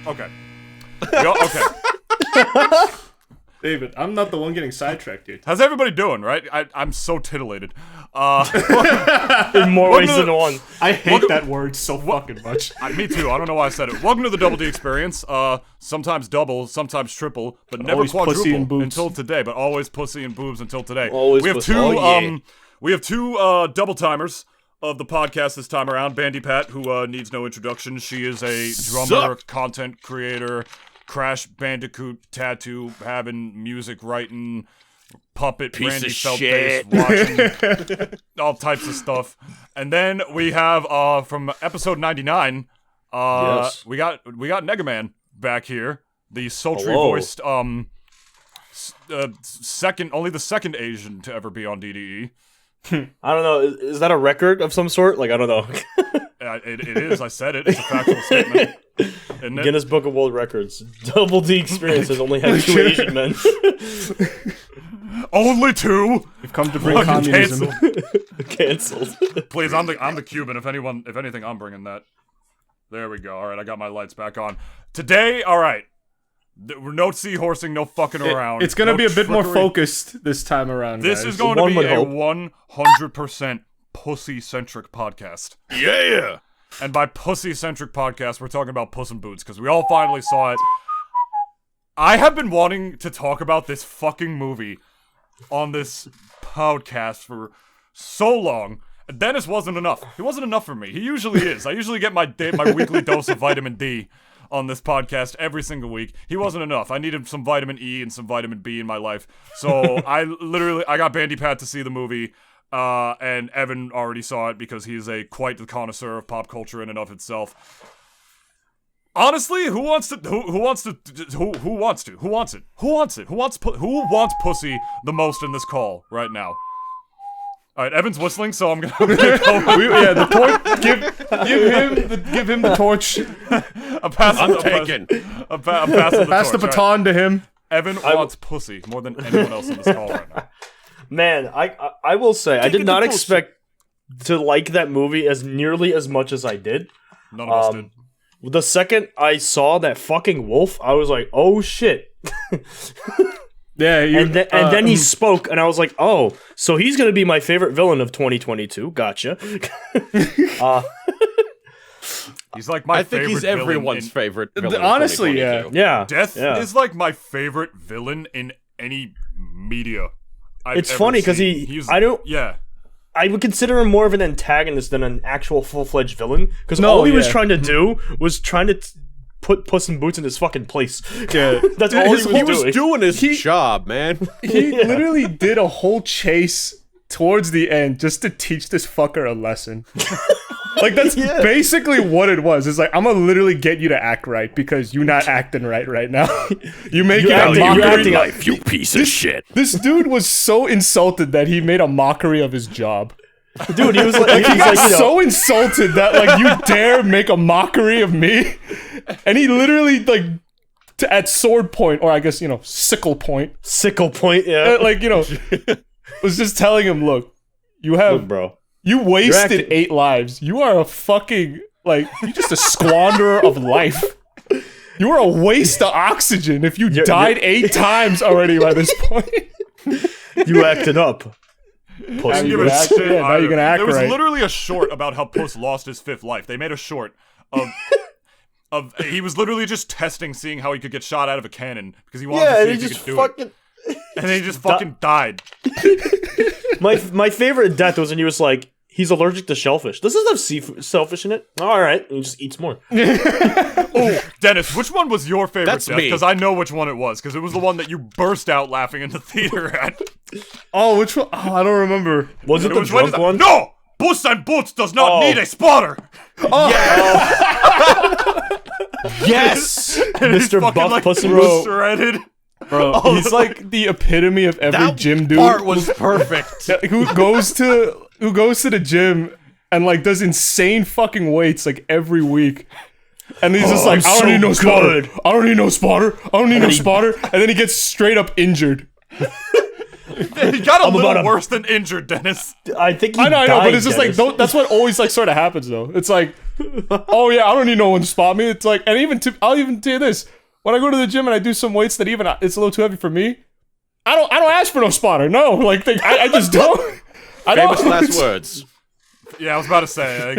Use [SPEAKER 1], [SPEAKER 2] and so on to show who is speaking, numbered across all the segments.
[SPEAKER 1] Okay. Okay.
[SPEAKER 2] David, I'm not the one getting sidetracked here.
[SPEAKER 1] How's everybody doing, right? I'm so titillated.
[SPEAKER 3] In more ways than one.
[SPEAKER 2] I hate that word so fucking much.
[SPEAKER 1] Me too. I don't know why I said it. Welcome to the Double D Experience. Sometimes double, sometimes triple, but never
[SPEAKER 2] always
[SPEAKER 1] quadruple
[SPEAKER 2] pussy and boobs.
[SPEAKER 1] until today. But always pussy and boobs until today.
[SPEAKER 3] Always
[SPEAKER 1] we have
[SPEAKER 3] pussy.
[SPEAKER 1] two.
[SPEAKER 3] Oh, yeah.
[SPEAKER 1] We have two double timers of the podcast this time around. BandiPat, who needs no introduction. She is a drummer, content creator, Crash Bandicoot tattoo having, music writing, puppet,
[SPEAKER 4] Piece
[SPEAKER 1] Randy
[SPEAKER 4] of
[SPEAKER 1] Felt
[SPEAKER 4] shit.
[SPEAKER 1] watching, all types of stuff. And then we have from episode 99,
[SPEAKER 3] Yes.
[SPEAKER 1] we got Negaman back here, the sultry
[SPEAKER 3] Hello.
[SPEAKER 1] voiced only the second Asian to ever be on DDE.
[SPEAKER 3] I don't know. Is that a record of some sort? Like, I don't know.
[SPEAKER 1] It is. I said it. It's a factual statement. Isn't it?
[SPEAKER 3] Guinness Book of World Records. Double D Experience has only had 2 Asian men.
[SPEAKER 1] Only 2.
[SPEAKER 2] We've come to bring
[SPEAKER 1] Fucking
[SPEAKER 2] communism.
[SPEAKER 3] Cancelled.
[SPEAKER 1] Please, I'm the Cuban. If anything, I'm bringing that. There we go. All right, I got my lights back on. Today, all right. No seahorsing, no fucking around.
[SPEAKER 2] It's gonna
[SPEAKER 1] no
[SPEAKER 2] be a bit more
[SPEAKER 1] trickery.
[SPEAKER 2] focused this time around.
[SPEAKER 1] This
[SPEAKER 2] guys.
[SPEAKER 1] is going to
[SPEAKER 3] One
[SPEAKER 1] be
[SPEAKER 3] would
[SPEAKER 1] a
[SPEAKER 3] hope.
[SPEAKER 1] 100% pussy-centric podcast.
[SPEAKER 4] Yeah.
[SPEAKER 1] And by pussy-centric podcast, we're talking about Puss in Boots, because we all finally saw it. I have been wanting to talk about this fucking movie on this podcast for so long. Dennis wasn't enough. He wasn't enough for me. He usually is. I usually get my weekly dose of vitamin D on this podcast every single week. He wasn't enough. I needed some vitamin E and some vitamin B in my life. So I got BandiPat to see the movie. And Evan already saw it because he's quite the connoisseur of pop culture in and of itself. Honestly, who wants it? Who wants pussy the most in this call right now? All right, Evan's whistling, so I'm gonna go.
[SPEAKER 2] the torch. Give him the torch.
[SPEAKER 1] I'm passing the
[SPEAKER 2] Pass the
[SPEAKER 1] torch.
[SPEAKER 2] baton to him.
[SPEAKER 1] Evan wants pussy more than anyone else in this call right now.
[SPEAKER 3] Man, I will say, I did not expect to like that movie as nearly as much as I did.
[SPEAKER 1] None of us did.
[SPEAKER 3] The second I saw that fucking wolf, I was like, oh shit.
[SPEAKER 2] Yeah,
[SPEAKER 3] And then he spoke, and I was like, oh, so he's going to be my favorite villain of 2022. Gotcha.
[SPEAKER 1] He's like my
[SPEAKER 4] I think
[SPEAKER 1] favorite
[SPEAKER 4] he's
[SPEAKER 1] villain
[SPEAKER 4] everyone's
[SPEAKER 1] in-
[SPEAKER 4] favorite villain.
[SPEAKER 2] Honestly,
[SPEAKER 4] of 2022.
[SPEAKER 3] Yeah.
[SPEAKER 1] Death
[SPEAKER 3] yeah.
[SPEAKER 1] is like my favorite villain in any media.
[SPEAKER 3] It's funny because I would consider him more of an antagonist than an actual full-fledged villain. Because all he was trying to do was trying to put Puss in Boots in his fucking place.
[SPEAKER 2] Yeah.
[SPEAKER 3] That's all
[SPEAKER 4] He was doing his job, man.
[SPEAKER 2] He literally did a whole chase towards the end just to teach this fucker a lesson. Like, that's basically what it was. It's like, I'm gonna literally get you to act right because you're not acting right now. You make it a mockery.
[SPEAKER 4] Life, you piece of shit.
[SPEAKER 2] This dude was so insulted that he made a mockery of his job.
[SPEAKER 3] Dude, he was like,
[SPEAKER 2] He got so insulted that, like, you dare make a mockery of me? And he literally, like, at sword point, or I guess, sickle point,
[SPEAKER 3] yeah.
[SPEAKER 2] like, was just telling him, look,
[SPEAKER 3] Look, bro.
[SPEAKER 2] you wasted 8 lives. You are a fucking, like, you're just a squanderer of life. You are a waste of oxygen if you died 8 times already by this point.
[SPEAKER 3] You acted up. Pussy.
[SPEAKER 1] Give it a
[SPEAKER 2] act-
[SPEAKER 1] shit
[SPEAKER 2] yeah, now
[SPEAKER 1] either.
[SPEAKER 2] you're gonna act
[SPEAKER 1] There was
[SPEAKER 2] right.
[SPEAKER 1] literally a short about how Puss lost his 5th life. They made a short of he was literally just testing, seeing how he could get shot out of a cannon because he wanted to see if he could do it. And then he just fucking died.
[SPEAKER 3] My favorite death was when he was like, he's allergic to shellfish. This doesn't have shellfish in it. All right, and he just eats more.
[SPEAKER 1] Oh, Dennis, which one was your favorite
[SPEAKER 4] That's
[SPEAKER 1] death?
[SPEAKER 4] me.
[SPEAKER 1] Because I know which one it was, because it was the one that you burst out laughing in the theater at.
[SPEAKER 2] Oh, which one? Oh, I don't remember.
[SPEAKER 3] Was it the
[SPEAKER 1] was when
[SPEAKER 3] drunk one?
[SPEAKER 1] No! Puss and Boots does not need a spotter!
[SPEAKER 4] Yes!
[SPEAKER 3] Mr. Buff Puss in Boots.
[SPEAKER 1] shredded.
[SPEAKER 2] Bro, he's like the epitome of every
[SPEAKER 4] That
[SPEAKER 2] gym dude
[SPEAKER 4] part was perfect.
[SPEAKER 2] who goes to the gym and like does insane fucking weights like every week. And he's just like, I don't need no spotter. I don't need no spotter. I don't need no spotter. And then he gets straight up injured.
[SPEAKER 1] He got a little worse than injured, Dennis.
[SPEAKER 3] I think he
[SPEAKER 2] I know, but
[SPEAKER 3] died,
[SPEAKER 2] it's just
[SPEAKER 3] Dennis.
[SPEAKER 2] like that's what always like sort of happens though. It's like Oh yeah, I don't need no one to spot me. It's like, and I'll even tell you this: when I go to the gym and I do some weights that even it's a little too heavy for me, I don't ask for no spotter. No, like I just don't.
[SPEAKER 4] Famous last words.
[SPEAKER 1] Yeah, I was about to say.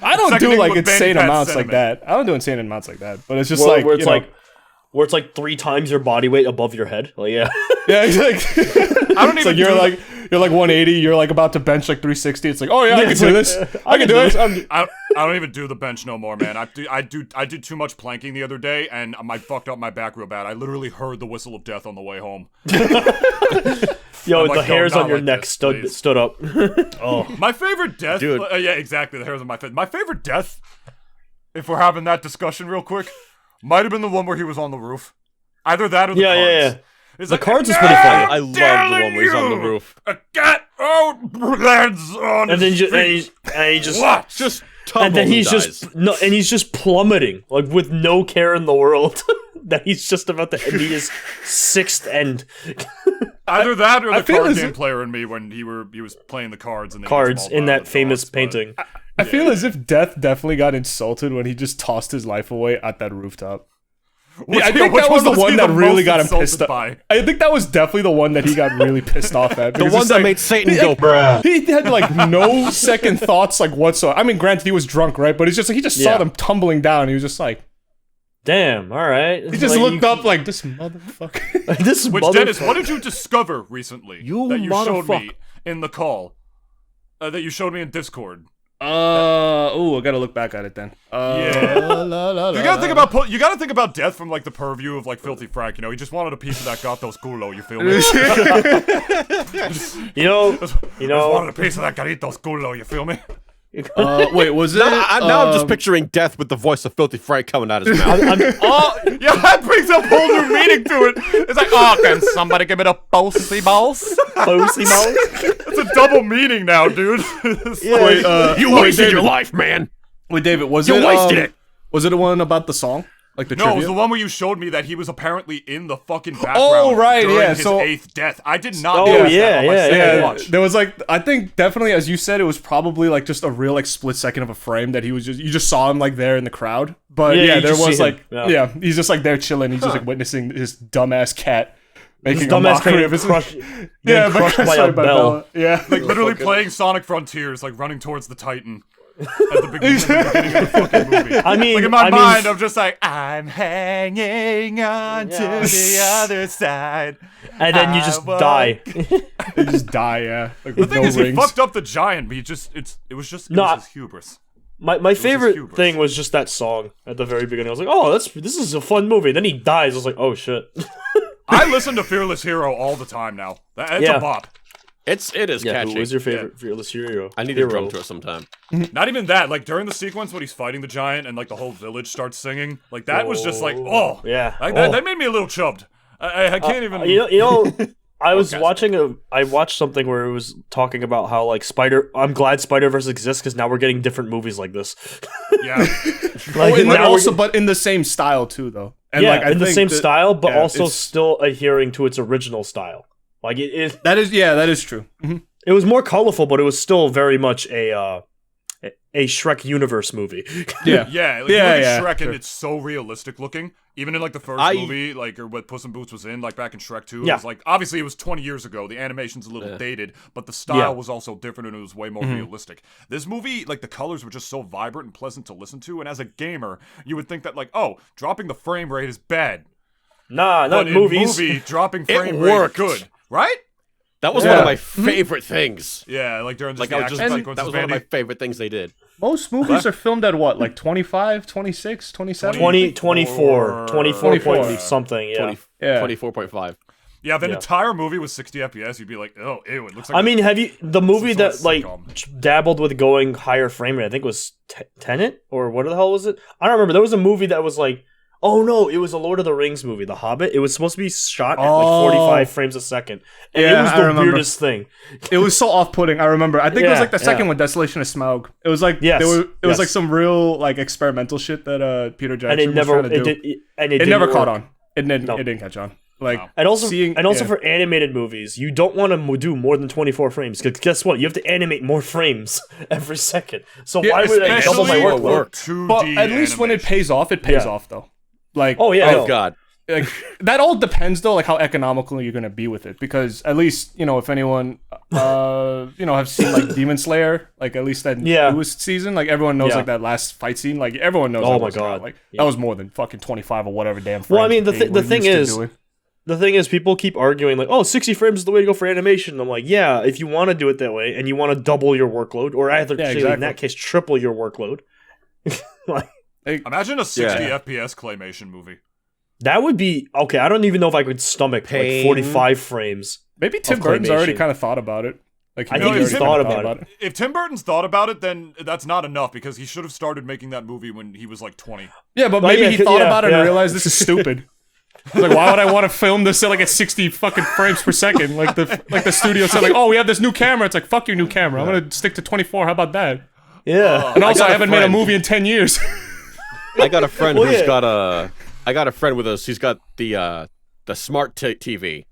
[SPEAKER 2] I don't do like insane amounts like that. I don't do insane amounts like that. But it's just like
[SPEAKER 3] where it's like 3 times your body weight above your head. Like yeah,
[SPEAKER 2] yeah, exactly. I don't even. Like you're like 180. You're like about to bench like 360. It's like, oh yeah, I can do this. I can do it.
[SPEAKER 1] I don't even do the bench no more, man. I did too much planking the other day, and I fucked up my back real bad. I literally heard the whistle of death on the way home.
[SPEAKER 3] Yo, the hairs on your neck stood up.
[SPEAKER 1] Oh, my favorite death.
[SPEAKER 4] Dude.
[SPEAKER 1] Yeah, exactly. The hairs on my face. My favorite death, if we're having that discussion real quick, might have been the one where he was on the roof. Either that or the cards.
[SPEAKER 3] Yeah.
[SPEAKER 1] It's
[SPEAKER 3] the
[SPEAKER 1] like,
[SPEAKER 3] cards is pretty funny.
[SPEAKER 4] I love the one where he's on the roof.
[SPEAKER 1] A cat lands on
[SPEAKER 3] and then he just
[SPEAKER 1] what?
[SPEAKER 4] Just
[SPEAKER 3] and then he's
[SPEAKER 4] dies.
[SPEAKER 3] he's just plummeting like with no care in the world that he's just about to meet his 6th end.
[SPEAKER 1] Either that or the card game player in me when he was playing the cards and
[SPEAKER 3] cards in that famous painting.
[SPEAKER 2] I feel as if Death definitely got insulted when he just tossed his life away at that rooftop. I think that was the one that really got him pissed off. I think that was definitely the one that he got really pissed off at.
[SPEAKER 4] The one that made Satan go, bruh.
[SPEAKER 2] He had like no second thoughts like whatsoever. I mean, granted, he was drunk, right? But it's just like he just saw them tumbling down. He was just like,
[SPEAKER 3] damn, all right.
[SPEAKER 2] He just looked up like, this motherfucker.
[SPEAKER 1] Which, Dennis, what did you discover recently that you showed me in the call? That you showed me in Discord?
[SPEAKER 2] I gotta look back at it then.
[SPEAKER 1] You gotta think about Death from like the purview of like Filthy Frank. You know, he just wanted a piece of that gatos culo. You feel me?
[SPEAKER 3] you know,
[SPEAKER 1] just wanted a piece of that garitos culo. You feel me?
[SPEAKER 2] Wait, was it?
[SPEAKER 4] Now I'm just picturing Death with the voice of Filthy Frank coming out his mouth.
[SPEAKER 1] Yeah, that brings a whole new meaning to it. It's like, oh, can somebody give me the bossy balls?
[SPEAKER 3] Bossy balls?
[SPEAKER 1] It's a double meaning now, dude.
[SPEAKER 4] You wasted your life, man.
[SPEAKER 2] Wait, David,
[SPEAKER 4] you wasted it.
[SPEAKER 2] Was it the one about the song? Like the
[SPEAKER 1] trivia?
[SPEAKER 2] It
[SPEAKER 1] was the one where you showed me that he was apparently in the fucking background during his 8th death. I did not know that.
[SPEAKER 2] There was like, I think definitely, as you said, it was probably like just a real like split second of a frame that he was you just saw him like there in the crowd. But there was like, he's just like there chilling. He's just like witnessing his dumbass cat making a mockery of his crushed
[SPEAKER 3] by a bell.
[SPEAKER 2] Yeah,
[SPEAKER 1] like literally playing Sonic Frontiers, like running towards the Titan. At the beginning of the fucking movie.
[SPEAKER 3] I mean,
[SPEAKER 1] like in my mind, I'm just like, I'm hanging on to the other side,
[SPEAKER 3] and then you just die.
[SPEAKER 2] You just die, yeah. Like,
[SPEAKER 1] the thing is, he fucked up the giant, but it was his hubris.
[SPEAKER 3] My favorite thing was just that song at the very beginning. I was like, oh, this is a fun movie. Then he dies. I was like, oh shit.
[SPEAKER 1] I listen to Fearless Hero all the time now. It's a bop.
[SPEAKER 4] It is catchy.
[SPEAKER 3] Who was your favorite Fearless Hero?
[SPEAKER 4] I need to drum to it sometime.
[SPEAKER 1] Not even that. Like during the sequence when he's fighting the giant and like the whole village starts singing, like that was just like, oh yeah, like, that made me a little chubbed. I can't even.
[SPEAKER 3] You know, I was watching I watched something where it was talking about how like I'm glad Spider-Verse exists because now we're getting different movies like this.
[SPEAKER 1] Yeah,
[SPEAKER 2] but in the same style too, though. And
[SPEAKER 3] in the same style, but also still adhering to its original style. Like
[SPEAKER 2] that is true. Mm-hmm.
[SPEAKER 3] It was more colorful, but it was still very much a Shrek universe movie.
[SPEAKER 1] Yeah, Shrek, and it's so realistic looking. Even in like the first movie, like or what Puss in Boots was in, like back in Shrek 2, it was like obviously it was 20 years ago. The animation's a little dated, but the style was also different and it was way more realistic. This movie, like the colors were just so vibrant and pleasant to listen to, and as a gamer, you would think that like, oh, dropping the frame rate is bad.
[SPEAKER 3] Nah, not movies.
[SPEAKER 1] Movie, dropping frame rate is good. Right?
[SPEAKER 4] That was one of my favorite things.
[SPEAKER 1] Yeah, like during
[SPEAKER 4] that was one of my favorite things they did.
[SPEAKER 2] Most movies are filmed at what? Like 25, 26, 27?
[SPEAKER 3] 24 point something, yeah.
[SPEAKER 4] 24.5.
[SPEAKER 1] Yeah, if an entire movie was 60 FPS, you'd be like, oh, ew, it looks like...
[SPEAKER 3] I mean, have you... The movie that, like, dabbled with going higher frame rate, I think it was Tenet? Or what the hell was it? I don't remember. There was a movie that was like... Oh no, it was a Lord of the Rings movie, The Hobbit. It was supposed to be shot at like 45 frames a second. And it was the weirdest thing.
[SPEAKER 2] It was so off-putting, I remember. I think it was like the second one, Desolation of Smaug. It was like it was like some real like experimental shit that Peter Jackson was trying to do. It never caught on. It didn't catch on. Like,
[SPEAKER 1] No.
[SPEAKER 3] And also,
[SPEAKER 2] seeing,
[SPEAKER 3] for animated movies, you don't want to do more than 24 frames. Because guess what? You have to animate more frames every second. So
[SPEAKER 2] Yeah,
[SPEAKER 3] why would I double my
[SPEAKER 1] Especially
[SPEAKER 3] workload?
[SPEAKER 1] for 2D
[SPEAKER 2] but at least when it
[SPEAKER 1] animation.
[SPEAKER 2] pays off, it pays
[SPEAKER 3] Yeah.
[SPEAKER 2] off though. Like,
[SPEAKER 3] Oh yeah,
[SPEAKER 4] Oh
[SPEAKER 3] no.
[SPEAKER 4] God.
[SPEAKER 2] like that all depends though, like how economical you're gonna be with it. Because at least if anyone, have seen like Demon Slayer, like at least that
[SPEAKER 3] Yeah.
[SPEAKER 2] newest season, like everyone knows
[SPEAKER 3] Yeah.
[SPEAKER 2] like that last fight scene, like everyone knows.
[SPEAKER 3] Oh
[SPEAKER 2] that
[SPEAKER 3] my
[SPEAKER 2] wasn't
[SPEAKER 3] God.
[SPEAKER 2] like that was more than fucking 25 or whatever damn.
[SPEAKER 3] Well, I
[SPEAKER 2] frames
[SPEAKER 3] mean, the
[SPEAKER 2] they were
[SPEAKER 3] thing
[SPEAKER 2] used to
[SPEAKER 3] is,
[SPEAKER 2] doing.
[SPEAKER 3] the thing is, people keep arguing like, "Oh, 60 frames is the way to go for animation." I'm like, yeah, if you want to do it that way, and you want to double your workload, or either
[SPEAKER 2] Yeah,
[SPEAKER 3] in
[SPEAKER 2] exactly.
[SPEAKER 3] that case, triple your workload, like
[SPEAKER 1] Imagine a 60
[SPEAKER 4] Yeah.
[SPEAKER 1] FPS claymation movie.
[SPEAKER 3] that would be okay. I don't even know if I could stomach
[SPEAKER 4] Pain.
[SPEAKER 3] like 45 frames.
[SPEAKER 2] Maybe Tim
[SPEAKER 3] of
[SPEAKER 2] Burton's already
[SPEAKER 3] claymation.
[SPEAKER 2] kind of thought about it. Like,
[SPEAKER 3] I
[SPEAKER 1] think
[SPEAKER 2] maybe
[SPEAKER 1] he's
[SPEAKER 2] already
[SPEAKER 1] thought
[SPEAKER 2] kinda
[SPEAKER 3] about it.
[SPEAKER 1] If Tim Burton's thought about it, then that's not enough because he should have started making that movie when he was like 20.
[SPEAKER 2] Yeah, but
[SPEAKER 3] Well,
[SPEAKER 2] maybe
[SPEAKER 3] yeah,
[SPEAKER 2] he thought
[SPEAKER 3] yeah,
[SPEAKER 2] about it
[SPEAKER 3] yeah.
[SPEAKER 2] and realized this is stupid. He's like, why would I want to film this at like at 60 fucking frames per second? Like the studio said, like, oh, we have this new camera. It's like, fuck your new camera. I'm gonna stick to 24. How about that?
[SPEAKER 3] Yeah,
[SPEAKER 2] And also,
[SPEAKER 4] got
[SPEAKER 2] I
[SPEAKER 4] a
[SPEAKER 2] haven't made a
[SPEAKER 4] friend.
[SPEAKER 2] movie in 10 years.
[SPEAKER 4] I got a friend
[SPEAKER 3] Well,
[SPEAKER 4] who's
[SPEAKER 3] yeah.
[SPEAKER 4] got a. I got a friend with us. He's got the smart TV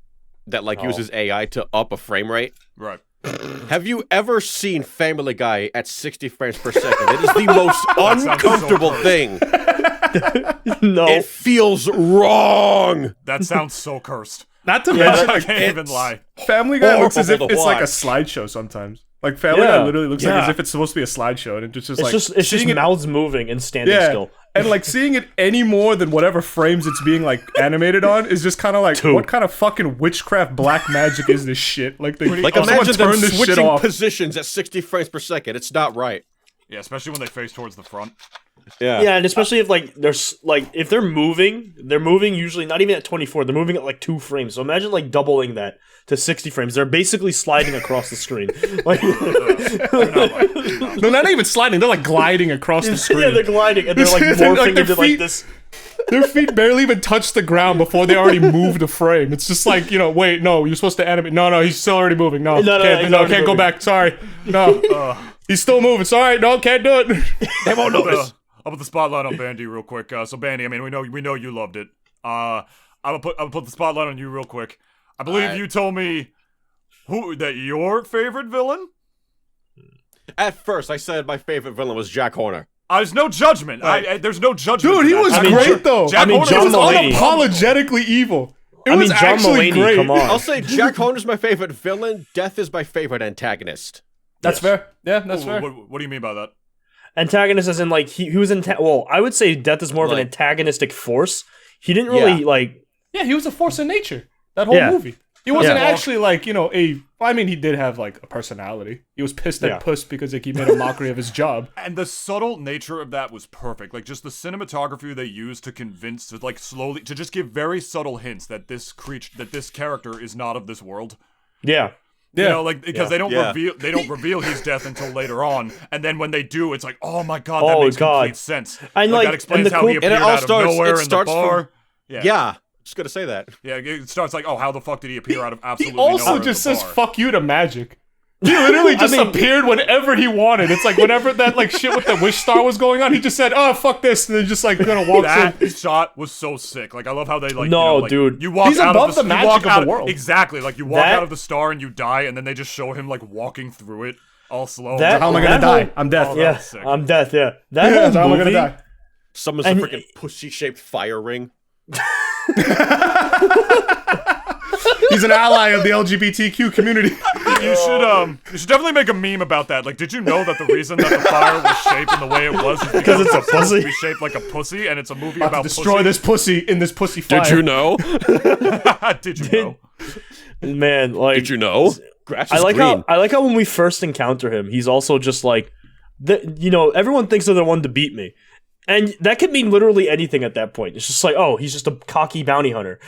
[SPEAKER 4] that like uses AI to up a frame rate.
[SPEAKER 1] Right.
[SPEAKER 4] Have you ever seen Family Guy at 60 frames per second? It is the most
[SPEAKER 1] sounds so
[SPEAKER 4] uncomfortable
[SPEAKER 1] cursed.
[SPEAKER 4] thing.
[SPEAKER 3] no,
[SPEAKER 4] It feels wrong.
[SPEAKER 1] That sounds so cursed.
[SPEAKER 2] Not to
[SPEAKER 1] I
[SPEAKER 2] mention, like,
[SPEAKER 1] can't even lie.
[SPEAKER 2] Family Guy looks as if
[SPEAKER 4] horrible to
[SPEAKER 2] it's like a
[SPEAKER 4] watch.
[SPEAKER 2] slideshow sometimes. Like, Family
[SPEAKER 3] Yeah.
[SPEAKER 2] Guy literally looks like
[SPEAKER 3] Yeah.
[SPEAKER 2] as if it's supposed to be a slideshow, and it's just
[SPEAKER 3] it's
[SPEAKER 2] like
[SPEAKER 3] just
[SPEAKER 2] seeing it,
[SPEAKER 3] mouths moving and standing
[SPEAKER 2] yeah,
[SPEAKER 3] still.
[SPEAKER 2] and like seeing it any more than whatever frames it's being like animated on is just kind of like,
[SPEAKER 3] Dude.
[SPEAKER 2] what kind of fucking witchcraft black magic is this shit? Like,
[SPEAKER 4] Like
[SPEAKER 2] someone
[SPEAKER 4] imagine them
[SPEAKER 2] turn this shit
[SPEAKER 4] switching
[SPEAKER 2] off.
[SPEAKER 4] positions at 60 frames per second. It's not right.
[SPEAKER 1] Yeah, especially when they face towards the front.
[SPEAKER 4] Yeah.
[SPEAKER 3] Yeah, and especially if like there's like if they're moving usually not even at 24. They're moving at like 2 frames. So imagine like doubling that to 60 frames. They're basically sliding across the screen. Like,
[SPEAKER 2] No, not even sliding. They're like gliding across the screen.
[SPEAKER 3] yeah, they're gliding and they're like
[SPEAKER 2] They're,
[SPEAKER 3] morphing
[SPEAKER 2] like, their
[SPEAKER 3] into
[SPEAKER 2] feet-
[SPEAKER 3] like this.
[SPEAKER 2] Their feet barely even touch the ground before they already moved the frame. It's just like, wait, no, you're supposed to animate. No, he's still already moving. No,
[SPEAKER 3] No,
[SPEAKER 2] can't,
[SPEAKER 3] he's
[SPEAKER 2] no,
[SPEAKER 3] already
[SPEAKER 2] can't go
[SPEAKER 3] moving.
[SPEAKER 2] back. Sorry. No. He's still moving. Sorry. No, can't do it.
[SPEAKER 4] They won't notice.
[SPEAKER 1] I'll put the spotlight on Bandy real quick. So Bandy, I mean, we know you loved it. I'm gonna put the spotlight on you real quick. I believe
[SPEAKER 4] Alright.
[SPEAKER 1] you told me that your favorite villain.
[SPEAKER 4] At first, I said my favorite villain was Jack Horner.
[SPEAKER 1] There's no judgment. There's no judgment.
[SPEAKER 2] Dude,
[SPEAKER 1] to
[SPEAKER 2] he
[SPEAKER 1] that.
[SPEAKER 2] was
[SPEAKER 3] I mean,
[SPEAKER 2] great, though.
[SPEAKER 1] Jack
[SPEAKER 3] I mean,
[SPEAKER 1] Horner
[SPEAKER 3] John
[SPEAKER 2] He was
[SPEAKER 3] Mulaney.
[SPEAKER 2] unapologetically evil. It
[SPEAKER 3] I
[SPEAKER 2] was
[SPEAKER 3] mean, John
[SPEAKER 2] actually
[SPEAKER 3] Mulaney,
[SPEAKER 2] great.
[SPEAKER 3] come on.
[SPEAKER 4] I'll say Jack Horner's my favorite villain. Death is my favorite antagonist.
[SPEAKER 2] That's fair. Yeah, that's fair.
[SPEAKER 1] What do you mean by that?
[SPEAKER 3] Antagonist as in like he was well, I would say Death is more of an
[SPEAKER 4] Like-
[SPEAKER 3] antagonistic force. He didn't really
[SPEAKER 4] Yeah.
[SPEAKER 3] like
[SPEAKER 2] Yeah, he was a force of nature. That whole
[SPEAKER 3] Yeah.
[SPEAKER 2] movie. He wasn't
[SPEAKER 3] Yeah.
[SPEAKER 2] actually like, I mean, he did have like a personality. He was pissed
[SPEAKER 3] Yeah.
[SPEAKER 2] at Puss because like, he made a mockery of his job.
[SPEAKER 1] And the subtle nature of that was perfect. Like just the cinematography they used to convince, to like slowly, to just give very subtle hints that this character is not of this world.
[SPEAKER 3] yeah.
[SPEAKER 1] You know, like because
[SPEAKER 3] Yeah.
[SPEAKER 1] they don't reveal his death until later on, and then when they do, it's like, oh my god, that
[SPEAKER 3] Oh,
[SPEAKER 1] makes
[SPEAKER 3] God.
[SPEAKER 1] complete sense.
[SPEAKER 3] And,
[SPEAKER 1] like,
[SPEAKER 3] like,
[SPEAKER 1] that explains
[SPEAKER 3] and the
[SPEAKER 1] how
[SPEAKER 3] cool-
[SPEAKER 1] he
[SPEAKER 3] And
[SPEAKER 1] appeared
[SPEAKER 4] it all
[SPEAKER 1] out
[SPEAKER 4] starts-
[SPEAKER 1] of nowhere
[SPEAKER 4] it
[SPEAKER 1] in
[SPEAKER 4] starts
[SPEAKER 1] the bar.
[SPEAKER 4] from- Yeah. Just gonna say that.
[SPEAKER 1] Yeah, it starts like, oh, how the fuck did he appear out of
[SPEAKER 2] He
[SPEAKER 1] absolutely nowhere?
[SPEAKER 2] also
[SPEAKER 1] in
[SPEAKER 2] just
[SPEAKER 1] the
[SPEAKER 2] says
[SPEAKER 1] bar?
[SPEAKER 2] "fuck you" to magic. He literally just
[SPEAKER 3] mean-
[SPEAKER 2] appeared whenever he wanted. It's like whenever that like shit with the wish star was going on, he just said, "Oh, fuck this," and then just like walks
[SPEAKER 1] That
[SPEAKER 2] in.
[SPEAKER 1] shot was so sick. Like I love how they like.
[SPEAKER 3] No,
[SPEAKER 1] like,
[SPEAKER 3] dude.
[SPEAKER 1] You walk
[SPEAKER 2] He's
[SPEAKER 1] out
[SPEAKER 2] above
[SPEAKER 1] of
[SPEAKER 2] the
[SPEAKER 1] you
[SPEAKER 2] magic
[SPEAKER 1] walk
[SPEAKER 2] of
[SPEAKER 1] out
[SPEAKER 2] the world.
[SPEAKER 1] Exactly. Like you walk
[SPEAKER 3] That-
[SPEAKER 1] out of the star and you die, and then they just show him like walking through it all slow.
[SPEAKER 3] That-
[SPEAKER 2] How am I gonna
[SPEAKER 3] that
[SPEAKER 2] die?
[SPEAKER 3] whole-
[SPEAKER 2] I'm death.
[SPEAKER 1] Oh,
[SPEAKER 3] Yeah.
[SPEAKER 1] was sick.
[SPEAKER 3] I'm Death, yeah. That
[SPEAKER 2] Yeah,
[SPEAKER 3] whole
[SPEAKER 2] so how am I
[SPEAKER 3] movie,
[SPEAKER 2] gonna die?
[SPEAKER 4] Summons
[SPEAKER 3] And-
[SPEAKER 4] a freaking pussy-shaped fire ring.
[SPEAKER 2] He's an ally of the LGBTQ community.
[SPEAKER 1] You should definitely make a meme about that. Like, did you know that the reason that the fire was shaped in the way it was is because
[SPEAKER 3] it's a
[SPEAKER 1] supposed to
[SPEAKER 3] pussy?
[SPEAKER 1] be shaped like a pussy, and it's a movie
[SPEAKER 2] About
[SPEAKER 1] about
[SPEAKER 2] to destroy
[SPEAKER 1] pussy.
[SPEAKER 2] this pussy in this pussy fire.
[SPEAKER 4] Did you know?
[SPEAKER 1] Did you know?
[SPEAKER 3] man, like
[SPEAKER 4] Did you know? Grass
[SPEAKER 3] I
[SPEAKER 4] is
[SPEAKER 3] like
[SPEAKER 4] green.
[SPEAKER 3] how when we first encounter him, he's also just like everyone thinks they're the one to beat me. And that could mean literally anything at that point. It's just like, oh, he's just a cocky bounty hunter.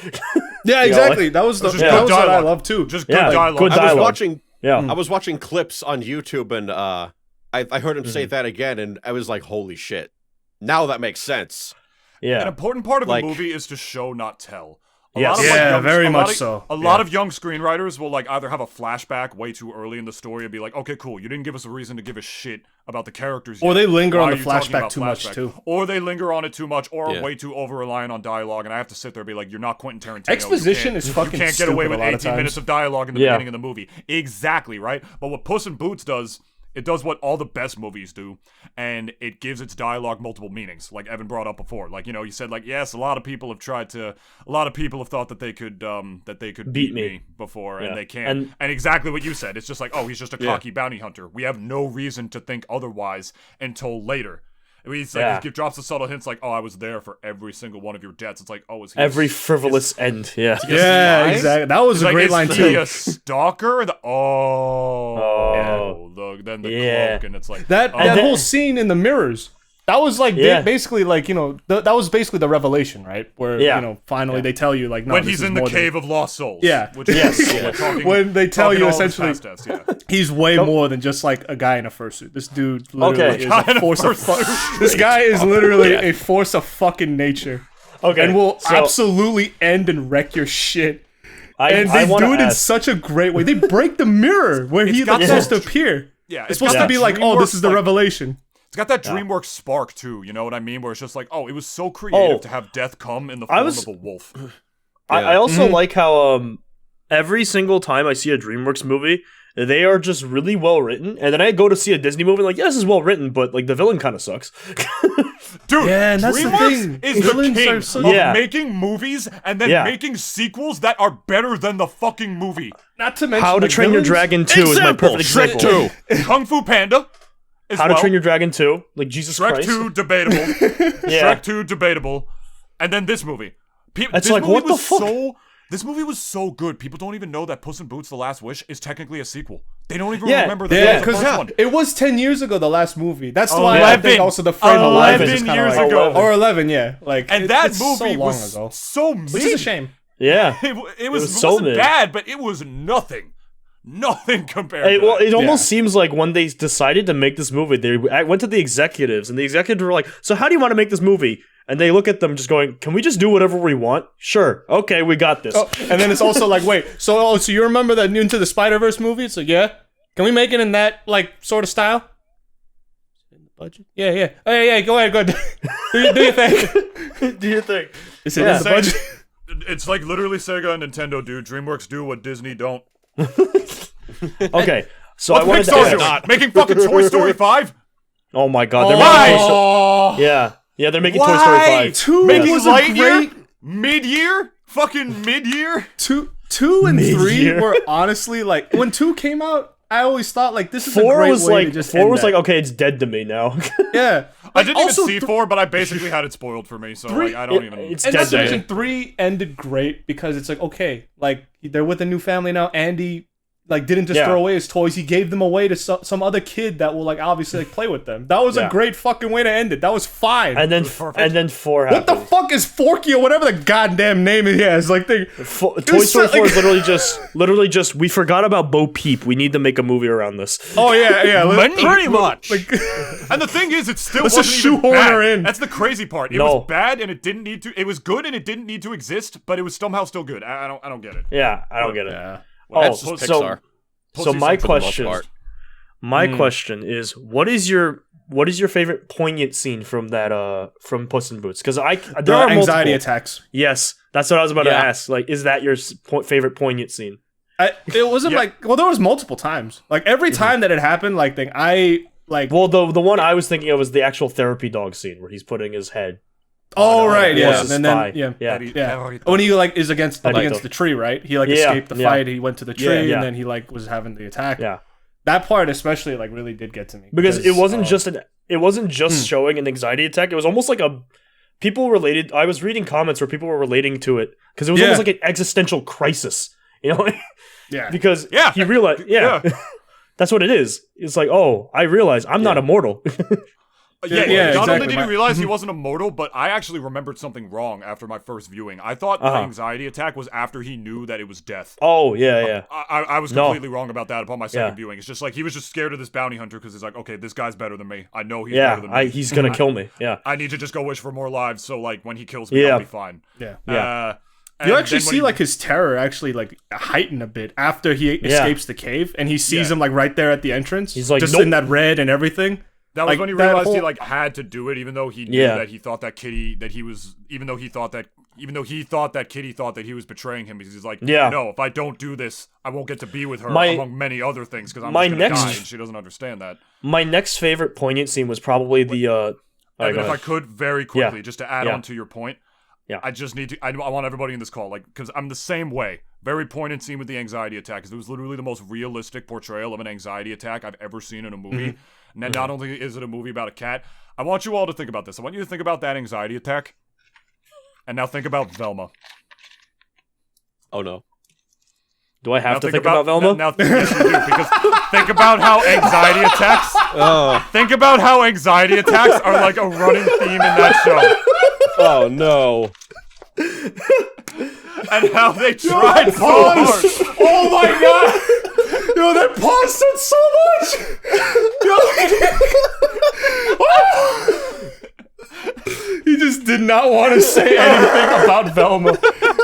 [SPEAKER 2] Yeah,
[SPEAKER 3] You know,
[SPEAKER 2] exactly. That was the
[SPEAKER 1] just
[SPEAKER 2] that
[SPEAKER 1] good
[SPEAKER 2] was what I
[SPEAKER 1] dialogue.
[SPEAKER 2] love too.
[SPEAKER 1] Just
[SPEAKER 3] Yeah,
[SPEAKER 1] good dialogue.
[SPEAKER 3] good
[SPEAKER 4] I was
[SPEAKER 3] dialogue.
[SPEAKER 4] watching
[SPEAKER 3] Yeah.
[SPEAKER 4] I was watching clips on YouTube and I heard him say that again and I was like, holy shit. Now that makes sense.
[SPEAKER 1] An
[SPEAKER 3] Yeah.
[SPEAKER 1] important part of
[SPEAKER 4] Like-
[SPEAKER 1] a movie is to show, not tell.
[SPEAKER 3] Yes.
[SPEAKER 2] Yeah, very much so.
[SPEAKER 1] A lot of young screenwriters will like either have a flashback way too early in the story and be like, okay, cool, you didn't give us a reason to give a shit about the characters yet.
[SPEAKER 2] Or they linger
[SPEAKER 1] Why
[SPEAKER 2] on
[SPEAKER 1] are
[SPEAKER 2] the
[SPEAKER 1] you talking
[SPEAKER 2] flashback
[SPEAKER 1] about
[SPEAKER 2] too much, too.
[SPEAKER 1] Or they linger on it too much, or
[SPEAKER 4] Yeah.
[SPEAKER 1] are way too over-reliant on dialogue, and I have to sit there and be like, you're not Quentin Tarantino.
[SPEAKER 2] Exposition is fucking
[SPEAKER 1] You can't get away
[SPEAKER 2] stupid
[SPEAKER 1] with
[SPEAKER 2] a lot of
[SPEAKER 1] 18 minutes
[SPEAKER 2] times.
[SPEAKER 1] of dialogue in the
[SPEAKER 3] Yeah.
[SPEAKER 1] beginning of the movie. Exactly, right? But what Puss in Boots does, it does what all the best movies do, and it gives its dialogue multiple meanings, like Evan brought up before. Like, you know, you said, like, yes, a lot of people have thought that they could beat me before,
[SPEAKER 3] Yeah.
[SPEAKER 1] and they can't. And exactly what you said, it's just like, oh, he's just a
[SPEAKER 4] Yeah.
[SPEAKER 1] cocky bounty hunter. We have no reason to think otherwise until later. I mean, it's like,
[SPEAKER 3] Yeah.
[SPEAKER 1] he drops the subtle hints like, oh, I was there for every single one of your deaths. It's like, oh, is he
[SPEAKER 3] Every frivolous end. Yeah.
[SPEAKER 2] Yeah,
[SPEAKER 1] Lies?
[SPEAKER 2] exactly. That was
[SPEAKER 1] It's
[SPEAKER 2] a
[SPEAKER 1] like,
[SPEAKER 2] great
[SPEAKER 1] is
[SPEAKER 2] line
[SPEAKER 1] he
[SPEAKER 2] too.
[SPEAKER 1] a stalker? Then the
[SPEAKER 3] Yeah.
[SPEAKER 1] cloak, and it's like
[SPEAKER 2] That
[SPEAKER 1] oh.
[SPEAKER 2] whole scene in the mirrors. That was like
[SPEAKER 3] Yeah.
[SPEAKER 2] basically like, you know, that was basically the revelation, right? Where
[SPEAKER 3] Yeah.
[SPEAKER 2] you know finally they tell you like, no,
[SPEAKER 1] when
[SPEAKER 2] this
[SPEAKER 1] he's
[SPEAKER 2] is
[SPEAKER 1] in the
[SPEAKER 2] more than-
[SPEAKER 1] cave of lost souls.
[SPEAKER 2] Yeah.
[SPEAKER 1] Which is
[SPEAKER 3] Yes.
[SPEAKER 1] we're talking,
[SPEAKER 2] When they tell
[SPEAKER 1] talking
[SPEAKER 2] you
[SPEAKER 1] all his
[SPEAKER 2] essentially-
[SPEAKER 1] past deaths, yeah.
[SPEAKER 2] He's way more than just like a guy in a fursuit. This dude literally
[SPEAKER 3] Okay.
[SPEAKER 2] is
[SPEAKER 1] Guy in
[SPEAKER 2] a
[SPEAKER 1] a
[SPEAKER 2] force of
[SPEAKER 1] fursuit.
[SPEAKER 2] This guy is literally a force of fucking nature.
[SPEAKER 3] Okay.
[SPEAKER 2] And will
[SPEAKER 3] so
[SPEAKER 2] absolutely end and wreck your shit. And
[SPEAKER 3] I
[SPEAKER 2] they
[SPEAKER 3] wanna
[SPEAKER 2] do it in
[SPEAKER 3] ask-
[SPEAKER 2] such a great way. They break the mirror where he's
[SPEAKER 1] got
[SPEAKER 2] supposed to
[SPEAKER 1] that-
[SPEAKER 2] appear.
[SPEAKER 1] Yeah,
[SPEAKER 2] It's supposed to
[SPEAKER 1] got
[SPEAKER 2] be
[SPEAKER 1] that
[SPEAKER 2] like, oh, this
[SPEAKER 1] DreamWorks,
[SPEAKER 2] is the
[SPEAKER 1] like,
[SPEAKER 2] revelation.
[SPEAKER 1] It's got that DreamWorks spark too. You know what I mean? Where it's just like, oh, it was so creative
[SPEAKER 3] Oh.
[SPEAKER 1] to have death come in the form of a wolf.
[SPEAKER 3] I also
[SPEAKER 2] Mhm.
[SPEAKER 3] like how every single time I see a DreamWorks movie, they are just really well written, and then I go to see a Disney movie like, yeah, this is well written, but like the villain kind of sucks.
[SPEAKER 1] Dude,
[SPEAKER 2] Yeah, and that's the
[SPEAKER 1] DreamWorks
[SPEAKER 2] thing.
[SPEAKER 1] is the
[SPEAKER 2] Villains
[SPEAKER 1] king
[SPEAKER 2] are so-
[SPEAKER 1] of
[SPEAKER 3] Yeah.
[SPEAKER 1] making movies and then
[SPEAKER 3] Yeah.
[SPEAKER 1] making sequels that are better than the fucking movie.
[SPEAKER 2] Not to mention
[SPEAKER 3] How to
[SPEAKER 2] the
[SPEAKER 3] Train Your
[SPEAKER 2] villains-
[SPEAKER 3] Dragon 2 is my perfect
[SPEAKER 4] Shrek
[SPEAKER 3] example.
[SPEAKER 4] 2.
[SPEAKER 1] Kung Fu Panda. As
[SPEAKER 3] How
[SPEAKER 1] well.
[SPEAKER 3] to Train Your Dragon 2, like Jesus
[SPEAKER 1] Shrek
[SPEAKER 3] Christ.
[SPEAKER 1] 2 debatable.
[SPEAKER 3] Yeah.
[SPEAKER 1] Shrek 2 debatable. And then this movie.
[SPEAKER 3] It's
[SPEAKER 1] this
[SPEAKER 3] like,
[SPEAKER 1] movie
[SPEAKER 3] what the
[SPEAKER 1] was
[SPEAKER 3] fuck?
[SPEAKER 1] This movie was so good. People don't even know that Puss in Boots: The Last Wish is technically a sequel. They don't even
[SPEAKER 3] Yeah.
[SPEAKER 1] remember that
[SPEAKER 2] Yeah,
[SPEAKER 1] that was the
[SPEAKER 2] because
[SPEAKER 1] first one.
[SPEAKER 2] it was 10 years ago, the last movie. That's why I
[SPEAKER 1] 11.
[SPEAKER 2] think also the frame of life is
[SPEAKER 1] 11
[SPEAKER 2] just kind of
[SPEAKER 1] years
[SPEAKER 2] like,
[SPEAKER 1] ago.
[SPEAKER 2] or 11, yeah. Like,
[SPEAKER 1] And that
[SPEAKER 2] it's
[SPEAKER 1] movie
[SPEAKER 2] so long
[SPEAKER 1] was
[SPEAKER 2] ago.
[SPEAKER 1] so mid.
[SPEAKER 2] Which is a shame.
[SPEAKER 3] Yeah.
[SPEAKER 1] It
[SPEAKER 3] was
[SPEAKER 1] was
[SPEAKER 3] so
[SPEAKER 1] wasn't
[SPEAKER 3] mid.
[SPEAKER 1] bad, but it was nothing. Nothing compared
[SPEAKER 3] It,
[SPEAKER 1] to
[SPEAKER 3] well,
[SPEAKER 1] that.
[SPEAKER 3] it almost seems like when they decided to make this movie, they went to the executives, and the executives were like, "So how do you want to make this movie?" And they look at them, just going, "Can we just do whatever we want?" Sure, okay, we got this.
[SPEAKER 2] Oh, and then it's also like, wait, so you remember that Into the Spider-Verse movie? It's like, yeah. Can we make it in that, like, sort of style?
[SPEAKER 4] Budget?
[SPEAKER 2] Yeah, yeah. Oh, yeah, go ahead. do your thing.
[SPEAKER 3] Do you think?
[SPEAKER 2] Is it
[SPEAKER 3] Yeah.
[SPEAKER 2] in the budget?
[SPEAKER 1] It's like literally Sega and Nintendo do. DreamWorks do what Disney don't.
[SPEAKER 3] Okay, so
[SPEAKER 1] What
[SPEAKER 3] I wanted to
[SPEAKER 1] Pixar
[SPEAKER 3] ask.
[SPEAKER 1] do? Making fucking Toy Story 5?
[SPEAKER 3] Oh my god, they're
[SPEAKER 1] Why?
[SPEAKER 3] making Toy Story. Yeah, they're making Toy Story
[SPEAKER 1] Why?
[SPEAKER 3] 5.
[SPEAKER 2] Two
[SPEAKER 1] Making
[SPEAKER 2] was a
[SPEAKER 1] Lightyear?
[SPEAKER 2] great...
[SPEAKER 1] Mid-year? Fucking mid-year?
[SPEAKER 2] Two and three
[SPEAKER 3] Mid-year.
[SPEAKER 2] were honestly, like, when 2 came out, I always thought, like, this is a
[SPEAKER 3] 4
[SPEAKER 2] great
[SPEAKER 3] was
[SPEAKER 2] way
[SPEAKER 3] like
[SPEAKER 2] to just
[SPEAKER 3] 4
[SPEAKER 2] end
[SPEAKER 3] was
[SPEAKER 2] that.
[SPEAKER 3] like, okay, it's dead to me now.
[SPEAKER 2] Yeah.
[SPEAKER 1] I didn't even
[SPEAKER 2] also
[SPEAKER 1] see 4, but I basically had it spoiled for me, so
[SPEAKER 2] Three-
[SPEAKER 1] like, I don't even...
[SPEAKER 3] It's
[SPEAKER 2] And
[SPEAKER 3] dead
[SPEAKER 2] not to
[SPEAKER 3] to
[SPEAKER 2] mention
[SPEAKER 3] me.
[SPEAKER 2] 3 ended great because it's like, okay, like, they're with a new family now. Andy, like, didn't just
[SPEAKER 3] Yeah.
[SPEAKER 2] throw away his toys. He gave them away to some other kid that will, like, obviously, like, play with them. That was
[SPEAKER 3] Yeah.
[SPEAKER 2] a great fucking way to end it. That was fine.
[SPEAKER 3] And then
[SPEAKER 1] perfect.
[SPEAKER 3] and then 4
[SPEAKER 2] what
[SPEAKER 3] happened.
[SPEAKER 2] the fuck is Forky or whatever the goddamn name he has? Like, they...
[SPEAKER 3] Toy
[SPEAKER 2] was
[SPEAKER 3] Story
[SPEAKER 2] so-
[SPEAKER 3] 4
[SPEAKER 2] like-
[SPEAKER 3] is literally just we forgot about Bo Peep. We need to make a movie around this.
[SPEAKER 2] Oh, yeah.
[SPEAKER 4] Pretty much.
[SPEAKER 2] Like,
[SPEAKER 1] And the thing is, it still
[SPEAKER 2] Let's
[SPEAKER 1] wasn't
[SPEAKER 2] just
[SPEAKER 1] even
[SPEAKER 2] shoehorn
[SPEAKER 1] bad.
[SPEAKER 2] her in.
[SPEAKER 1] That's the crazy part. It
[SPEAKER 3] No.
[SPEAKER 1] was bad, and it didn't need to... It was good, and it didn't need to exist, but it was somehow still good. I don't get it.
[SPEAKER 3] Yeah, I don't get it.
[SPEAKER 2] yeah.
[SPEAKER 1] Well,
[SPEAKER 3] Oh,
[SPEAKER 1] that's
[SPEAKER 3] so
[SPEAKER 1] just
[SPEAKER 4] Pixar.
[SPEAKER 3] so my
[SPEAKER 1] for the most
[SPEAKER 3] question,
[SPEAKER 1] part.
[SPEAKER 3] question is, what is your favorite poignant scene from that from Puss in Boots? Because there
[SPEAKER 2] The
[SPEAKER 3] are
[SPEAKER 2] anxiety
[SPEAKER 3] multiple.
[SPEAKER 2] attacks.
[SPEAKER 3] Yes, that's what I was about to
[SPEAKER 4] Yeah.
[SPEAKER 3] ask. Like, is that your favorite poignant scene?
[SPEAKER 2] It wasn't
[SPEAKER 1] Yeah.
[SPEAKER 2] like... Well, there was multiple times. Like, every time that it happened, like,
[SPEAKER 3] Well, the one I was thinking of was the actual therapy dog scene where he's putting his head.
[SPEAKER 2] Oh, right,
[SPEAKER 3] yeah.
[SPEAKER 2] yeah.
[SPEAKER 3] Was
[SPEAKER 2] And
[SPEAKER 3] spy.
[SPEAKER 2] then,
[SPEAKER 3] Yeah.
[SPEAKER 2] yeah. When he, like, is against
[SPEAKER 3] Like-
[SPEAKER 2] the tree, right? He, like,
[SPEAKER 3] Yeah,
[SPEAKER 2] escaped the
[SPEAKER 3] yeah.
[SPEAKER 2] fight. He went to the tree,
[SPEAKER 3] Yeah.
[SPEAKER 2] and then he, like, was having the attack.
[SPEAKER 3] Yeah.
[SPEAKER 2] That part especially, like, really did get to me.
[SPEAKER 3] Because it wasn't just showing an anxiety attack. It was almost like people related. I was reading comments where people were relating to it because it was
[SPEAKER 2] Yeah.
[SPEAKER 3] almost like an existential crisis. You know,
[SPEAKER 2] Yeah.
[SPEAKER 3] because
[SPEAKER 1] Yeah.
[SPEAKER 3] he realized, yeah, that's what it is. It's like, oh, I realize I'm not immortal.
[SPEAKER 1] Yeah,
[SPEAKER 2] Yeah,
[SPEAKER 1] not only
[SPEAKER 2] exactly.
[SPEAKER 1] did he realize he wasn't immortal, but I actually remembered something wrong after my first viewing. I thought the anxiety attack was after he knew that it was death.
[SPEAKER 3] Oh yeah.
[SPEAKER 1] I was
[SPEAKER 3] No.
[SPEAKER 1] completely wrong about that upon my second
[SPEAKER 3] Yeah.
[SPEAKER 1] viewing. It's just like he was just scared of this bounty hunter because he's like, okay, this guy's better than me. I know he's
[SPEAKER 3] Yeah,
[SPEAKER 1] better than me.
[SPEAKER 3] he's gonna kill me. Yeah.
[SPEAKER 1] I need to just go wish for more lives, so like when he kills me,
[SPEAKER 3] Yeah.
[SPEAKER 1] I'll be fine.
[SPEAKER 2] Yeah.
[SPEAKER 3] Yeah.
[SPEAKER 1] And
[SPEAKER 2] you actually
[SPEAKER 1] then when
[SPEAKER 2] see
[SPEAKER 1] he-
[SPEAKER 2] like his terror actually like heighten a bit after he escapes the cave and he sees him like right there at the entrance.
[SPEAKER 3] He's like,
[SPEAKER 2] just
[SPEAKER 3] nope.
[SPEAKER 2] in that red and everything.
[SPEAKER 1] That was
[SPEAKER 2] like,
[SPEAKER 1] when he
[SPEAKER 2] that
[SPEAKER 1] realized he
[SPEAKER 2] whole-
[SPEAKER 1] like had to do it, even though he knew that he thought that Kitty that he was even though he thought that Kitty thought that he was betraying him, because he's like, no, if I don't do this, I won't get to be with her among many other things, because I'm just gonna die, and she doesn't understand that.
[SPEAKER 3] My next favorite poignant scene was probably the
[SPEAKER 1] Evan, if I could very quickly, just to add on to your point.
[SPEAKER 3] Yeah.
[SPEAKER 1] I just need to. I want everybody in this call, like, because I'm the same way. Very poignant scene with the anxiety attack, because it was literally the most realistic portrayal of an anxiety attack I've ever seen in a movie. And then not only is it a movie about a cat, I want you all to think about this. I want you to think about that anxiety attack, and now think about Velma.
[SPEAKER 4] Oh no.
[SPEAKER 3] Do I have to think about Velma?
[SPEAKER 1] Now yes, you do, because think about how anxiety attacks. Think about how anxiety attacks are like a running theme in that show.
[SPEAKER 4] Oh no.
[SPEAKER 1] And how they tried so hard.
[SPEAKER 2] Oh my god! Yo, that pause said so much! He just did not want to say anything about Velma.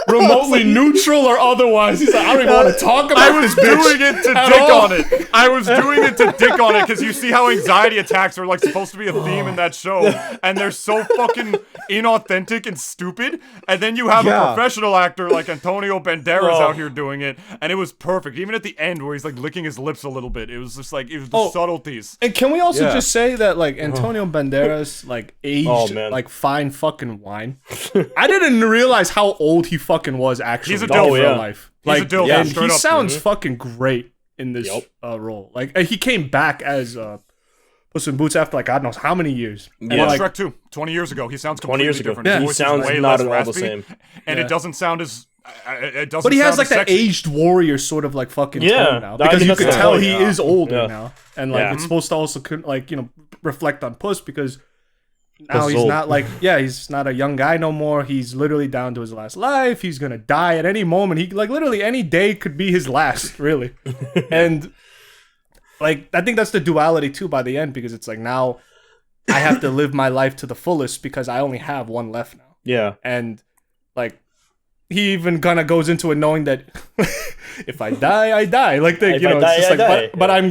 [SPEAKER 2] Remotely neutral or otherwise. He's like, I don't even want to talk about this bitch.
[SPEAKER 1] I was doing it to dick on it. I was doing it to dick on it because you see how anxiety attacks are like supposed to be a theme in that show, and they're so fucking inauthentic and stupid. And then you have a professional actor like Antonio Banderas out here doing it, and it was perfect. Even at the end where he's like licking his lips a little bit, it was just like it was the subtleties.
[SPEAKER 2] And can we also just say that like Antonio Banderas like aged like fine fucking wine? I didn't realize how old he fucking was actually.
[SPEAKER 1] He's a
[SPEAKER 2] in
[SPEAKER 1] dilf.
[SPEAKER 2] real life. Like,
[SPEAKER 1] He's a dilf,
[SPEAKER 2] and
[SPEAKER 1] straight
[SPEAKER 2] he
[SPEAKER 1] up.
[SPEAKER 2] sounds fucking great in this role. Like he came back as Puss in Boots after like I don't know how many years. And,
[SPEAKER 1] Watch
[SPEAKER 2] like,
[SPEAKER 1] Shrek 2, 20 years ago. He sounds completely
[SPEAKER 3] 20 years ago.
[SPEAKER 1] different.
[SPEAKER 3] Yeah.
[SPEAKER 1] His
[SPEAKER 3] He
[SPEAKER 1] voice is
[SPEAKER 3] sounds
[SPEAKER 1] way
[SPEAKER 3] not
[SPEAKER 1] less
[SPEAKER 3] at all the
[SPEAKER 1] raspy,
[SPEAKER 3] same.
[SPEAKER 1] and it doesn't sound as. It doesn't.
[SPEAKER 2] But he has
[SPEAKER 1] sound
[SPEAKER 2] like
[SPEAKER 1] as
[SPEAKER 2] that
[SPEAKER 1] sexy.
[SPEAKER 2] aged warrior sort of like fucking
[SPEAKER 3] Yeah.
[SPEAKER 2] tone now,
[SPEAKER 3] I
[SPEAKER 2] because
[SPEAKER 3] mean,
[SPEAKER 2] you
[SPEAKER 3] that's
[SPEAKER 2] could
[SPEAKER 3] the
[SPEAKER 2] tell
[SPEAKER 3] point,
[SPEAKER 2] he is older now, and like it's supposed to also like reflect on Puss, because now he's not like he's not a young guy no more. He's literally down to his last life. He's gonna die at any moment. He like literally any day could be his last, really. And like I think that's the duality too by the end, because it's like now I have to live my life to the fullest because I only have one left now.
[SPEAKER 3] Yeah.
[SPEAKER 2] And like he even kind of goes into it knowing that if I die, I die. Like they,
[SPEAKER 3] If
[SPEAKER 2] you
[SPEAKER 3] I
[SPEAKER 2] know,
[SPEAKER 3] die,
[SPEAKER 2] it's just
[SPEAKER 3] I
[SPEAKER 2] like,
[SPEAKER 3] die.
[SPEAKER 2] but I'm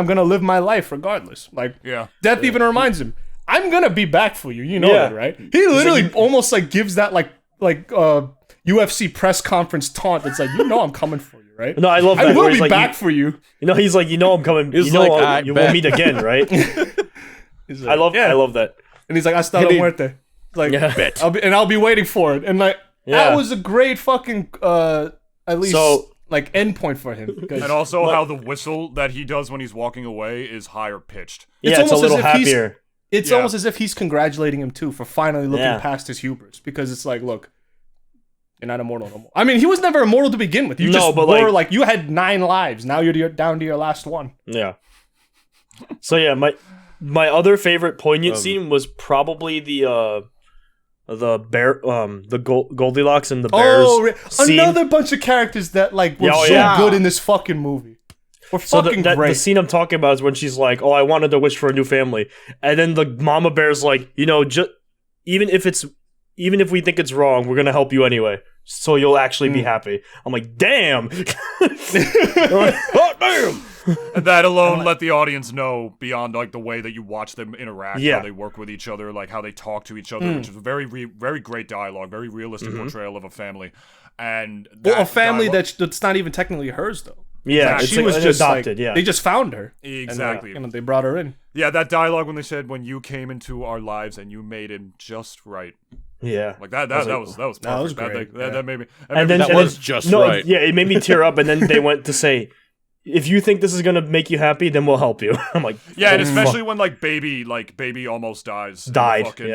[SPEAKER 2] gonna live my life regardless. Like death even reminds him, I'm gonna be back for you. You know that, right? He literally almost like gives that like UFC press conference taunt. It's like, you know, I'm coming for you, right?
[SPEAKER 3] No, I love that.
[SPEAKER 2] I will
[SPEAKER 3] where he's
[SPEAKER 2] be
[SPEAKER 3] like,
[SPEAKER 2] back for you.
[SPEAKER 3] You know, he's like, you know, I'm coming.
[SPEAKER 4] He's
[SPEAKER 3] You know,
[SPEAKER 4] like,
[SPEAKER 3] you
[SPEAKER 4] I
[SPEAKER 3] will meet again, right?
[SPEAKER 2] He's like,
[SPEAKER 3] I love that.
[SPEAKER 2] And he's like, hasta la muerte. Like, I'll be waiting for it. And like, that was a great fucking at least like end point for him.
[SPEAKER 1] And also how the whistle that he does when he's walking away is higher pitched.
[SPEAKER 3] Yeah, it's a little happier.
[SPEAKER 2] It's almost as if he's congratulating him too for finally looking past his hubris, because it's like, look, you're not immortal no more. I mean, he was never immortal to begin with. You just were like you had 9 lives. Now you're down to your last one.
[SPEAKER 3] Yeah. So yeah, my other favorite poignant scene was probably the bear, the Goldilocks and the bears. Scene.
[SPEAKER 2] Another bunch of characters that like were good in this fucking movie. We're fucking great.
[SPEAKER 3] The scene I'm talking about is when she's like, "Oh, I wanted to wish for a new family," and then the mama bear's like, "You know, even if we think it's wrong, we're gonna help you anyway, so you'll actually be happy." I'm like, "Damn!" Oh, damn!
[SPEAKER 1] And that alone let the audience know, beyond like the way that you watch them interact, how they work with each other, like how they talk to each other, which is very great dialogue, very realistic portrayal of a family, and
[SPEAKER 2] a family that's not even technically hers though.
[SPEAKER 3] Yeah,
[SPEAKER 2] she was just
[SPEAKER 3] adopted.
[SPEAKER 2] Like, they just found her.
[SPEAKER 1] Exactly.
[SPEAKER 2] And, they brought her in.
[SPEAKER 1] Yeah, that dialogue when they said, "When you came into our lives and you made him just right."
[SPEAKER 3] Yeah,
[SPEAKER 1] like that was perfect.
[SPEAKER 2] That was great.
[SPEAKER 1] That made me.
[SPEAKER 4] That was just right.
[SPEAKER 3] Yeah, it made me tear up. And then they went to say, "If you think this is gonna make you happy, then we'll help you." I'm like,
[SPEAKER 1] and especially when baby almost
[SPEAKER 3] died.
[SPEAKER 1] Fucking,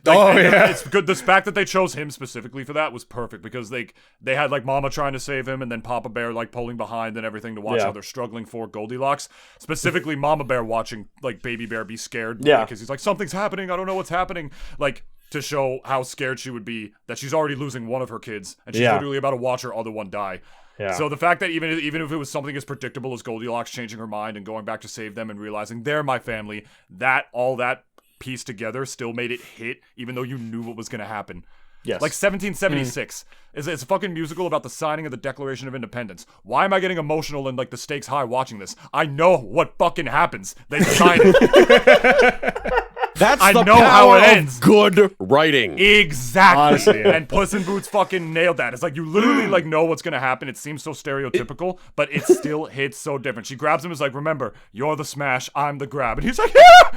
[SPEAKER 1] it's good. The fact that they chose him specifically for that was perfect, because they had like Mama trying to save him, and then Papa Bear like pulling behind and everything to watch how they're struggling for Goldilocks. Specifically, Mama Bear watching like Baby Bear be scared, because he's like, something's happening. I don't know what's happening. Like, to show how scared she would be that she's already losing one of her kids, and she's literally about to watch her other one die. Yeah. So the fact that even if it was something as predictable as Goldilocks changing her mind and going back to save them and realizing they're my family, that all that piece together still made it hit, even though you knew what was going to happen.
[SPEAKER 3] Yes.
[SPEAKER 1] Like 1776 is it's a fucking musical about the signing of the Declaration of Independence. Why am I getting emotional and like the stakes high watching this? I know what fucking happens. They sign it.
[SPEAKER 4] That's
[SPEAKER 1] I
[SPEAKER 4] the
[SPEAKER 1] know
[SPEAKER 4] power
[SPEAKER 1] how it
[SPEAKER 4] of
[SPEAKER 1] ends.
[SPEAKER 4] good writing.
[SPEAKER 1] Exactly.
[SPEAKER 2] Honestly, yeah.
[SPEAKER 1] And Puss in Boots fucking nailed that. It's like you literally like know what's gonna happen. It seems so stereotypical, but it still hits so different. She grabs him, is like, remember, you're the smash, I'm the grab. And he's like, yeah!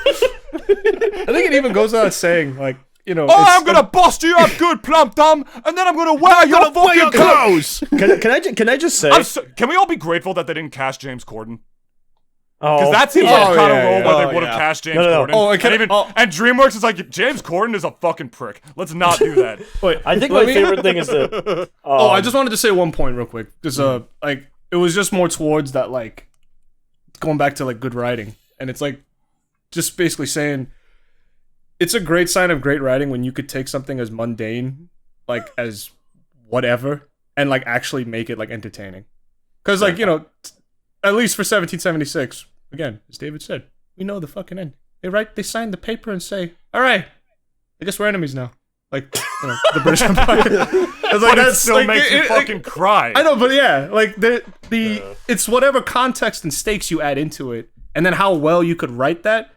[SPEAKER 2] I think it even goes without saying, like, you know.
[SPEAKER 1] Oh, I'm gonna bust you up good, plump thumb, and then I'm gonna wear your fucking clothes!
[SPEAKER 3] Can I just say?
[SPEAKER 1] Can we all be grateful that they didn't cast James Corden?
[SPEAKER 3] Oh,
[SPEAKER 1] Because that seems like the kind of role
[SPEAKER 2] yeah.
[SPEAKER 1] where they would have cast James Corden.
[SPEAKER 2] Oh,
[SPEAKER 1] and DreamWorks is like, James Corden is a fucking prick. Let's not do that.
[SPEAKER 2] Wait,
[SPEAKER 3] I think my favorite thing is that.
[SPEAKER 2] I just wanted to say one point real quick. Because, like, it was just more towards that, like, going back to, like, good writing. And it's, like, just basically saying, it's a great sign of great writing when you could take something as mundane, like, as whatever, and, like, actually make it, like, entertaining. Because, like, you know, at least for 1776, again, as David said, we know the fucking end. They sign the paper and say, all right, I guess we're enemies now. Like, you know, the British Empire. It's like,
[SPEAKER 1] But it still makes you fucking cry.
[SPEAKER 2] I know, but yeah, like it's whatever context and stakes you add into it, and then how well you could write that.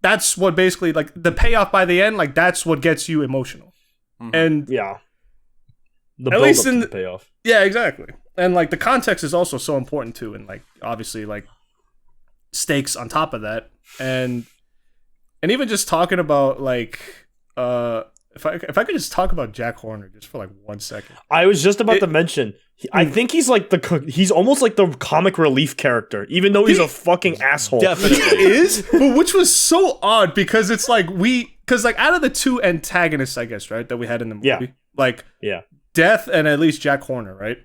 [SPEAKER 2] That's what basically, like, the payoff by the end, like, that's what gets you emotional.
[SPEAKER 1] Mm-hmm.
[SPEAKER 2] And
[SPEAKER 3] yeah, the
[SPEAKER 2] at
[SPEAKER 3] build
[SPEAKER 2] least
[SPEAKER 3] up
[SPEAKER 2] in
[SPEAKER 3] to the payoff.
[SPEAKER 2] yeah, exactly. And like the context is also so important too, and like obviously like stakes on top of that, and even just talking about like if I could just talk about Jack Horner just for like 1 second.
[SPEAKER 3] I was just about to mention. I think he's like he's almost like the comic relief character, even though he's a fucking asshole.
[SPEAKER 4] Definitely.
[SPEAKER 2] He is, but which was so odd because it's like because like out of the two antagonists, I guess, right, that we had in the movie,
[SPEAKER 3] Yeah.
[SPEAKER 2] like
[SPEAKER 3] Yeah.
[SPEAKER 2] Death and at least Jack Horner, right?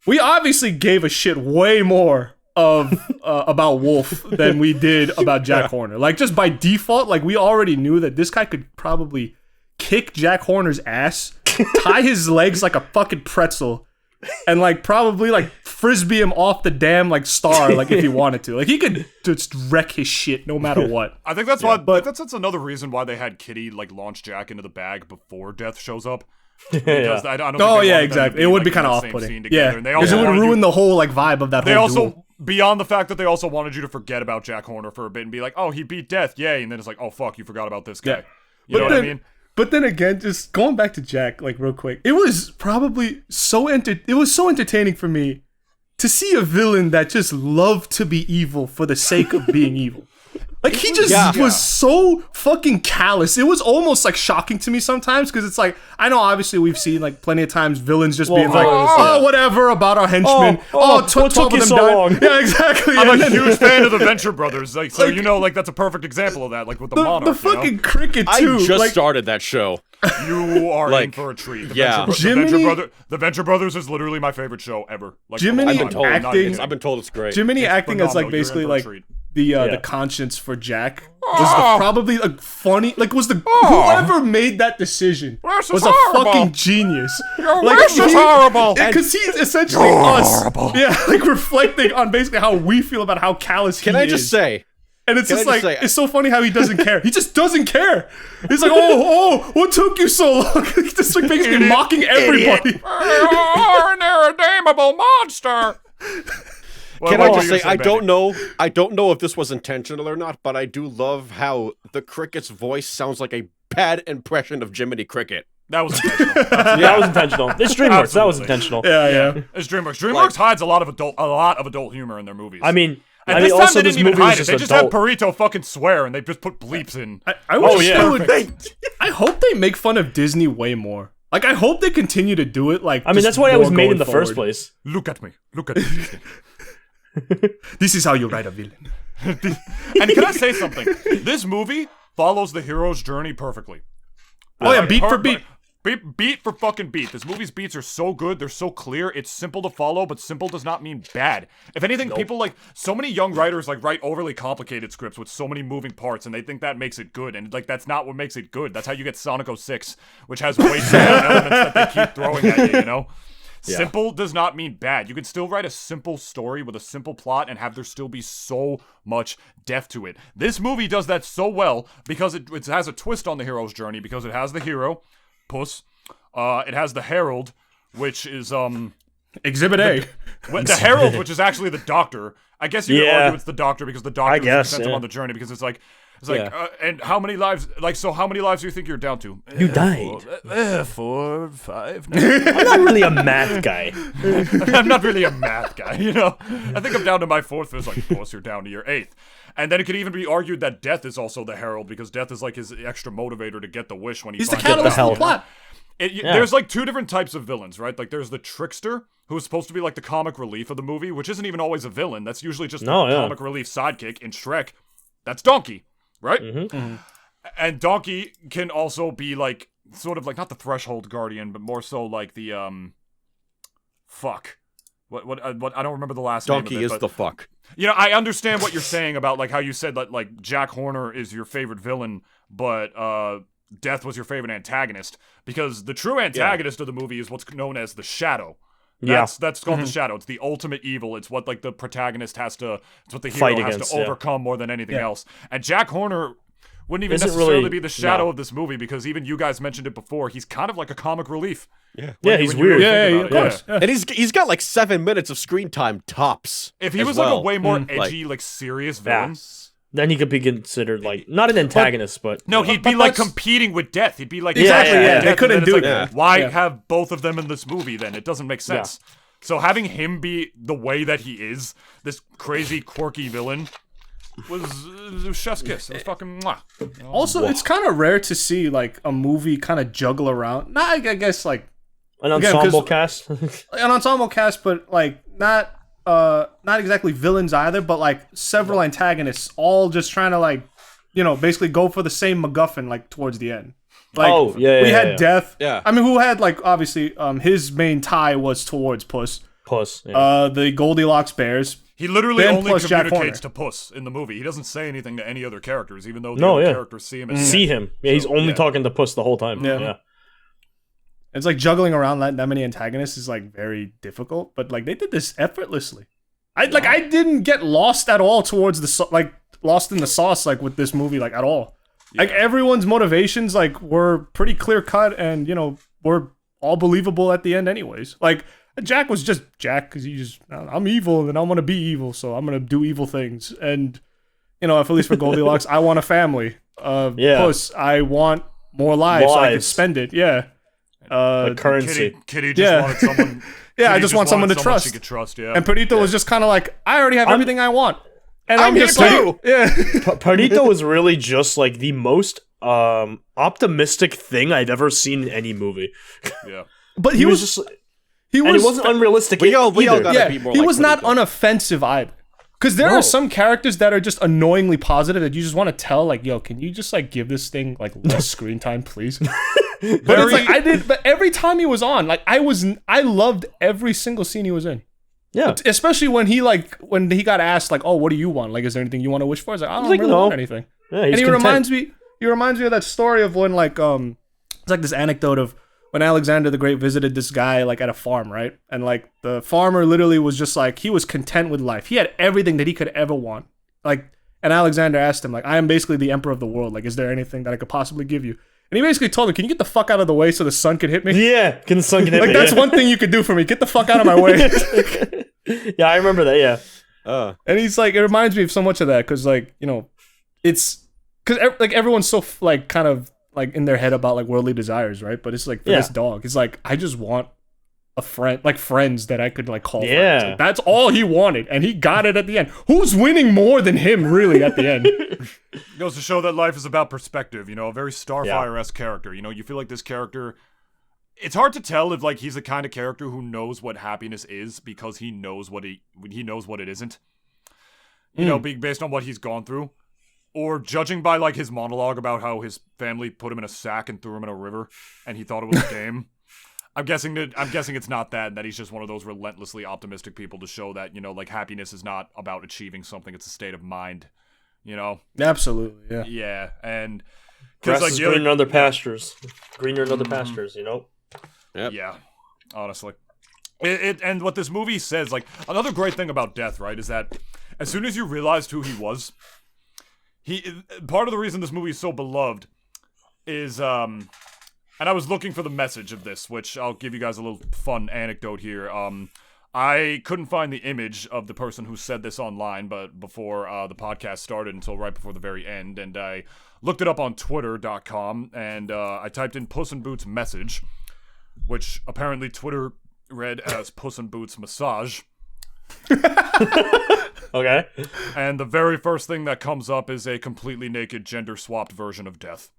[SPEAKER 2] We obviously gave a shit way more of about Wolf than we did about Jack Horner. Like, just by default, like, we already knew that this guy could probably kick Jack Horner's ass, tie his legs like a fucking pretzel, and like probably like frisbee him off the damn like star, like, if he wanted to. Like, he could just wreck his shit no matter what.
[SPEAKER 1] I think that's why. But that's another reason why they had Kitty like launch Jack into the bag before Death shows up. Because I don't think
[SPEAKER 2] Oh
[SPEAKER 1] they
[SPEAKER 2] yeah,
[SPEAKER 1] wanted them to
[SPEAKER 2] exactly.
[SPEAKER 1] be,
[SPEAKER 2] It would
[SPEAKER 1] like,
[SPEAKER 2] be
[SPEAKER 1] in
[SPEAKER 2] kind of
[SPEAKER 1] the same
[SPEAKER 2] off-putting.
[SPEAKER 1] scene together.
[SPEAKER 2] Yeah,
[SPEAKER 1] And they
[SPEAKER 2] because it
[SPEAKER 1] also
[SPEAKER 2] would
[SPEAKER 1] wanted
[SPEAKER 2] ruin
[SPEAKER 1] you-
[SPEAKER 2] the whole like vibe of that
[SPEAKER 1] They
[SPEAKER 2] whole
[SPEAKER 1] also,
[SPEAKER 2] duel.
[SPEAKER 1] beyond the fact that they also wanted you to forget about Jack Horner for a bit and be like, oh, he beat Death, yay, and then it's like, oh fuck, you forgot about this guy.
[SPEAKER 2] Yeah.
[SPEAKER 1] You know what I mean?
[SPEAKER 2] But then again, just going back to Jack, like, real quick, it was probably it was so entertaining for me to see a villain that just loved to be evil for the sake of being evil. Like, he just was so fucking callous. It was almost like shocking to me sometimes because it's like, I know obviously we've seen like plenty of times villains just being like, oh, whatever about our henchmen.
[SPEAKER 3] what
[SPEAKER 2] 12
[SPEAKER 3] took you
[SPEAKER 2] of them
[SPEAKER 3] so
[SPEAKER 2] died.
[SPEAKER 3] long?
[SPEAKER 2] Yeah, exactly.
[SPEAKER 1] I'm
[SPEAKER 2] And
[SPEAKER 1] a
[SPEAKER 2] then
[SPEAKER 1] huge fan of the Venture Brothers, like, so
[SPEAKER 2] Like-
[SPEAKER 1] you know, like, that's a perfect example of that, like, with the
[SPEAKER 2] the
[SPEAKER 1] Monarch,
[SPEAKER 2] fucking cricket
[SPEAKER 4] I
[SPEAKER 2] too.
[SPEAKER 4] just
[SPEAKER 2] like,
[SPEAKER 4] started that show.
[SPEAKER 1] You are in
[SPEAKER 4] Like,
[SPEAKER 1] for a treat. The
[SPEAKER 4] yeah.
[SPEAKER 1] The Venture Brothers is literally my favorite show ever. Like,
[SPEAKER 2] Jiminy
[SPEAKER 1] of all time. I'm not
[SPEAKER 2] acting-
[SPEAKER 1] kidding.
[SPEAKER 4] I've been told it's great.
[SPEAKER 2] Jiminy
[SPEAKER 1] It's
[SPEAKER 2] acting as like
[SPEAKER 1] phenomenal. You're in
[SPEAKER 2] basically
[SPEAKER 1] for a
[SPEAKER 2] like
[SPEAKER 1] treat.
[SPEAKER 2] the conscience for Jack was probably like funny, like was the whoever made that decision
[SPEAKER 1] This is
[SPEAKER 2] was a
[SPEAKER 1] horrible.
[SPEAKER 2] fucking genius.
[SPEAKER 1] Your
[SPEAKER 2] Like,
[SPEAKER 1] wish is horrible.
[SPEAKER 2] because he's essentially us, yeah, like reflecting on basically how we feel about how callous
[SPEAKER 4] Can
[SPEAKER 2] he
[SPEAKER 4] I
[SPEAKER 2] is.
[SPEAKER 4] just say?
[SPEAKER 2] And it's
[SPEAKER 4] can
[SPEAKER 2] just
[SPEAKER 4] I
[SPEAKER 2] like
[SPEAKER 4] just say-
[SPEAKER 2] it's so funny how he doesn't care. He just doesn't care. He's like, oh, what took you so long? He's just like basically mocking everybody.
[SPEAKER 1] You're an irredeemable monster.
[SPEAKER 4] Can I just say, I don't know if this was intentional or not, but I do love how the cricket's voice sounds like a bad impression of Jiminy Cricket.
[SPEAKER 1] That was intentional.
[SPEAKER 3] That was intentional. It's DreamWorks. That was
[SPEAKER 1] Absolutely.
[SPEAKER 3] intentional.
[SPEAKER 2] Yeah.
[SPEAKER 1] It's DreamWorks. DreamWorks hides a lot of adult humor in their movies.
[SPEAKER 3] I mean,
[SPEAKER 1] and this time
[SPEAKER 3] also
[SPEAKER 1] they
[SPEAKER 3] this
[SPEAKER 1] didn't even
[SPEAKER 3] movie was
[SPEAKER 1] hide it.
[SPEAKER 3] just
[SPEAKER 1] They just
[SPEAKER 3] adult.
[SPEAKER 1] had Burrito fucking swear, and they just put bleeps in.
[SPEAKER 2] I wish
[SPEAKER 3] yeah.
[SPEAKER 2] I hope they make fun of Disney way more. Like, I hope they continue to do it. Like,
[SPEAKER 3] I mean,
[SPEAKER 2] just
[SPEAKER 3] that's why it was
[SPEAKER 2] more
[SPEAKER 3] made
[SPEAKER 2] going
[SPEAKER 3] in the first
[SPEAKER 2] forward.
[SPEAKER 3] place.
[SPEAKER 1] Look at me. Look at me.
[SPEAKER 2] This is how you write a villain.
[SPEAKER 1] And can I say something? This movie follows the hero's journey perfectly.
[SPEAKER 2] Oh yeah, beat for beat.
[SPEAKER 1] Beat for fucking beat. This movie's beats are so good. They're so clear. It's simple to follow, but simple does not mean bad. If anything, people like so many young writers like write overly complicated scripts with so many moving parts, and they think that makes it good. And like that's not what makes it good. That's how you get Sonic 06, which has way too many elements that they keep throwing at you. You know. Simple does not mean bad. You can still write a simple story with a simple plot and have there still be so much depth to it. This movie does that so well because it has a twist on the hero's journey, because it has the hero, Puss. It has the herald, which is
[SPEAKER 2] Exhibit A.
[SPEAKER 1] The herald, which is actually the doctor. I guess you could argue it's the doctor because the doctor sent him on the journey, because it's like, and how many lives? Like, so how many lives do you think you're down to?
[SPEAKER 3] You died.
[SPEAKER 1] 4, 5.
[SPEAKER 3] I'm not really a math guy.
[SPEAKER 1] I'm not really a math guy, you know. I think I'm down to my 4th. It's like, of course, you're down to your 8th. And then it could even be argued that Death is also the herald, because Death is like his extra motivator to get the wish when
[SPEAKER 2] He's the
[SPEAKER 1] finds
[SPEAKER 2] catalyst of the plot.
[SPEAKER 1] There's like 2 different types of villains, right? Like there's the trickster, who's supposed to be like the comic relief of the movie, which isn't even always a villain. That's usually just a comic relief sidekick. In Shrek, that's Donkey, right? And Donkey can also be like, sort of like, not the threshold guardian, but more so like the what I don't remember the last name of it.
[SPEAKER 4] Donkey is the fuck.
[SPEAKER 1] You know, I understand what you're saying about like how you said that like Jack Horner is your favorite villain, but Death was your favorite antagonist, because the true antagonist of the movie is what's known as the Shadow. That's called the Shadow. It's the ultimate evil. It's what like the protagonist it's what the hero has to overcome more than anything else. And Jack Horner wouldn't even necessarily be the shadow of this movie, because even you guys mentioned it before. He's kind of like a comic relief.
[SPEAKER 3] He's weird.
[SPEAKER 2] Of course.
[SPEAKER 4] And he's got like 7 minutes of screen time tops.
[SPEAKER 1] If he was like a way more edgy, like serious villain,
[SPEAKER 3] then he could be considered like not an antagonist, but
[SPEAKER 1] no, he'd be like competing with Death. He'd be like
[SPEAKER 2] They couldn't do that.
[SPEAKER 1] Why have both of them in this movie? Then it doesn't make sense. So having him be the way that he is, this crazy quirky villain, was chef's kiss. It was fucking mwah.
[SPEAKER 2] Also, it's kind of rare to see like a movie kind of juggle around. Not, I guess, like
[SPEAKER 3] an ensemble cast,
[SPEAKER 2] an ensemble cast, but like not exactly villains either, but like several antagonists, all just trying to like, you know, basically go for the same MacGuffin like towards the end. Like, we had Death.
[SPEAKER 4] Yeah.
[SPEAKER 2] I mean, who had like obviously his main tie was towards Puss. The Goldilocks bears.
[SPEAKER 1] He literally
[SPEAKER 2] Ben
[SPEAKER 1] only
[SPEAKER 2] plus Jack
[SPEAKER 1] communicates to Puss in the movie. He doesn't say anything to any other characters, even though the other characters see him.
[SPEAKER 3] Yeah, he's only talking to Puss the whole time. Yeah.
[SPEAKER 2] It's like juggling around that many antagonists is like very difficult, but like they did this effortlessly. I didn't get lost at all towards the lost in the sauce like with this movie like at all. Yeah. Like everyone's motivations like were pretty clear cut, and you know were all believable at the end anyways. Like Jack was just Jack because I'm evil and I want to be evil, so I'm gonna do evil things. And you know, if at least for Goldilocks, I want a family. Puss, I want more lives so I can spend it. Yeah.
[SPEAKER 3] Like currency.
[SPEAKER 1] Kitty just wanted someone.
[SPEAKER 2] I just want someone to trust.
[SPEAKER 1] She could trust. Yeah.
[SPEAKER 2] And Perdito was just kind of like, I already have everything I want. And I'm just like,
[SPEAKER 3] Perdito was really just like the most optimistic thing I've ever seen in any movie.
[SPEAKER 1] Yeah.
[SPEAKER 2] But he was just. He
[SPEAKER 3] wasn't unrealistic.
[SPEAKER 4] We all gotta be more.
[SPEAKER 2] He
[SPEAKER 4] like
[SPEAKER 2] was not unoffensive either. Because there are some characters that are just annoyingly positive that you just want to tell, like, yo, can you just like give this thing like less screen time, please? But it's like but every time he was on, like I loved every single scene he was in.
[SPEAKER 3] Yeah.
[SPEAKER 2] Especially when he got asked, like, oh, what do you want? Like, is there anything you want to wish for? I was like, I don't really want anything.
[SPEAKER 3] Yeah,
[SPEAKER 2] and he reminds me of that story of when like it's like this anecdote of when Alexander the Great visited this guy like at a farm, right? And like the farmer literally was just like, he was content with life. He had everything that he could ever want. Like, and Alexander asked him, like, I am basically the emperor of the world. Like, is there anything that I could possibly give you? And he basically told him, can you get the fuck out of the way so the sun could hit me?
[SPEAKER 3] Yeah, can the sun can hit
[SPEAKER 2] me? Like, that's one thing you could do for me. Get the fuck out of my way.
[SPEAKER 3] Yeah, I remember that, yeah.
[SPEAKER 2] And he's like, it reminds me of so much of that, because, like, you know, it's, because, like, everyone's so, like, kind of, like, in their head about, like, worldly desires, right? But it's like, for this dog, it's like, I just want a friend, like, friends that I could, like, call friends. Like, that's all he wanted, and he got it at the end. Who's winning more than him, really, at the end?
[SPEAKER 1] It goes to show that life is about perspective, you know, a very Starfire-esque character. You know, you feel like this character, it's hard to tell if, like, he's the kind of character who knows what happiness is because he knows what he knows what it isn't. You know, being based on what he's gone through. Or judging by, like, his monologue about how his family put him in a sack and threw him in a river, and he thought it was a game. I'm guessing it's not that, and that he's just one of those relentlessly optimistic people to show that, you know, like, happiness is not about achieving something, it's a state of mind, you know?
[SPEAKER 2] Absolutely, yeah.
[SPEAKER 1] Yeah, and...
[SPEAKER 3] Grass is greener in other pastures. Greener in other pastures, you know?
[SPEAKER 4] Yep.
[SPEAKER 1] Yeah, honestly. And what this movie says, like, another great thing about death, right, is that as soon as you realized who he was, part of the reason this movie is so beloved is, and I was looking for the message of this, which I'll give you guys a little fun anecdote here. I couldn't find the image of the person who said this online, but before the podcast started until right before the very end, and I looked it up on Twitter.com, and I typed in Puss in Boots message, which apparently Twitter read as Puss in Boots massage.
[SPEAKER 3] Okay.
[SPEAKER 1] And the very first thing that comes up is a completely naked, gender-swapped version of death.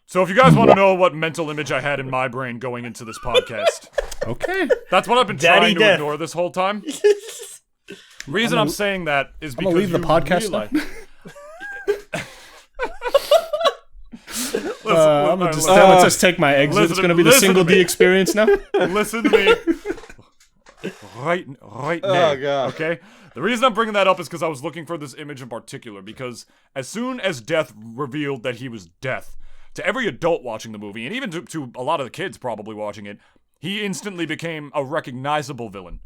[SPEAKER 1] So if you guys want to know what mental image I had in my brain going into this podcast,
[SPEAKER 2] okay,
[SPEAKER 1] that's what I've been
[SPEAKER 3] Daddy
[SPEAKER 1] trying to
[SPEAKER 3] death.
[SPEAKER 1] ignore this whole time. Reason I'm saying that is because
[SPEAKER 2] leave the podcast
[SPEAKER 1] realize...
[SPEAKER 2] I'm gonna just take my exit. It's gonna be the single D experience now.
[SPEAKER 1] Listen to me. Right now.
[SPEAKER 4] Oh, God.
[SPEAKER 1] Okay? The reason I'm bringing that up is because I was looking for this image in particular, because as soon as Death revealed that he was Death, to every adult watching the movie, and even to a lot of the kids probably watching it, he instantly became a recognizable villain.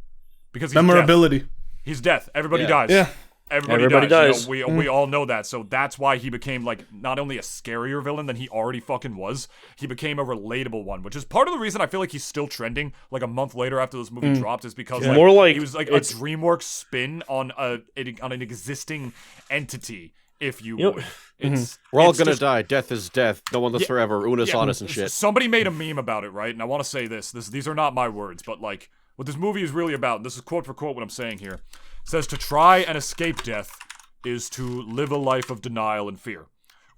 [SPEAKER 1] Because he's
[SPEAKER 2] Memorability.
[SPEAKER 1] Death. He's Death. Everybody dies.
[SPEAKER 2] Yeah.
[SPEAKER 1] Everybody dies. You know, we all know that, so that's why he became, like, not only a scarier villain than he already fucking was, he became a relatable one, which is part of the reason I feel like he's still trending, like, a month later after this movie dropped, is because, like,
[SPEAKER 3] More like
[SPEAKER 1] he was, like, a DreamWorks spin on an existing entity, if you would.
[SPEAKER 4] We're all gonna die. Death is death. No one lives forever. Unis honest and shit.
[SPEAKER 1] Somebody made a meme about it, right? And I want to say these are not my words, but, like, what this movie is really about, and this is quote for quote what I'm saying here, says to try and escape death is to live a life of denial and fear.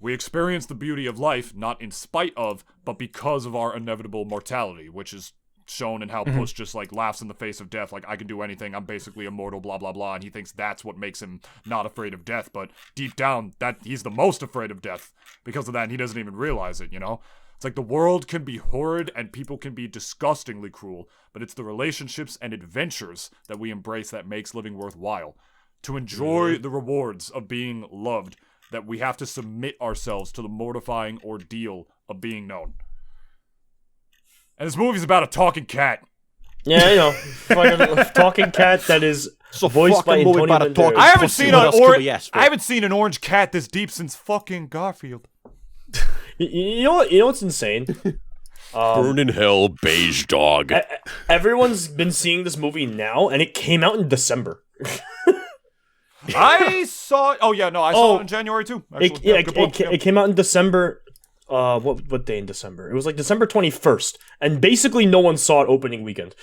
[SPEAKER 1] We experience the beauty of life not in spite of, but because of our inevitable mortality, which is shown in how Puss just, like, laughs in the face of death, like, I can do anything, I'm basically immortal, blah, blah, blah, and he thinks that's what makes him not afraid of death, but deep down, that he's the most afraid of death because of that, and he doesn't even realize it, you know? It's like the world can be horrid and people can be disgustingly cruel, but it's the relationships and adventures that we embrace that makes living worthwhile. To enjoy the rewards of being loved, that we have to submit ourselves to the mortifying ordeal of being known. And this movie's about a talking cat.
[SPEAKER 3] Yeah, you know, fucking talking cat that is voiced by Antonio Banderas.
[SPEAKER 1] I haven't seen an orange cat this deep since fucking Garfield.
[SPEAKER 3] You know what? You know what's insane?
[SPEAKER 4] Burn in hell, beige dog.
[SPEAKER 3] Everyone's been seeing this movie now, and it came out in December.
[SPEAKER 1] I saw it. Oh yeah, no, I saw it in January too. Actually.
[SPEAKER 3] It came out in December. What day in December? It was like December 21st, and basically no one saw it opening weekend.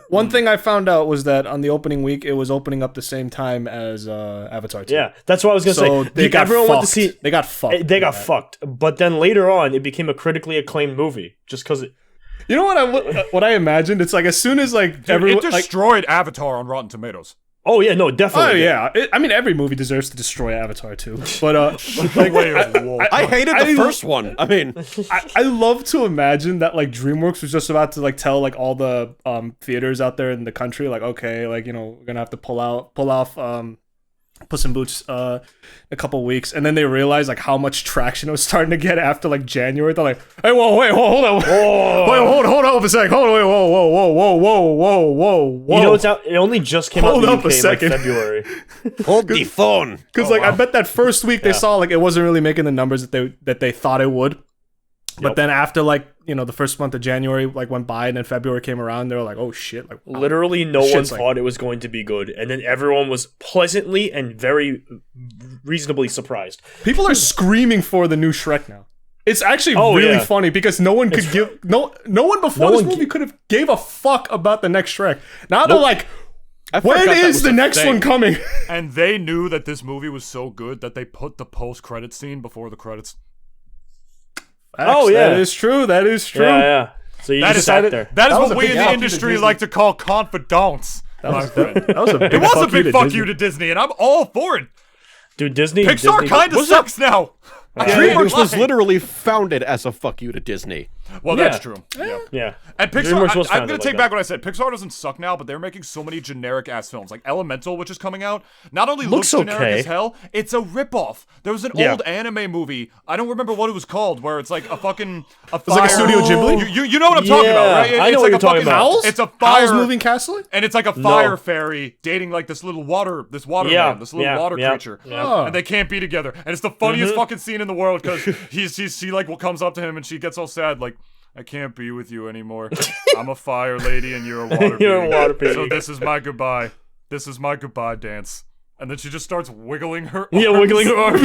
[SPEAKER 2] One thing I found out was that on the opening week, it was opening up the same time as Avatar 2.
[SPEAKER 3] Yeah, that's what I was gonna say.
[SPEAKER 2] They got
[SPEAKER 3] everyone
[SPEAKER 2] fucked.
[SPEAKER 3] went to see.
[SPEAKER 2] They got fucked.
[SPEAKER 3] They got fucked. But then later on, it became a critically acclaimed movie just because it.
[SPEAKER 2] You know what I imagined? It's like as soon as like everyone
[SPEAKER 1] it destroyed Avatar on Rotten Tomatoes.
[SPEAKER 3] Oh yeah, no, definitely.
[SPEAKER 2] Oh yeah, I mean every movie deserves to destroy Avatar too. But
[SPEAKER 4] I hated the first one. I mean,
[SPEAKER 2] I love to imagine that like DreamWorks was just about to like tell like all the theaters out there in the country like, okay, like, you know, we're gonna have to pull off Puss in Boots a couple weeks, and then they realized like how much traction it was starting to get after like January. They're like, hey, hold on, hold up a sec, whoa.
[SPEAKER 3] You know, it only just came out in the UK in like February.
[SPEAKER 4] Hold the phone,
[SPEAKER 2] because I bet that first week they saw like it wasn't really making the numbers that they thought it would. But then after like, you know, the first month of January like went by and then February came around, they were like, oh shit, like wow.
[SPEAKER 3] Literally no one thought it was going to be good, and then everyone was pleasantly and very reasonably surprised.
[SPEAKER 2] People are screaming for the new Shrek now. It's actually really funny because no one could no one before this movie could have gave a fuck about the next Shrek. Now they're like, when is the next one coming?
[SPEAKER 1] And they knew that this movie was so good that they put the post-credit scene before the credits.
[SPEAKER 2] Oh yeah, that is true.
[SPEAKER 3] Yeah. So you just sat there.
[SPEAKER 1] That is what we in the industry like to call confidants. It was a big fuck you to Disney, and I'm all for it.
[SPEAKER 3] Dude, Disney
[SPEAKER 1] Pixar kind of sucks now.
[SPEAKER 4] DreamWorks was literally founded as a fuck you to Disney.
[SPEAKER 1] Well, that's true. Yeah.
[SPEAKER 3] Yeah.
[SPEAKER 1] And Pixar,
[SPEAKER 3] DreamWorks was
[SPEAKER 1] I'm
[SPEAKER 3] kind
[SPEAKER 1] going
[SPEAKER 3] of
[SPEAKER 1] to take
[SPEAKER 3] like
[SPEAKER 1] back what I said. Pixar doesn't suck now, but they're making so many generic-ass films. Like Elemental, which is coming out, not only looks generic as hell, it's a ripoff. There was an old anime movie, I don't remember what it was called, where it's like a fucking... It's
[SPEAKER 2] like a Studio Ghibli?
[SPEAKER 1] You know what I'm talking about, right?
[SPEAKER 3] I know what you're talking about.
[SPEAKER 2] Howl's?
[SPEAKER 1] It's a fire...
[SPEAKER 2] Howl's Moving Castle?
[SPEAKER 1] And it's like a fire fairy dating like this little water man, this little water creature.
[SPEAKER 2] Oh.
[SPEAKER 1] And they can't be together. And it's the funniest fucking scene in the world, because she like comes up to him and she gets all sad, like, I can't be with you anymore. I'm a fire lady and you're a water being.
[SPEAKER 3] You're a water being.
[SPEAKER 1] So this is my goodbye. This is my goodbye dance. And then she just starts wiggling her arms.
[SPEAKER 3] Yeah, wiggling her arms.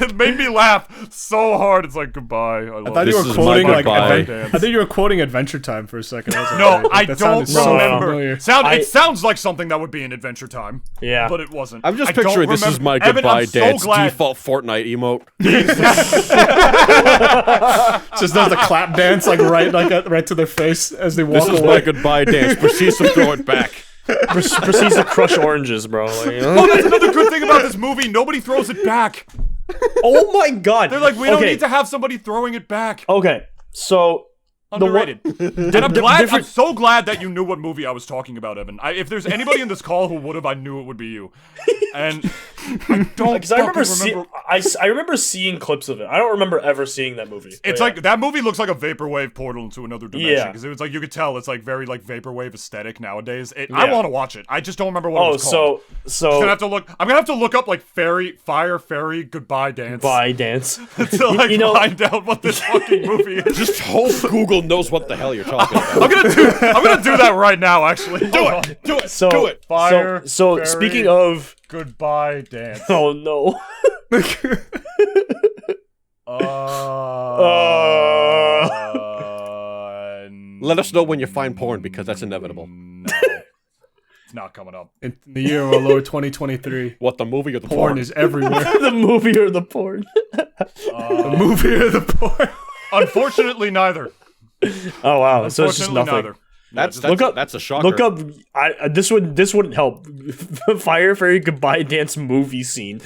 [SPEAKER 1] It made me laugh so hard. It's like, goodbye. I
[SPEAKER 2] thought you were quoting like I thought you were quoting Adventure Time for a second. I was like,
[SPEAKER 1] no, I
[SPEAKER 2] that
[SPEAKER 1] don't
[SPEAKER 2] sounded
[SPEAKER 1] remember.
[SPEAKER 2] so
[SPEAKER 1] It sounds like something that would be in Adventure Time.
[SPEAKER 3] Yeah.
[SPEAKER 1] But it wasn't.
[SPEAKER 4] I'm just picturing this is my goodbye dance. Default Fortnite emote.
[SPEAKER 2] Just does the clap dance like right to their face as they walk away.
[SPEAKER 4] This is my goodbye dance. Proceeds to throw it back.
[SPEAKER 3] Proceeds to crush oranges, bro. Like,
[SPEAKER 1] Oh, that's another good thing about this movie. Nobody throws it back.
[SPEAKER 3] Oh my god.
[SPEAKER 1] They're like, we don't need to have somebody throwing it back.
[SPEAKER 3] Okay, so
[SPEAKER 1] Underrated. And I'm so glad that you knew what movie I was talking about, Evan. If there's anybody in this call who would have, I knew it would be you. And I don't
[SPEAKER 3] because I remember seeing clips of it. I don't remember ever seeing that movie.
[SPEAKER 1] It's like that movie looks like a vaporwave portal into another dimension, because it was like you could tell it's like very like vaporwave aesthetic nowadays. I want to watch it. I just don't remember what it was called.
[SPEAKER 3] So
[SPEAKER 1] I'm gonna have to look up like fire fairy goodbye dance.
[SPEAKER 3] Goodbye dance.
[SPEAKER 1] To like find out what this fucking movie is.
[SPEAKER 4] Just hope Google knows what the hell you're talking about.
[SPEAKER 1] I'm gonna do that right now. Actually, do it.
[SPEAKER 3] So
[SPEAKER 1] Fire.
[SPEAKER 3] So speaking of
[SPEAKER 1] goodbye dance.
[SPEAKER 3] Oh no.
[SPEAKER 4] Let us know when you find porn, because that's inevitable.
[SPEAKER 1] No. It's not coming up.
[SPEAKER 2] In the year of our Lord 2023.
[SPEAKER 4] What, the movie or the
[SPEAKER 2] porn? Porn is everywhere.
[SPEAKER 3] The movie or the porn?
[SPEAKER 2] The movie or the porn?
[SPEAKER 1] Unfortunately, neither.
[SPEAKER 3] Oh wow! So it's just nothing.
[SPEAKER 1] Neither.
[SPEAKER 4] That's a shocker.
[SPEAKER 3] Look up. This wouldn't help. Fire Fairy Goodbye Dance movie scene.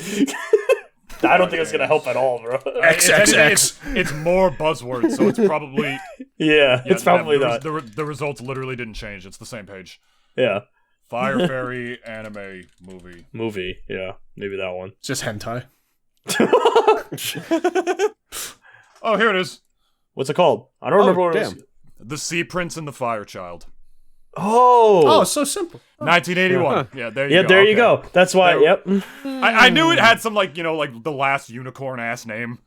[SPEAKER 3] I don't think it's gonna help at all, bro.
[SPEAKER 2] XXX.
[SPEAKER 1] It's more buzzwords, so it's probably
[SPEAKER 3] it's probably not.
[SPEAKER 1] The results literally didn't change. It's the same page.
[SPEAKER 3] Yeah.
[SPEAKER 1] Fire Fairy anime movie.
[SPEAKER 3] Movie. Yeah, maybe that one.
[SPEAKER 2] Just hentai.
[SPEAKER 1] Oh, here it is.
[SPEAKER 3] What's it called? I don't remember what it was.
[SPEAKER 1] The Sea Prince and the Fire Child.
[SPEAKER 3] Oh,
[SPEAKER 2] so simple.
[SPEAKER 1] 1981. Yeah, there you go.
[SPEAKER 3] Yeah, there you go. That's why. Yep.
[SPEAKER 1] I knew it had some like the last unicorn ass name.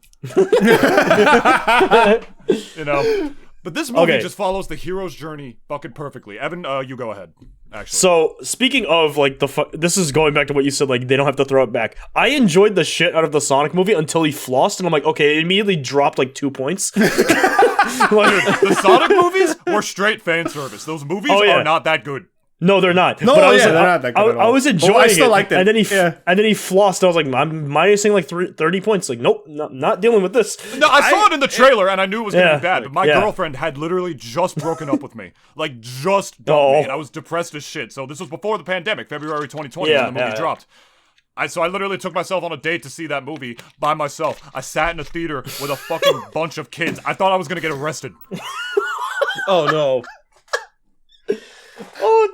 [SPEAKER 1] But this movie just follows the hero's journey fucking perfectly. Evan, you go ahead. Actually.
[SPEAKER 3] So speaking of like this is going back to what you said. Like they don't have to throw it back. I enjoyed the shit out of the Sonic movie until he flossed, and I'm like, okay, it immediately dropped like 2 points.
[SPEAKER 1] The Sonic movies were straight fan service. Those movies are not that good.
[SPEAKER 3] No, they're not.
[SPEAKER 2] No,
[SPEAKER 3] but
[SPEAKER 2] they're not that good at all.
[SPEAKER 3] I was enjoying
[SPEAKER 2] I still liked it.
[SPEAKER 3] And then he flossed. I was like, I'm minusing like 30 points. Like, nope, not dealing with this.
[SPEAKER 1] No, I saw it in the trailer and I knew it was going to be bad. But my girlfriend had literally just broken up with me. Like, just dumped me. And I was depressed as shit. So this was before the pandemic, February 2020, when the movie dropped. So I literally took myself on a date to see that movie by myself. I sat in a theater with a fucking bunch of kids. I thought I was going to get arrested.
[SPEAKER 4] Oh, no.
[SPEAKER 3] Oh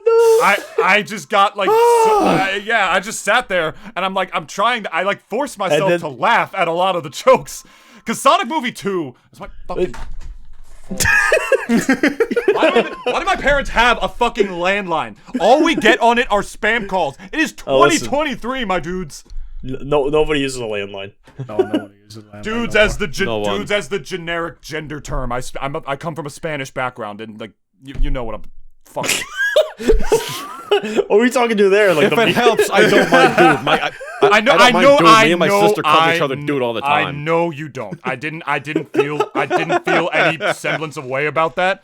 [SPEAKER 1] no! I just got like I just sat there and I'm trying to I forced myself to laugh at a lot of the jokes, because Sonic Movie 2 is my fucking. Why do my parents have a fucking landline? All we get on it are spam calls. It is 2023, my dudes.
[SPEAKER 3] No, nobody uses a landline.
[SPEAKER 2] No, nobody uses a landline.
[SPEAKER 1] Dudes as the generic gender term. I come from a Spanish background, and like you know what I'm. Fuck.
[SPEAKER 3] What are we talking to there? Like,
[SPEAKER 4] if it helps, I don't mind dude. I know. Me and my sister call each other dude all the time.
[SPEAKER 1] I know you don't. I didn't feel any semblance of way about that.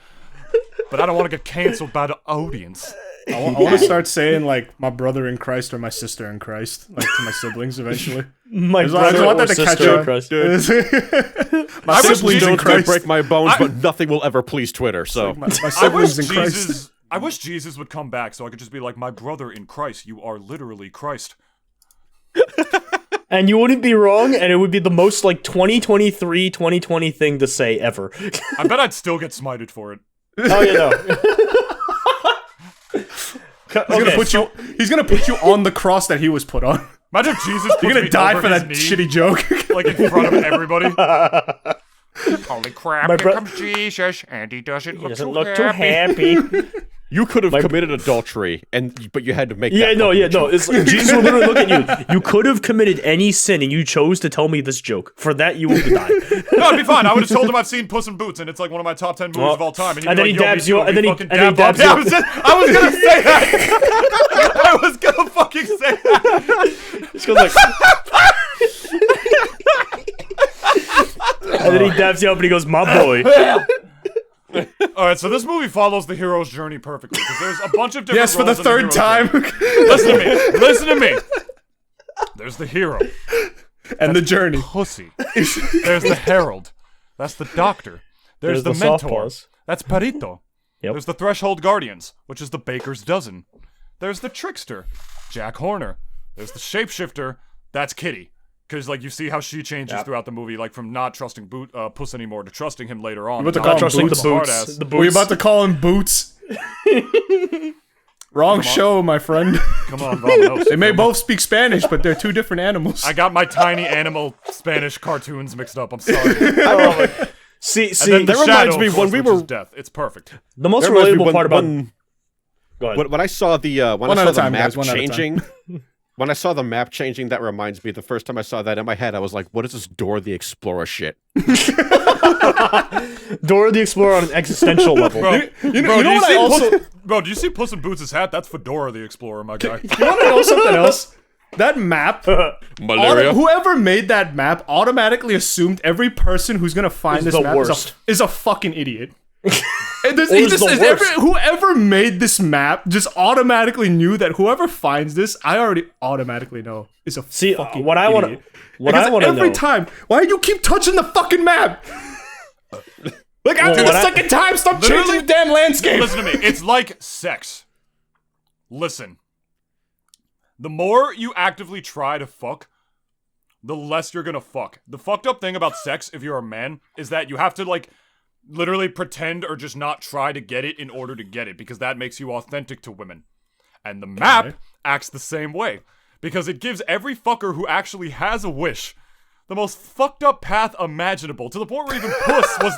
[SPEAKER 1] But I don't want to get canceled by the audience.
[SPEAKER 2] I want to start saying like my brother in Christ or my sister in Christ, like to my siblings eventually.
[SPEAKER 3] My brother or sister in Christ.
[SPEAKER 2] My siblings in Christ
[SPEAKER 4] break my bones, but nothing will ever please Twitter. So
[SPEAKER 2] my siblings in Christ.
[SPEAKER 1] I wish Jesus would come back so I could just be like, my brother in Christ, you are literally Christ.
[SPEAKER 3] And you wouldn't be wrong, and it would be the most, like, 2023, 2020 thing to say ever.
[SPEAKER 1] I bet I'd still get smited for it.
[SPEAKER 3] Oh, yeah, no.
[SPEAKER 2] He's gonna put you on the cross that he was put on.
[SPEAKER 1] Imagine if Jesus puts
[SPEAKER 2] You're gonna
[SPEAKER 1] me
[SPEAKER 2] die
[SPEAKER 1] over
[SPEAKER 2] for
[SPEAKER 1] his
[SPEAKER 2] that
[SPEAKER 1] knee,
[SPEAKER 2] shitty joke.
[SPEAKER 1] like, in front of everybody. Holy crap, here comes Jesus, and he doesn't look too happy.
[SPEAKER 4] You could have committed adultery, but you had to make
[SPEAKER 3] Yeah,
[SPEAKER 4] that
[SPEAKER 3] no,
[SPEAKER 4] fucking
[SPEAKER 3] yeah, no.
[SPEAKER 4] joke.
[SPEAKER 3] It's like, Jesus will literally look at you. You could have committed any sin, and you chose to tell me this joke. For that, you will die.
[SPEAKER 1] No, it'd be fine. I would have told him I've seen Puss in Boots, and it's like one of my top 10 movies of all time.
[SPEAKER 3] And then he dabs you, and then he dabs
[SPEAKER 1] you.
[SPEAKER 3] you.
[SPEAKER 1] I was gonna say that. I was gonna fucking say that.
[SPEAKER 3] Just goes like, and then he dabs you up, and he goes, "My boy."
[SPEAKER 1] Alright, so this movie follows the hero's journey perfectly, because there's a bunch of different
[SPEAKER 2] Yes, for the
[SPEAKER 1] roles in
[SPEAKER 2] third
[SPEAKER 1] hero's
[SPEAKER 2] time.
[SPEAKER 1] journey. Listen to me. There's the hero.
[SPEAKER 2] And the journey.
[SPEAKER 1] Pussy. There's the herald. That's the doctor. There's the mentor.
[SPEAKER 3] softpaws.
[SPEAKER 1] That's Perito.
[SPEAKER 3] Yep.
[SPEAKER 1] There's the Threshold Guardians, which is the baker's dozen. There's the trickster, Jack Horner. There's the shapeshifter, that's Kitty. Because, like, you see how she changes throughout the movie, like, from not trusting Puss anymore to trusting him later on.
[SPEAKER 2] What to call
[SPEAKER 3] Trusting
[SPEAKER 2] Boots?
[SPEAKER 3] the boots. The boots.
[SPEAKER 2] Were you about to call him Boots? Wrong show, my friend.
[SPEAKER 1] Come on, Vamonos.
[SPEAKER 2] They may both speak Spanish, but they're two different animals.
[SPEAKER 1] I got my tiny animal Spanish cartoons mixed up, I'm sorry.
[SPEAKER 3] See,
[SPEAKER 1] And then
[SPEAKER 4] that
[SPEAKER 1] the
[SPEAKER 4] reminds
[SPEAKER 1] shadow,
[SPEAKER 4] me
[SPEAKER 1] of
[SPEAKER 4] when
[SPEAKER 1] course,
[SPEAKER 4] we
[SPEAKER 1] which is
[SPEAKER 4] were-
[SPEAKER 1] death. It's perfect.
[SPEAKER 3] the most
[SPEAKER 4] That reminds me
[SPEAKER 3] relatable part about. Go ahead.
[SPEAKER 4] When I saw the
[SPEAKER 2] One at a time,
[SPEAKER 4] map
[SPEAKER 2] guys, one at a time.
[SPEAKER 4] changing, when I saw the map changing, that reminds me. The first time I saw that in my head, I was like, "What is this Dora the Explorer shit?"
[SPEAKER 3] Dora the Explorer on an existential level.
[SPEAKER 1] Bro,
[SPEAKER 2] you know what I also...
[SPEAKER 1] Bro, do you see Puss in Boots' hat? That's Fedora the Explorer, my guy.
[SPEAKER 2] You want to know something else? That map...
[SPEAKER 4] Malaria.
[SPEAKER 2] Whoever made that map automatically assumed every person who's gonna find
[SPEAKER 3] Is
[SPEAKER 2] this
[SPEAKER 3] the
[SPEAKER 2] map
[SPEAKER 3] worst.
[SPEAKER 2] is a fucking idiot.
[SPEAKER 3] Worst.
[SPEAKER 2] Whoever made this map just automatically knew that whoever finds this, I already automatically know is a fucking
[SPEAKER 3] what I
[SPEAKER 2] idiot.
[SPEAKER 3] What I want to know.
[SPEAKER 2] Every time, why do you keep touching the fucking map? Like after
[SPEAKER 3] what
[SPEAKER 2] the
[SPEAKER 3] I-
[SPEAKER 2] second time, stop changing
[SPEAKER 1] Literally-
[SPEAKER 2] the damn landscape.
[SPEAKER 1] Listen to me. It's like sex. Listen. The more you actively try to fuck, the less you're gonna fuck. The fucked up thing about sex, if you're a man, is that you have to, like, literally pretend or just not try to get it in order to get it, because that makes you authentic to women. And the map acts the same way, because it gives every fucker who actually has a wish the most fucked up path imaginable, to the point where even Puss was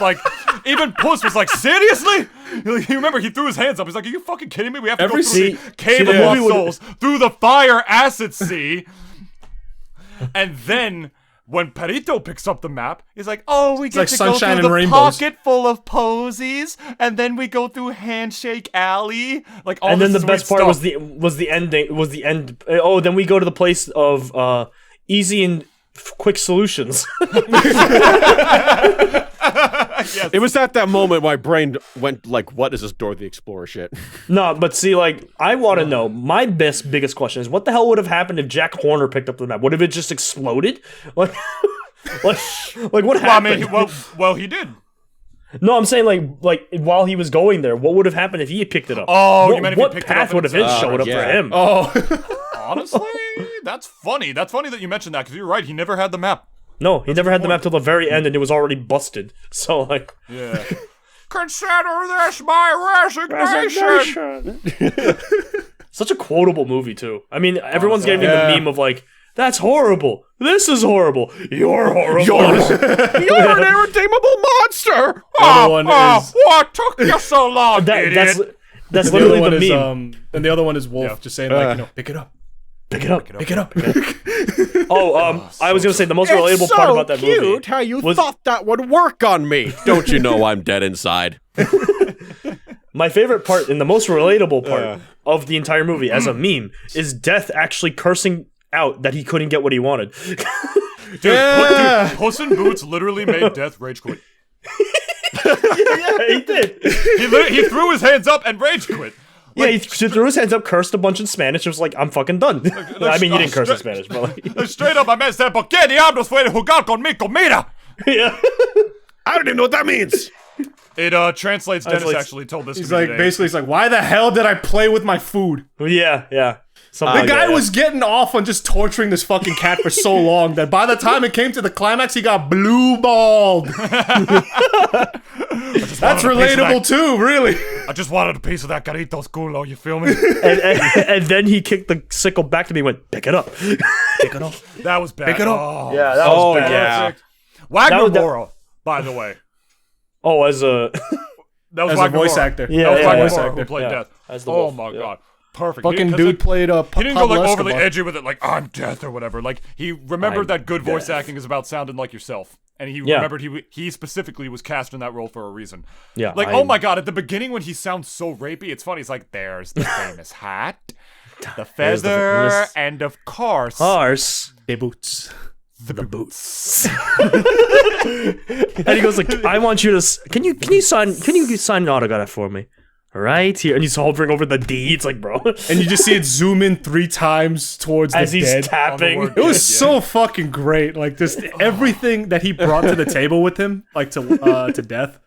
[SPEAKER 1] like, seriously? You remember, he threw his hands up. He's like, are you fucking kidding me? We have to go through the Cave of Lost Souls, through the Fire Acid Sea. And then, when Perito picks up the map, he's like, oh, we get
[SPEAKER 2] like
[SPEAKER 1] to
[SPEAKER 2] Sunshine
[SPEAKER 1] go through
[SPEAKER 2] and
[SPEAKER 1] the
[SPEAKER 2] Rainbows.
[SPEAKER 1] pocket full of posies, and then we go through Handshake Alley. Like, all
[SPEAKER 3] And then
[SPEAKER 1] this
[SPEAKER 3] the best
[SPEAKER 1] sweet
[SPEAKER 3] part
[SPEAKER 1] stuff.
[SPEAKER 3] was the end. Oh, then we go to the place of easy and quick solutions.
[SPEAKER 1] Yes.
[SPEAKER 4] It was at that moment my brain went like, "What is this Dora the Explorer shit?"
[SPEAKER 3] No, but see, like, I want to know. My biggest question is, what the hell would have happened if Jack Horner picked up the map? Would have it just exploded? Like, what
[SPEAKER 1] Well, I
[SPEAKER 3] happened?
[SPEAKER 1] mean, well, he did.
[SPEAKER 3] No, I'm saying like while he was going there, what would have happened if he had picked it up?
[SPEAKER 1] Oh,
[SPEAKER 3] what,
[SPEAKER 1] you meant if he
[SPEAKER 3] what
[SPEAKER 1] picked it
[SPEAKER 3] path
[SPEAKER 1] up
[SPEAKER 3] would have
[SPEAKER 1] himself?
[SPEAKER 3] showed up
[SPEAKER 4] yeah.
[SPEAKER 3] for him?
[SPEAKER 2] Oh,
[SPEAKER 1] Honestly, that's funny. That's funny that you mentioned that, because you're right. He never had the map.
[SPEAKER 3] No, he never had the map till the very end, and it was already busted. So like,
[SPEAKER 1] Yeah. Consider this my resignation.
[SPEAKER 3] such a quotable movie too. I mean, everyone's giving
[SPEAKER 2] Yeah.
[SPEAKER 3] the meme of like, "That's horrible. This is horrible. You're horrible."
[SPEAKER 4] You're an irredeemable monster.
[SPEAKER 2] other one is-
[SPEAKER 1] What took you so long, idiot?
[SPEAKER 3] That's
[SPEAKER 2] the other
[SPEAKER 3] literally
[SPEAKER 2] one
[SPEAKER 3] the
[SPEAKER 2] is
[SPEAKER 3] meme.
[SPEAKER 2] and the other one is Wolf,
[SPEAKER 1] Yeah.
[SPEAKER 2] just saying like, pick it up,
[SPEAKER 3] Pick it up.
[SPEAKER 2] pick it up.
[SPEAKER 3] I was gonna say the most relatable
[SPEAKER 4] It's so
[SPEAKER 3] part about that
[SPEAKER 4] cute
[SPEAKER 3] movie.
[SPEAKER 4] how you
[SPEAKER 3] was-
[SPEAKER 4] thought that would work on me. Don't you know I'm dead inside?
[SPEAKER 3] My favorite part and the most relatable part of the entire movie as a meme is Death actually cursing out that he couldn't get what he wanted.
[SPEAKER 1] Dude, Puss in Boots literally made Death rage quit.
[SPEAKER 3] Yeah, he did.
[SPEAKER 1] He threw his hands up and rage quit.
[SPEAKER 3] Yeah, he threw his hands up, cursed a bunch in Spanish, and was like, I'm fucking done. I mean, he didn't curse in Spanish, but like...
[SPEAKER 1] Straight up, my man said, ¿Por qué diablos fue a jugar con mi comida?
[SPEAKER 3] Yeah.
[SPEAKER 4] I don't even know what that means.
[SPEAKER 1] It translates. Dennis actually told this
[SPEAKER 2] He's
[SPEAKER 1] to me
[SPEAKER 2] like,
[SPEAKER 1] today.
[SPEAKER 2] basically, he's like, why the hell did I play with my food?
[SPEAKER 3] Yeah.
[SPEAKER 2] The guy was getting off on just torturing this fucking cat for so long that by the time it came to the climax, he got blue-balled. That's relatable too, really.
[SPEAKER 1] I just wanted a piece of that Garritos culo, you feel me?
[SPEAKER 3] and then he kicked the sickle back to me and went, pick it up. Pick it up.
[SPEAKER 1] That was bad.
[SPEAKER 2] Pick it up.
[SPEAKER 1] Oh.
[SPEAKER 3] Yeah, that was bad.
[SPEAKER 4] Yeah.
[SPEAKER 1] Wagner Mora, by the way.
[SPEAKER 3] Oh, as a...
[SPEAKER 1] That was
[SPEAKER 2] As
[SPEAKER 1] Wagner
[SPEAKER 2] a voice
[SPEAKER 1] Mora.
[SPEAKER 2] actor.
[SPEAKER 1] That was Wagner
[SPEAKER 2] voice
[SPEAKER 1] Mora
[SPEAKER 2] actor.
[SPEAKER 1] who played Death.
[SPEAKER 3] As the
[SPEAKER 1] Oh
[SPEAKER 3] wolf.
[SPEAKER 1] my
[SPEAKER 3] Yeah.
[SPEAKER 1] god. Perfect.
[SPEAKER 2] Fucking dude played
[SPEAKER 1] he didn't go like overly
[SPEAKER 2] Escobar.
[SPEAKER 1] edgy with it, like I'm Death or whatever. Like he remembered that good voice acting is about sounding like yourself, and he remembered he specifically was cast in that role for a reason.
[SPEAKER 3] Yeah.
[SPEAKER 1] Like oh my god, at the beginning when he sounds so rapey, it's funny. It's like there's the famous hat, the feather, and of course,
[SPEAKER 2] The boots.
[SPEAKER 1] the boots.
[SPEAKER 3] And he goes like, I want you to... Can you sign an autograph for me? Right here. And he's hovering over the D. It's like, bro.
[SPEAKER 2] And you just see it zoom in 3 times towards
[SPEAKER 3] As
[SPEAKER 2] the
[SPEAKER 3] he's
[SPEAKER 2] dead.
[SPEAKER 3] tapping.
[SPEAKER 2] It was so fucking great. Like just everything that he brought to the table with him, like to Death.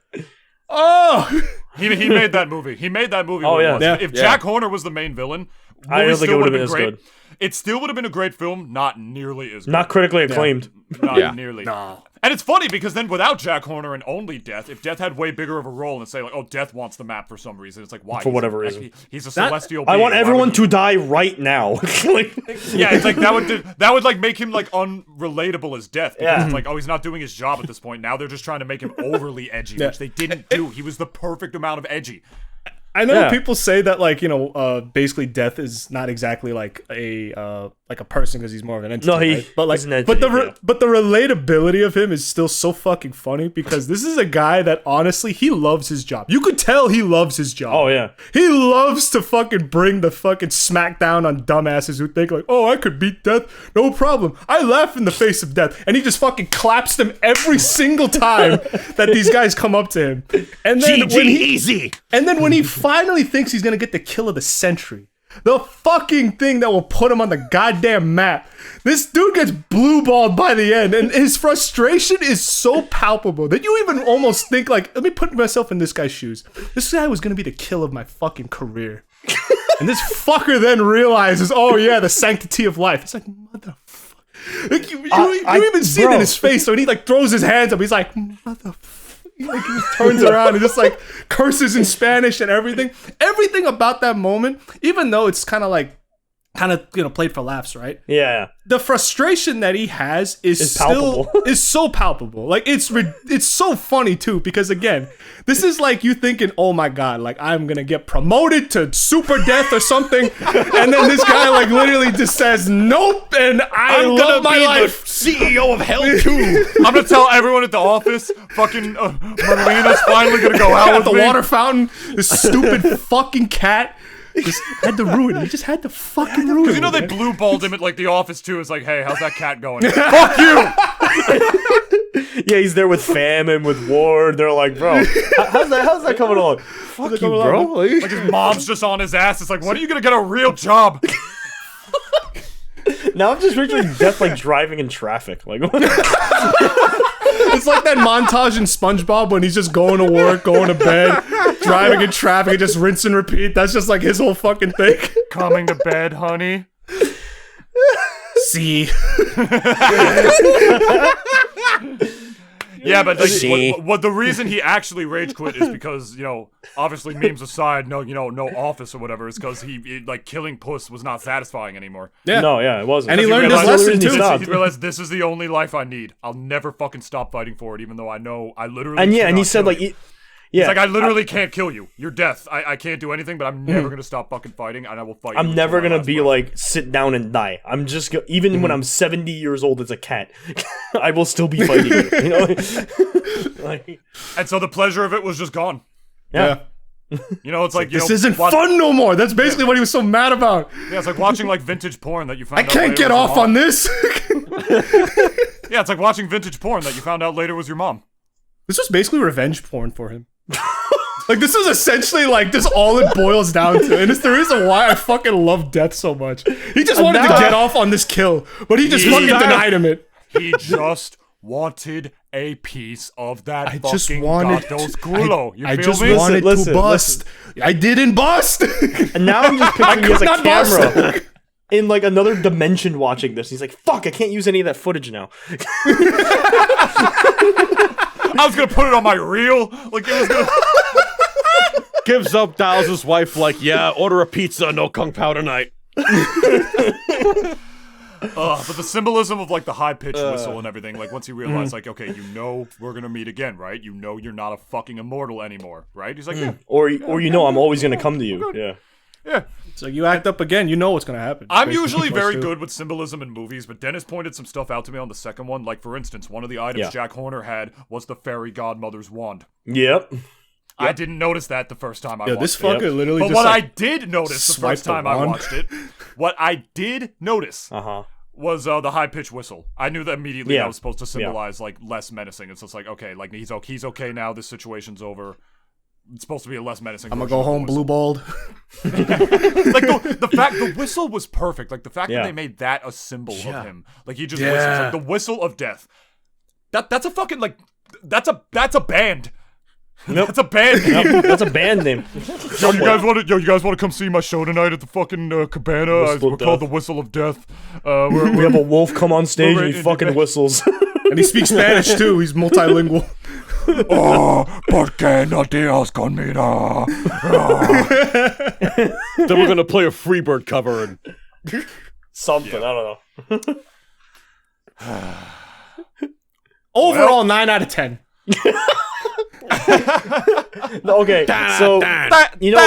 [SPEAKER 2] Oh,
[SPEAKER 1] He made that movie. He made that movie.
[SPEAKER 3] Oh,
[SPEAKER 1] what it
[SPEAKER 3] yeah.
[SPEAKER 1] was.
[SPEAKER 2] Yeah.
[SPEAKER 1] If Jack Horner was the main villain,
[SPEAKER 3] I don't think it would have been as
[SPEAKER 1] great.
[SPEAKER 3] good.
[SPEAKER 1] It still would have been a great film, not nearly as good.
[SPEAKER 3] Not critically acclaimed.
[SPEAKER 1] Not nearly. No. And it's funny because then without Jack Horner and only Death, if Death had way bigger of a role and say like, oh, Death wants the map for some reason, it's like why?
[SPEAKER 3] For whatever reason.
[SPEAKER 1] He's a celestial.
[SPEAKER 3] I
[SPEAKER 1] being.
[SPEAKER 3] want
[SPEAKER 1] Why
[SPEAKER 3] everyone
[SPEAKER 1] would you-
[SPEAKER 3] to die right now. Like,
[SPEAKER 1] Yeah, it's like that would like make him like unrelatable as Death because
[SPEAKER 3] Yeah.
[SPEAKER 1] it's like oh he's not doing his job at this point. Now they're just trying to make him overly edgy, which they didn't do. He was the perfect amount of edgy.
[SPEAKER 2] I know
[SPEAKER 3] Yeah.
[SPEAKER 2] people say that like basically Death is not exactly like a person because he's more of an entity.
[SPEAKER 3] No, he
[SPEAKER 2] right? But like
[SPEAKER 3] is an entity,
[SPEAKER 2] but the relatability of him is still so fucking funny because this is a guy that honestly he loves his job. You could tell he loves his job.
[SPEAKER 3] oh, yeah.
[SPEAKER 2] He loves to fucking bring the fucking smackdown on dumbasses who think like, oh, I could beat Death, no problem. I laugh in the face of Death, and he just fucking claps them every single time that these guys come up to him. And then when he finally thinks he's gonna get the kill of the century, the fucking thing that will put him on the goddamn map, this dude gets blue-balled by the end, and his frustration is so palpable that you even almost think like, let me put myself in this guy's shoes. This guy was gonna be the kill of my fucking career. And this fucker then realizes, oh yeah, the sanctity of life. It's like, motherfucker. Like, you even see it in his face, so when he like throws his hands up, he's like, motherfucker. Like, he just turns around and just like curses in Spanish and everything. Everything about that moment, even though it's kind of played for laughs, right?
[SPEAKER 3] Yeah.
[SPEAKER 2] The frustration that he has is still
[SPEAKER 3] palpable.
[SPEAKER 2] is so palpable. Like it's so funny too because again, this is like you thinking, oh my god, like I'm gonna get promoted to super death or something, and then this guy like literally just says nope, and I'm love my life.
[SPEAKER 4] CEO of Hell 2.
[SPEAKER 1] I'm gonna tell everyone at the office, fucking Marlena's finally gonna go out
[SPEAKER 2] At
[SPEAKER 1] with
[SPEAKER 2] the
[SPEAKER 1] me.
[SPEAKER 2] water fountain, this stupid fucking cat just had to ruin it. He just had to fucking ruin it.
[SPEAKER 1] Because you know they blue balled him at like the office too. It's like, hey, how's that cat going? Fuck you!
[SPEAKER 3] Yeah, he's there with famine, with war. They're like, bro, how's that coming along? Fuck you, bro.
[SPEAKER 1] Like his mom's just on his ass. It's like, when are you gonna get a real job?
[SPEAKER 3] Now I'm just picturing Death like driving in traffic. Like,
[SPEAKER 2] It's like that montage in SpongeBob when he's just going to work, going to bed, driving in traffic, and just rinse and repeat. That's just like his whole fucking thing.
[SPEAKER 1] Coming to bed, honey.
[SPEAKER 2] See.
[SPEAKER 1] Yeah, but like, what the reason he actually rage quit is because, obviously memes aside, no office or whatever, is because he like killing Puss was not satisfying anymore.
[SPEAKER 2] Yeah.
[SPEAKER 3] no, yeah, it wasn't.
[SPEAKER 2] And he
[SPEAKER 3] Because
[SPEAKER 2] learned his
[SPEAKER 3] realized-
[SPEAKER 2] lesson, too.
[SPEAKER 3] stopped.
[SPEAKER 1] He realized this is the only life I need. I'll never fucking stop fighting for it, even though I know I literally
[SPEAKER 3] And yeah, and he
[SPEAKER 1] cannot
[SPEAKER 3] said
[SPEAKER 1] kill
[SPEAKER 3] like,
[SPEAKER 1] you.
[SPEAKER 3] yeah,
[SPEAKER 1] It's like I literally can't kill you. You're death. I can't do anything, but I'm never gonna stop fucking fighting, and I will fight. you
[SPEAKER 3] I'm
[SPEAKER 1] until
[SPEAKER 3] never
[SPEAKER 1] my
[SPEAKER 3] gonna
[SPEAKER 1] last
[SPEAKER 3] be
[SPEAKER 1] breath.
[SPEAKER 3] like sit down and die. I'm just even when I'm 70 years old as a cat, I will still be fighting you. You know, like,
[SPEAKER 1] And so the pleasure of it was just gone.
[SPEAKER 3] yeah.
[SPEAKER 1] It's like
[SPEAKER 2] This isn't fun no more. That's basically what he was so mad about.
[SPEAKER 1] Yeah, it's like watching like vintage porn that you found.
[SPEAKER 2] I can't get off on this.
[SPEAKER 1] Yeah, it's like watching vintage porn that you found out later was your mom.
[SPEAKER 2] This was basically revenge porn for him. Like, this is essentially, like, just all it boils down to. And it's the reason why I fucking love Death so much. He just wanted to get off on this kill, but he just fucking denied him it.
[SPEAKER 1] He just wanted a piece of that
[SPEAKER 2] I
[SPEAKER 1] fucking
[SPEAKER 2] just wanted
[SPEAKER 1] Gatos culo. You
[SPEAKER 2] I
[SPEAKER 1] feel
[SPEAKER 2] just
[SPEAKER 1] me?
[SPEAKER 2] wanted
[SPEAKER 3] Listen,
[SPEAKER 2] to bust. I didn't bust.
[SPEAKER 3] And now I'm just
[SPEAKER 2] I
[SPEAKER 3] picturing you as
[SPEAKER 2] could
[SPEAKER 3] a
[SPEAKER 2] not bust.
[SPEAKER 3] camera. in like another dimension watching this. He's like, "Fuck, I can't use any of that footage now."
[SPEAKER 1] I was gonna put it on my reel. Like it was gonna.
[SPEAKER 4] Gives up, dials his wife like, yeah, order a pizza, no kung pao tonight.
[SPEAKER 1] But the symbolism of like the high pitched whistle and everything, like once he realized, like, okay, you know, we're gonna meet again, right? You know, you're not a fucking immortal anymore, right? He's like, yeah.
[SPEAKER 3] Or you know, I'm always gonna come to you. Yeah.
[SPEAKER 1] Yeah.
[SPEAKER 2] So you act up again, you know what's gonna happen.
[SPEAKER 1] I'm usually very good with symbolism in movies, but Dennis pointed some stuff out to me on the second one. Like, for instance, one of the items Jack Horner had was the fairy godmother's wand.
[SPEAKER 3] Yep.
[SPEAKER 1] I didn't notice that the first time I watched
[SPEAKER 2] this
[SPEAKER 1] it.
[SPEAKER 2] fucker literally
[SPEAKER 1] But
[SPEAKER 2] just
[SPEAKER 1] what
[SPEAKER 2] like,
[SPEAKER 1] I did notice the first time I watched it, what I did notice was the high-pitched whistle. I knew that immediately that was supposed to symbolize, like, less menacing. It's just like, okay, like, he's okay now, this situation's over. It's supposed to be a less menacing
[SPEAKER 2] I'm gonna go home blue-balled.
[SPEAKER 1] Like, the whistle was perfect. Like, the fact that they made that a symbol of him. Like, he just whistles. Like, the whistle of death. That's a fucking, like, that's a band.
[SPEAKER 3] Nope.
[SPEAKER 1] That's a band name.
[SPEAKER 3] Nope. That's a band name.
[SPEAKER 1] You guys want to come see my show tonight at the fucking cabana? We're called the Whistle of Death.
[SPEAKER 3] We have a wolf come on stage and he fucking whistles.
[SPEAKER 2] And he speaks Spanish too. He's multilingual.
[SPEAKER 1] Oh, ¿por qué no Dios conmigo?
[SPEAKER 4] Then we're gonna play a Freebird cover and
[SPEAKER 3] something. I don't know.
[SPEAKER 2] Overall, 9 out of 10.
[SPEAKER 3] Okay, so you know,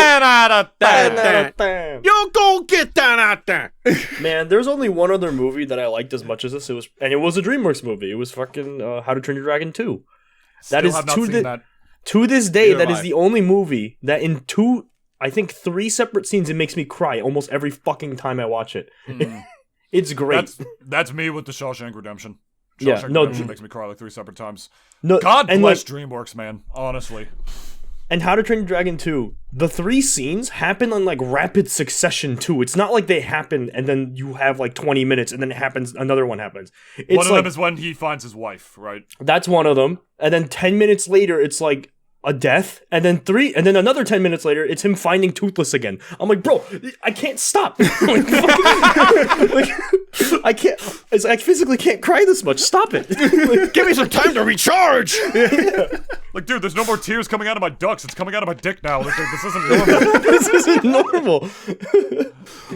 [SPEAKER 4] you go get that out there.
[SPEAKER 3] Man, there's only one other movie that I liked as much as this. It was a DreamWorks movie. It was fucking How to Train Your Dragon 2. That is to this day, that is the only movie that in I think 3 separate scenes, it makes me cry almost every fucking time I watch it. It's great.
[SPEAKER 1] That's me with the Shawshank Redemption. Redemption makes me cry like 3 separate times.
[SPEAKER 3] No,
[SPEAKER 1] God bless DreamWorks, man. Honestly.
[SPEAKER 3] And How to Train Your Dragon 2, the 3 scenes happen in like rapid succession too. It's not like they happen and then you have like 20 minutes and then another one happens. It's
[SPEAKER 1] one of them is when he finds his wife, right?
[SPEAKER 3] That's one of them. And then 10 minutes later, it's like a death, and then another 10 minutes later, it's him finding Toothless again. I'm like, bro, I can't stop. Like, I can't. I physically can't cry this much. Stop it.
[SPEAKER 4] Like, give me some time to recharge.
[SPEAKER 1] Like, dude, there's no more tears coming out of my ducts. It's coming out of my dick now. Like, this isn't normal.
[SPEAKER 3] This isn't normal.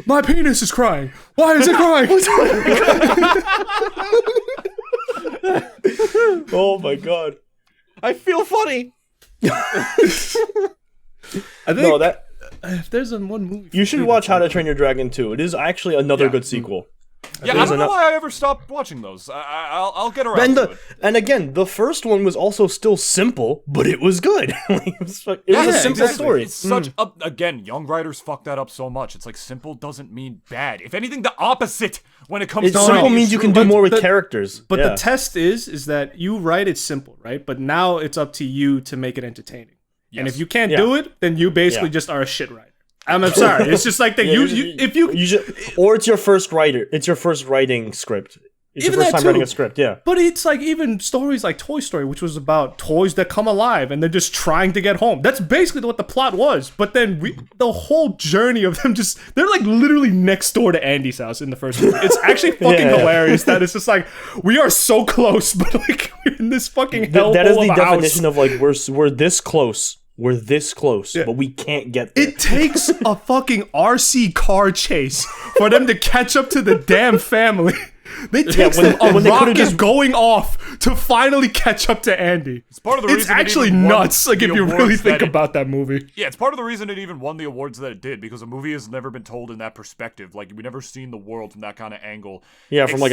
[SPEAKER 2] My penis is crying. Why is it crying?
[SPEAKER 3] Oh my god.
[SPEAKER 4] I feel funny.
[SPEAKER 2] I think if there's one movie
[SPEAKER 3] you should watch How to Train Your Dragon 2. It is actually another good sequel.
[SPEAKER 1] Yeah, I don't know why I ever stopped watching those. I'll get around to it.
[SPEAKER 3] And again, the first one was also still simple, but it was good. It was a simple story.
[SPEAKER 1] It's such again, young writers fuck that up so much. It's like simple doesn't mean bad. If anything, the opposite when it comes to
[SPEAKER 3] simple means you can do more with characters.
[SPEAKER 2] But the test is that you write it simple, right? But now it's up to you to make it entertaining. Yes. And if you can't do it, then you basically just are a shit writer. I'm sorry. It's just like that.
[SPEAKER 3] Or it's your first writer. It's your first writing script. It's your first time writing a script. Yeah.
[SPEAKER 2] But it's like even stories like Toy Story, which was about toys that come alive and they're just trying to get home. That's basically what the plot was. But then the whole journey of them they're like literally next door to Andy's house in the first movie. It's actually fucking hilarious that it's just like we are so close, but like we're in this fucking hellhole.
[SPEAKER 3] That is the definition of like we're this close. We're this close, but we can't get there.
[SPEAKER 2] It takes a fucking RC car chase for them to catch up to the damn family. They take a rocket going off to finally catch up to Andy.
[SPEAKER 1] It's part of the reason.
[SPEAKER 2] It's actually nuts. Like if you really think about that movie.
[SPEAKER 1] Yeah, it's part of the reason it even won the awards that it did, because a movie has never been told in that perspective. Like we've never seen the world from that kind of angle.
[SPEAKER 3] Yeah, from like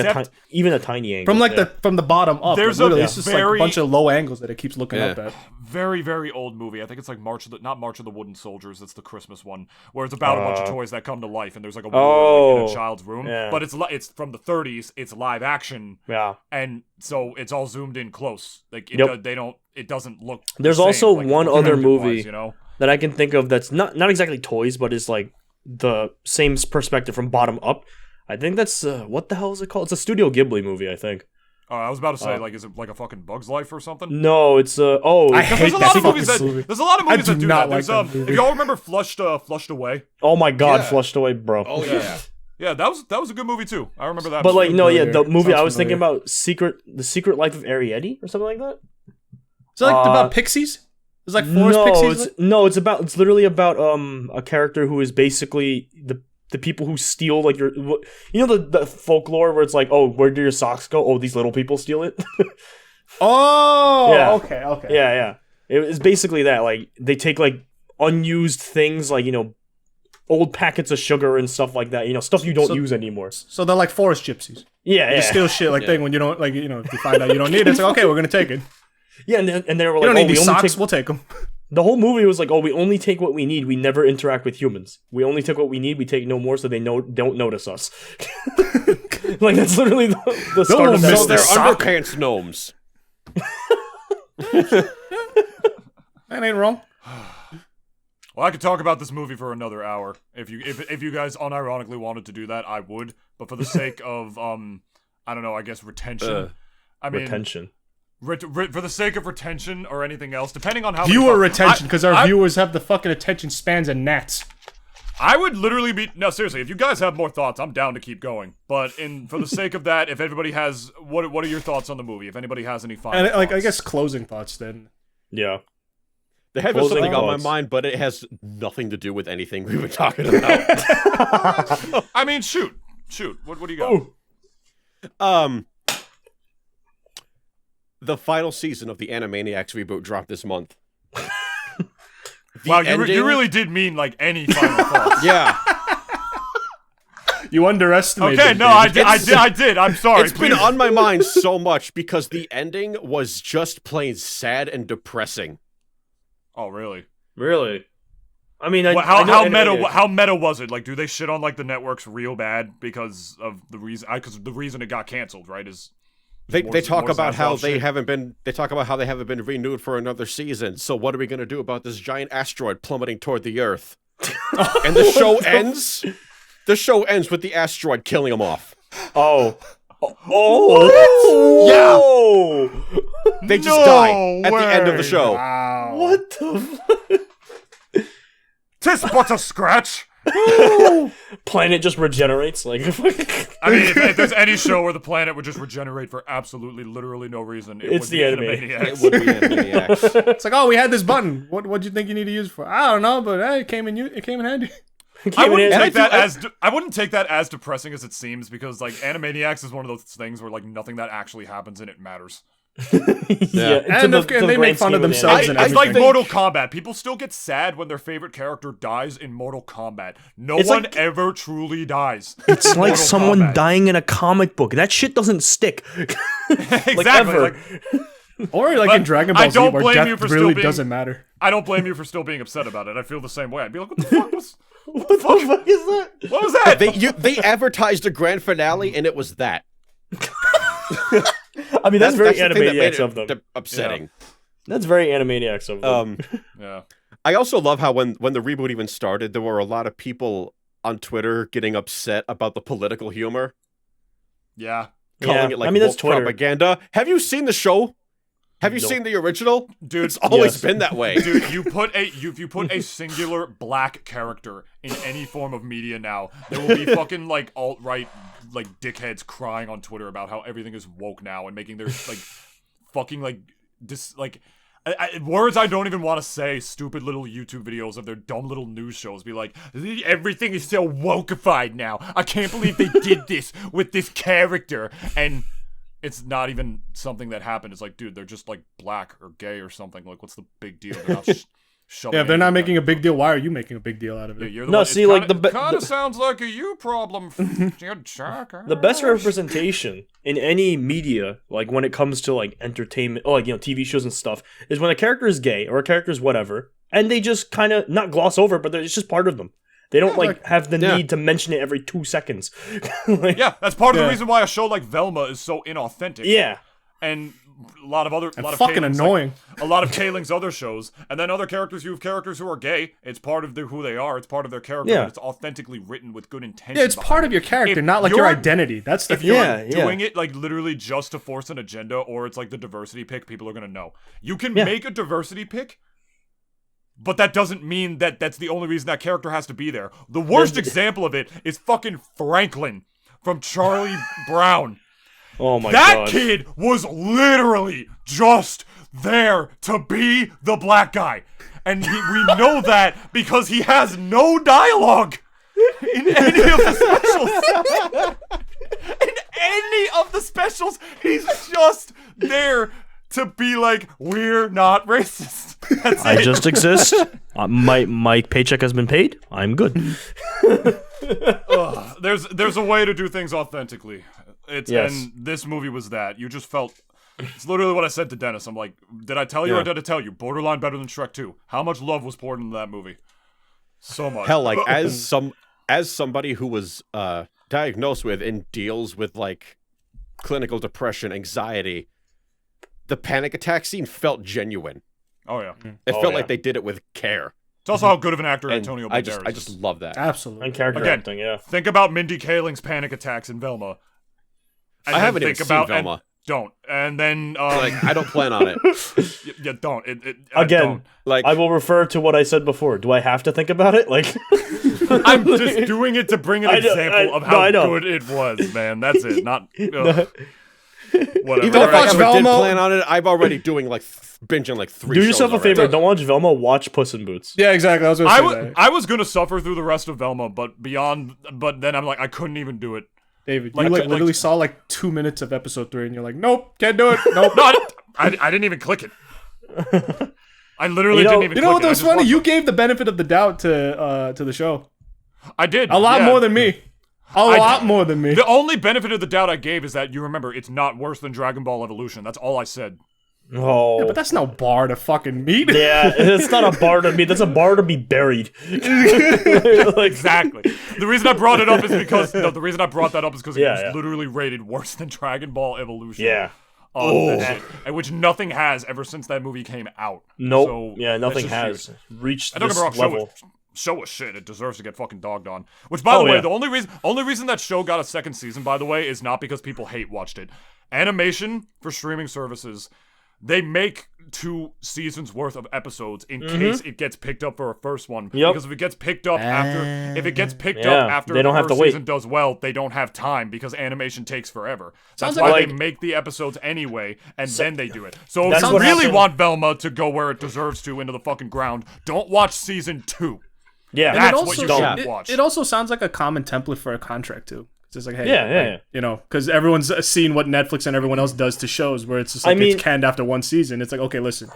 [SPEAKER 3] even a tiny angle.
[SPEAKER 2] From like from the bottom up.
[SPEAKER 1] There's
[SPEAKER 2] it's just like a bunch of low angles that it keeps looking up at.
[SPEAKER 1] Very, very old movie. I think it's like not March of the Wooden Soldiers. It's the Christmas one where it's about a bunch of toys that come to life and there's like a war in a child's room. Yeah. But it's from the 30s. It's live action.
[SPEAKER 3] Yeah.
[SPEAKER 1] And so it's all zoomed in close. Like it doesn't look.
[SPEAKER 3] There's also one other movie
[SPEAKER 1] you know?
[SPEAKER 3] that I can think of that's not exactly toys, but is like the same perspective from bottom up. I think that's what the hell is it called? It's a Studio Ghibli movie, I think.
[SPEAKER 1] I was about to say, like, is it like a fucking Bug's Life or something?
[SPEAKER 3] No, it's
[SPEAKER 2] I hate
[SPEAKER 1] there's a lot of movies that do that.
[SPEAKER 2] Like
[SPEAKER 1] If y'all remember Flushed Away.
[SPEAKER 3] Oh my god, Flushed Away, bro.
[SPEAKER 4] Oh yeah.
[SPEAKER 1] Yeah, that was a good movie too. I remember that.
[SPEAKER 3] But
[SPEAKER 1] movie.
[SPEAKER 3] like, no, yeah, the movie
[SPEAKER 2] Sounds
[SPEAKER 3] I was thinking
[SPEAKER 2] familiar.
[SPEAKER 3] about, The Secret Life of Arietti or something like that.
[SPEAKER 2] Is it like about pixies? It's like forest pixies.
[SPEAKER 3] It's literally about a character who is basically the people who steal like the folklore where it's like, oh, where do your socks go? Oh, these little people steal it.
[SPEAKER 2] Oh,
[SPEAKER 3] Yeah.
[SPEAKER 2] okay.
[SPEAKER 3] Yeah. It's basically that. Like, they take like unused things, like, old packets of sugar and stuff like that. Stuff you don't use anymore.
[SPEAKER 2] So they're like forest gypsies.
[SPEAKER 3] Yeah,
[SPEAKER 2] You steal shit like thing when you don't, like, if you find out you don't need it, it's like, okay, we're gonna take it.
[SPEAKER 3] Yeah, and they were like,
[SPEAKER 2] You don't need
[SPEAKER 3] we
[SPEAKER 2] these
[SPEAKER 3] only
[SPEAKER 2] socks,
[SPEAKER 3] take.
[SPEAKER 2] we'll take them.
[SPEAKER 3] The whole movie was like, oh, we only take what we need. We never interact with humans. We only take what we need. We take no more, so they don't notice us. Like, that's literally the start of that.
[SPEAKER 4] So they're
[SPEAKER 2] Sock.
[SPEAKER 4] underpants gnomes.
[SPEAKER 2] That ain't wrong.
[SPEAKER 1] Well, I could talk about this movie for another hour. If you guys unironically wanted to do that, I would. But for the sake of I don't know, I guess retention.
[SPEAKER 3] Retention.
[SPEAKER 1] For the sake of retention or anything else, depending on how
[SPEAKER 2] Viewer retention, because our viewers have the fucking attention spans of gnats.
[SPEAKER 1] I would literally be seriously. If you guys have more thoughts, I'm down to keep going. But for the sake of that, if everybody has what are your thoughts on the movie? If anybody has any final
[SPEAKER 2] And
[SPEAKER 1] thoughts.
[SPEAKER 2] I guess closing thoughts then.
[SPEAKER 3] Yeah.
[SPEAKER 4] There has been
[SPEAKER 3] Closing
[SPEAKER 4] something on my
[SPEAKER 3] thoughts.
[SPEAKER 4] mind, but it has nothing to do with anything we've been talking about.
[SPEAKER 1] I mean, shoot. What do you got?
[SPEAKER 4] The final season of the Animaniacs reboot dropped this month.
[SPEAKER 1] Wow, you really did mean like any final thoughts.
[SPEAKER 4] Yeah.
[SPEAKER 2] You underestimated.
[SPEAKER 1] Okay,
[SPEAKER 2] it,
[SPEAKER 1] no,
[SPEAKER 2] dude.
[SPEAKER 1] I did. I'm sorry.
[SPEAKER 4] It's been on my mind so much because the ending was just plain sad and depressing.
[SPEAKER 1] Oh, really?
[SPEAKER 3] Really? I mean,
[SPEAKER 1] how meta was it? Like, do they shit on like the networks real bad because of the reason? Because the reason it got canceled, right? Is
[SPEAKER 4] They talk about how they
[SPEAKER 1] shit.
[SPEAKER 4] haven't been. They talk about how they haven't been renewed for another season. So what are we gonna do about this giant asteroid plummeting toward the Earth? And the show ends. The show ends with the asteroid killing them off.
[SPEAKER 3] Oh.
[SPEAKER 4] Yeah. They just die at the end of the show.
[SPEAKER 2] Wow.
[SPEAKER 3] What the fuck?
[SPEAKER 1] Tis but a scratch.
[SPEAKER 3] Planet just regenerates, like.
[SPEAKER 1] I mean, if there's any show where the planet would just regenerate for absolutely, literally no reason,
[SPEAKER 3] It's
[SPEAKER 1] would
[SPEAKER 3] the
[SPEAKER 1] be
[SPEAKER 3] anime.
[SPEAKER 1] Animaniacs.
[SPEAKER 4] It would be Animaniacs.
[SPEAKER 2] It's like, oh, we had this button. What'd you think you need to use it for? I don't know, but hey, it came in handy.
[SPEAKER 1] I wouldn't
[SPEAKER 3] And
[SPEAKER 1] take that I wouldn't take that as depressing as it seems, because like Animaniacs is one of those things where like nothing that actually happens in it matters.
[SPEAKER 3] Yeah,
[SPEAKER 2] And they make fun of themselves and
[SPEAKER 1] It's like
[SPEAKER 2] everything.
[SPEAKER 1] Mortal Kombat. People still get sad when their favorite character dies in Mortal Kombat. No
[SPEAKER 3] It's
[SPEAKER 1] one
[SPEAKER 3] like-
[SPEAKER 1] ever truly dies.
[SPEAKER 3] It's
[SPEAKER 1] in
[SPEAKER 3] like
[SPEAKER 1] Mortal
[SPEAKER 3] someone
[SPEAKER 1] Kombat.
[SPEAKER 3] dying in a comic book. That shit doesn't stick.
[SPEAKER 1] Exactly.
[SPEAKER 3] ever.
[SPEAKER 1] Like,
[SPEAKER 2] Or like
[SPEAKER 1] But
[SPEAKER 2] in Dragon
[SPEAKER 1] I
[SPEAKER 2] Ball Z,
[SPEAKER 1] don't
[SPEAKER 2] where
[SPEAKER 1] blame you
[SPEAKER 2] death
[SPEAKER 1] for still
[SPEAKER 2] really
[SPEAKER 1] being-
[SPEAKER 2] doesn't matter.
[SPEAKER 1] I don't blame you for still being upset about it. I feel the same way. I'd be like, what the fuck was?
[SPEAKER 3] What the fuck is that?
[SPEAKER 1] What was that?
[SPEAKER 4] They advertised a grand finale, and it was that.
[SPEAKER 3] I mean, that's very
[SPEAKER 4] the thing that made
[SPEAKER 3] Animaniacs of them.
[SPEAKER 4] upsetting.
[SPEAKER 3] That's very Animaniacs of them.
[SPEAKER 1] Yeah.
[SPEAKER 4] I also love how when the reboot even started, there were a lot of people on Twitter getting upset about the political humor,
[SPEAKER 1] Yeah.
[SPEAKER 4] calling
[SPEAKER 3] Yeah,
[SPEAKER 4] it like
[SPEAKER 3] I mean, that's
[SPEAKER 4] woke
[SPEAKER 3] Twitter.
[SPEAKER 4] propaganda. Have you seen the show? Have you
[SPEAKER 3] Nope.
[SPEAKER 4] seen the original?
[SPEAKER 1] Dude,
[SPEAKER 4] It's always
[SPEAKER 3] yes.
[SPEAKER 4] been that way.
[SPEAKER 1] Dude, you put a singular black character in any form of media now, there will be fucking like alt-right like dickheads crying on Twitter about how everything is woke now and making their like fucking like words I don't even want to say. Stupid little YouTube videos of their dumb little news shows be like, everything is so wokeified now. I can't believe they did this with this character, and it's not even something that happened. It's like, dude, they're just like black or gay or something. Like, what's the big deal? They're not shoving
[SPEAKER 2] Yeah, if they're not
[SPEAKER 1] anything
[SPEAKER 2] making a big deal, why are you making a big deal out of
[SPEAKER 1] Yeah,
[SPEAKER 2] it?
[SPEAKER 1] you're the
[SPEAKER 3] No,
[SPEAKER 1] one,
[SPEAKER 3] see,
[SPEAKER 1] it
[SPEAKER 3] like,
[SPEAKER 1] kinda,
[SPEAKER 3] the
[SPEAKER 1] kind of sounds like a you problem. You jerk.
[SPEAKER 3] The best representation in any media, like when it comes to like entertainment, or like, TV shows and stuff, is when a character is gay or a character is whatever, and they just kind of not gloss over, but it's just part of them. They don't have the need to mention it every 2 seconds. Like,
[SPEAKER 1] Yeah, that's part of the reason why a show like Velma is so inauthentic.
[SPEAKER 3] yeah.
[SPEAKER 1] And a lot of
[SPEAKER 2] Fucking
[SPEAKER 1] Kaling's,
[SPEAKER 2] annoying.
[SPEAKER 1] Like, a lot of Kaling's other shows, and then other characters. You have characters who are gay. It's part of who they are. It's part of their character.
[SPEAKER 3] Yeah.
[SPEAKER 1] But it's authentically written with good intention.
[SPEAKER 2] Yeah, it's part of your character, not like your
[SPEAKER 1] you're-
[SPEAKER 2] identity. That's the
[SPEAKER 1] If you're
[SPEAKER 3] Yeah,
[SPEAKER 1] doing it like literally just to force an agenda, or it's like the diversity pick, people are gonna know. You can make a diversity pick but that doesn't mean that that's the only reason that character has to be there. The worst example of it is fucking Franklin from Charlie Brown.
[SPEAKER 3] Oh my god.
[SPEAKER 1] That kid was literally just there to be the black guy. And we know that because he has no dialogue in any of the specials. In any of the specials, he's just there to be like, we're not racist. That's
[SPEAKER 3] I
[SPEAKER 1] it.
[SPEAKER 3] just exist. My paycheck has been paid. I'm good.
[SPEAKER 1] There's a way to do things authentically.
[SPEAKER 3] Yes.
[SPEAKER 1] And this movie was that. You just felt. It's literally what I said to Dennis. I'm like, did I tell you or did I tell you? Borderline better than Shrek 2. How much love was poured into that movie? So much.
[SPEAKER 4] Hell, like as somebody who was diagnosed with and deals with like clinical depression, anxiety, the panic attack scene felt genuine.
[SPEAKER 1] Oh yeah.
[SPEAKER 4] It felt like they did it with care.
[SPEAKER 1] It's also how good of an actor
[SPEAKER 4] And
[SPEAKER 1] Antonio
[SPEAKER 4] I
[SPEAKER 1] Banderas
[SPEAKER 4] just
[SPEAKER 1] is.
[SPEAKER 4] love that.
[SPEAKER 2] Absolutely.
[SPEAKER 3] And character
[SPEAKER 1] Again,
[SPEAKER 3] acting, yeah.
[SPEAKER 1] Think about Mindy Kaling's panic attacks in Velma. And
[SPEAKER 4] I
[SPEAKER 1] then
[SPEAKER 4] haven't even
[SPEAKER 1] think
[SPEAKER 4] seen
[SPEAKER 1] about,
[SPEAKER 4] Velma.
[SPEAKER 1] and don't. And then
[SPEAKER 4] Like I don't plan on it.
[SPEAKER 1] yeah, don't.
[SPEAKER 3] Again,
[SPEAKER 1] don't.
[SPEAKER 4] Like
[SPEAKER 3] I will refer to what I said before. Do I have to think about it? Like,
[SPEAKER 1] I'm just doing it to bring an
[SPEAKER 3] I know-
[SPEAKER 1] example of
[SPEAKER 3] no,
[SPEAKER 1] how
[SPEAKER 3] I know.
[SPEAKER 1] good it was, man. That's it. Not whatever.
[SPEAKER 4] even if I
[SPEAKER 2] watch
[SPEAKER 4] ever did
[SPEAKER 2] Velma-
[SPEAKER 4] plan on it, I'm already doing like binging like 3
[SPEAKER 3] do
[SPEAKER 4] shows
[SPEAKER 3] yourself a
[SPEAKER 4] already.
[SPEAKER 3] favor. Don't watch Velma. Watch Puss in Boots.
[SPEAKER 2] Yeah, exactly. I was gonna say that.
[SPEAKER 1] I was gonna suffer through the rest of Velma, but then I'm like, I couldn't even do it.
[SPEAKER 2] David,
[SPEAKER 1] Like-
[SPEAKER 2] you
[SPEAKER 1] like-
[SPEAKER 2] literally saw like 2 minutes of episode 3, and you're like, nope, can't do it. Nope.
[SPEAKER 1] No, I didn't even click it. I literally
[SPEAKER 3] You know-
[SPEAKER 1] didn't even.
[SPEAKER 2] You know
[SPEAKER 1] click
[SPEAKER 2] what
[SPEAKER 1] it. I
[SPEAKER 2] was
[SPEAKER 1] just
[SPEAKER 2] funny?
[SPEAKER 1] watched
[SPEAKER 2] You
[SPEAKER 1] it.
[SPEAKER 2] gave the benefit of the doubt to the show.
[SPEAKER 1] I did
[SPEAKER 2] A lot
[SPEAKER 1] yeah.
[SPEAKER 2] more than me. A lot more than me.
[SPEAKER 1] The only benefit of the doubt I gave is that you remember it's not worse than Dragon Ball Evolution. That's all I said.
[SPEAKER 3] Oh,
[SPEAKER 2] But that's no bar to fucking meet.
[SPEAKER 3] yeah. It's not a bar to be. That's a bar to be buried. Like,
[SPEAKER 1] Exactly. The reason I brought it up is because the reason I brought that up is because it
[SPEAKER 3] Yeah,
[SPEAKER 1] was
[SPEAKER 3] yeah.
[SPEAKER 1] literally rated worse than Dragon Ball Evolution.
[SPEAKER 3] Yeah.
[SPEAKER 1] And which nothing has ever since that movie came out.
[SPEAKER 3] Nope.
[SPEAKER 1] So,
[SPEAKER 3] yeah, nothing
[SPEAKER 1] that's just
[SPEAKER 3] has
[SPEAKER 1] huge.
[SPEAKER 3] reached
[SPEAKER 1] And don't
[SPEAKER 3] this
[SPEAKER 1] get me wrong,
[SPEAKER 3] level.
[SPEAKER 1] show was shit. It deserves to get fucking dogged on. Which, by the
[SPEAKER 3] Oh,
[SPEAKER 1] way,
[SPEAKER 3] yeah.
[SPEAKER 1] the only reason that show got a second season, by the way, is not because people hate watched it. Animation for streaming services, they make 2 seasons worth of episodes in case it gets picked up for a first one.
[SPEAKER 3] Yep.
[SPEAKER 1] Because if it gets picked up after
[SPEAKER 3] Yeah,
[SPEAKER 1] after
[SPEAKER 3] they don't
[SPEAKER 1] the
[SPEAKER 3] have to
[SPEAKER 1] first
[SPEAKER 3] wait.
[SPEAKER 1] season does well, they don't have time because animation takes forever. That's
[SPEAKER 2] Sounds
[SPEAKER 1] why
[SPEAKER 3] like-
[SPEAKER 1] they make the episodes anyway, and then they do it. So if
[SPEAKER 3] That's
[SPEAKER 1] you
[SPEAKER 3] what
[SPEAKER 1] really
[SPEAKER 3] happened-
[SPEAKER 1] want Velma to go where it deserves to, into the fucking ground, don't watch season 2.
[SPEAKER 3] Yeah,
[SPEAKER 1] That's
[SPEAKER 2] it
[SPEAKER 1] what
[SPEAKER 2] also,
[SPEAKER 1] you
[SPEAKER 3] don't
[SPEAKER 1] should watch.
[SPEAKER 2] It also sounds like a common template for a contract too. It's just like, hey,
[SPEAKER 3] Yeah.
[SPEAKER 2] you know, because everyone's seen what Netflix and everyone else does to shows where it's just like
[SPEAKER 3] I mean-
[SPEAKER 2] it's canned after 1 season. It's like, okay, listen,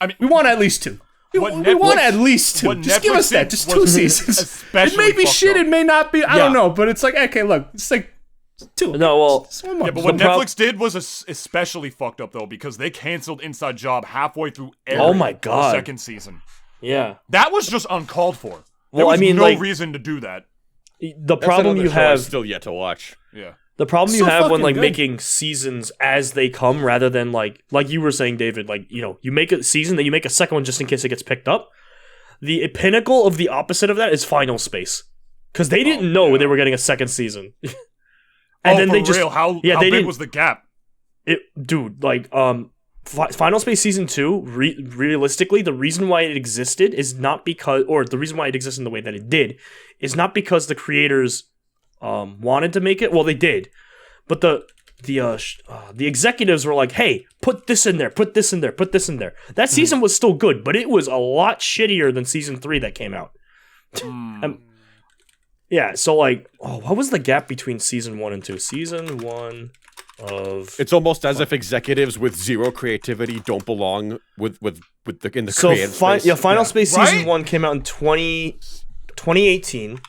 [SPEAKER 1] I mean,
[SPEAKER 2] we want at least 2. We
[SPEAKER 1] What
[SPEAKER 2] want
[SPEAKER 1] Netflix-
[SPEAKER 2] at least 2.
[SPEAKER 1] what
[SPEAKER 2] Just give
[SPEAKER 1] Netflix
[SPEAKER 2] us that.
[SPEAKER 1] did
[SPEAKER 2] Just
[SPEAKER 1] was
[SPEAKER 2] 2 seasons. It
[SPEAKER 1] especially
[SPEAKER 2] may be
[SPEAKER 1] fucked
[SPEAKER 2] shit.
[SPEAKER 1] up.
[SPEAKER 2] It may not be. I
[SPEAKER 3] Yeah.
[SPEAKER 2] don't know. But it's like, okay, look, it's like 2.
[SPEAKER 3] No, well,
[SPEAKER 2] Just one more.
[SPEAKER 1] Yeah, but what
[SPEAKER 3] The prob-
[SPEAKER 1] Netflix did was especially fucked up though because they canceled Inside Job halfway through
[SPEAKER 3] Oh my
[SPEAKER 1] the
[SPEAKER 3] God.
[SPEAKER 1] second season.
[SPEAKER 3] yeah.
[SPEAKER 1] That was just uncalled for. There
[SPEAKER 3] Well, I
[SPEAKER 1] was
[SPEAKER 3] mean,
[SPEAKER 1] no
[SPEAKER 3] like-
[SPEAKER 1] reason to do that.
[SPEAKER 3] The
[SPEAKER 4] That's
[SPEAKER 3] problem
[SPEAKER 4] another
[SPEAKER 3] you
[SPEAKER 4] show I've
[SPEAKER 3] have,
[SPEAKER 4] still yet to watch.
[SPEAKER 1] Yeah.
[SPEAKER 3] the problem you
[SPEAKER 2] So
[SPEAKER 3] have when
[SPEAKER 2] fucking
[SPEAKER 3] like
[SPEAKER 2] good.
[SPEAKER 3] making seasons as they come, rather than like you were saying, David, like you make a season, then you make a second one just in case it gets picked up. The pinnacle of the opposite of that is Final Space, because they didn't know they were getting a second season, and then
[SPEAKER 1] for
[SPEAKER 3] they just
[SPEAKER 1] real? How
[SPEAKER 3] they
[SPEAKER 1] big
[SPEAKER 3] didn't-
[SPEAKER 1] was the gap?
[SPEAKER 3] dude, like Final Space season 2, realistically, the reason why it existed is not because, or the reason why it exists in the way that it did, is not because the creators wanted to make it. Well, they did, but the executives were like, "Hey, put this in there, put this in there, put this in there." That season was still good, but it was a lot shittier than season 3 that came out. Yeah, so like, what was the gap between season 1 and 2? Season 1 of
[SPEAKER 4] It's almost as if executives with zero creativity don't belong in the creative space.
[SPEAKER 3] Final Space
[SPEAKER 1] Right?
[SPEAKER 3] season 1 came out in 2018.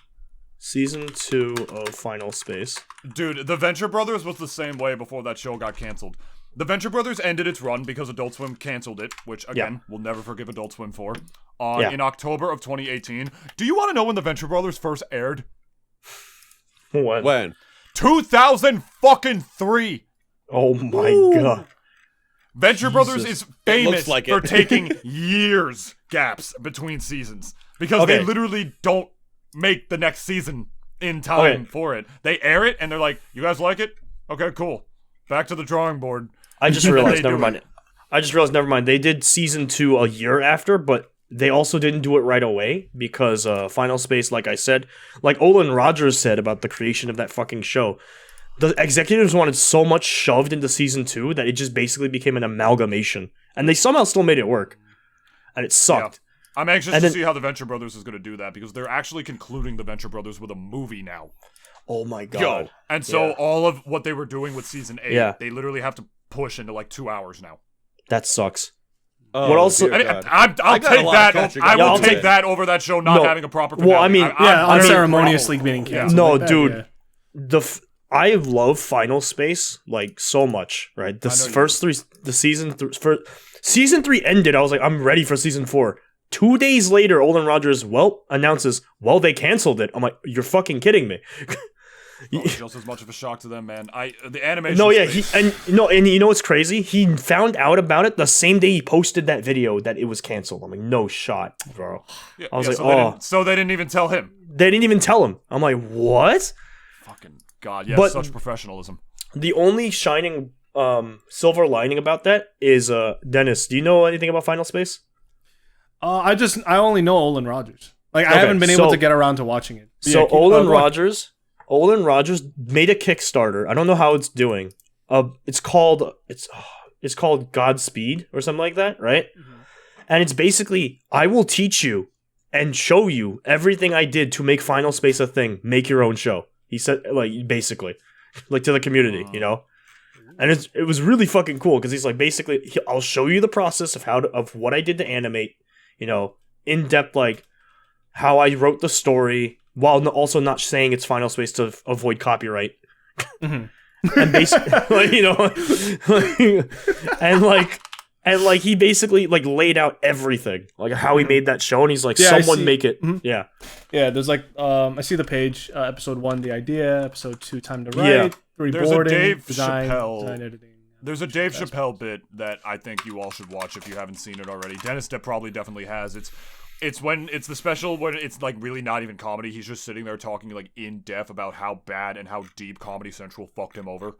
[SPEAKER 3] Season 2 of Final Space.
[SPEAKER 1] Dude, the Venture Brothers was the same way before that show got canceled. The Venture Brothers ended its run because Adult Swim canceled it, which, again, we'll never forgive Adult Swim for, in October of 2018. Do you want to know when the Venture Brothers first aired?
[SPEAKER 4] When?
[SPEAKER 1] 2003!
[SPEAKER 3] Oh my god.
[SPEAKER 1] Venture Brothers is famous
[SPEAKER 4] like
[SPEAKER 1] for
[SPEAKER 4] it.
[SPEAKER 1] taking years gaps between seasons because they
[SPEAKER 3] Okay.
[SPEAKER 1] literally don't make the next season in time for it. They air it and they're like, "You guys like it? Okay, cool. Back to the drawing board."
[SPEAKER 3] I just
[SPEAKER 1] And
[SPEAKER 3] realized,
[SPEAKER 1] they
[SPEAKER 3] never
[SPEAKER 1] do
[SPEAKER 3] mind.
[SPEAKER 1] it.
[SPEAKER 3] They did season 2 a year after, but they also didn't do it right away because Final Space, like I said, like Olin Rogers said about the creation of that fucking show, the executives wanted so much shoved into season 2 that it just basically became an amalgamation, and they somehow still made it work, and it sucked.
[SPEAKER 1] Yeah. I'm anxious to see how the Venture Brothers is going to do that, because they're actually concluding the Venture Brothers with a movie now.
[SPEAKER 3] Oh my god!
[SPEAKER 1] And so all of what they were doing with season 8, they literally have to push into like 2 hours now.
[SPEAKER 3] That sucks.
[SPEAKER 4] Oh,
[SPEAKER 3] what also?
[SPEAKER 1] I mean, I'll take that. I will take that over that show not having a proper finale.
[SPEAKER 3] Well, I mean,
[SPEAKER 2] unceremoniously being canceled.
[SPEAKER 3] No,
[SPEAKER 2] like that,
[SPEAKER 3] dude. I love Final Space like so much. Right, season 3 ended. I was like, I'm ready for season 4. 2 days later, Olin Rogers announces, they canceled it. I'm like, you're fucking kidding me.
[SPEAKER 1] It's just as much of a shock to them, man. The animation.
[SPEAKER 3] No, yeah, and you know what's crazy? He found out about it the same day he posted that video that it was canceled. I'm like, no shot, bro.
[SPEAKER 1] Yeah, I was like, so they didn't even tell him.
[SPEAKER 3] They didn't even tell him. I'm like, what?
[SPEAKER 1] Fucking god, yeah, such professionalism.
[SPEAKER 3] The only shining silver lining about that is Dennis. Do you know anything about Final Space?
[SPEAKER 2] I only know Olin Rogers. Like, I haven't been able to get around to watching it.
[SPEAKER 3] So Olin Rogers made a Kickstarter. I don't know how it's doing. It's called Godspeed or something like that, right? Mm-hmm. And it's basically, I will teach you and show you everything I did to make Final Space a thing. Make your own show. He said, like, basically, like, to the community, you know. And it was really fucking cool because he's like, basically, I'll show you the process of what I did to animate, you know, in depth, like how I wrote the story, while also not saying it's Final Space to avoid copyright. Mm-hmm. And basically, like, you know, and he basically like laid out everything, like how he made that show, and he's like, someone make it.
[SPEAKER 2] Mm-hmm. Yeah. There's like, I see the page. Episode 1, the idea. Episode 2, time to write. 3,
[SPEAKER 1] there's
[SPEAKER 2] boarding.
[SPEAKER 1] A Dave
[SPEAKER 2] design
[SPEAKER 1] editing. There's a Dave Chappelle bit that I think you all should watch if you haven't seen it already. Dennis probably definitely has. It's the special when it's like really not even comedy. He's just sitting there talking like in depth about how bad and how deep Comedy Central fucked him over.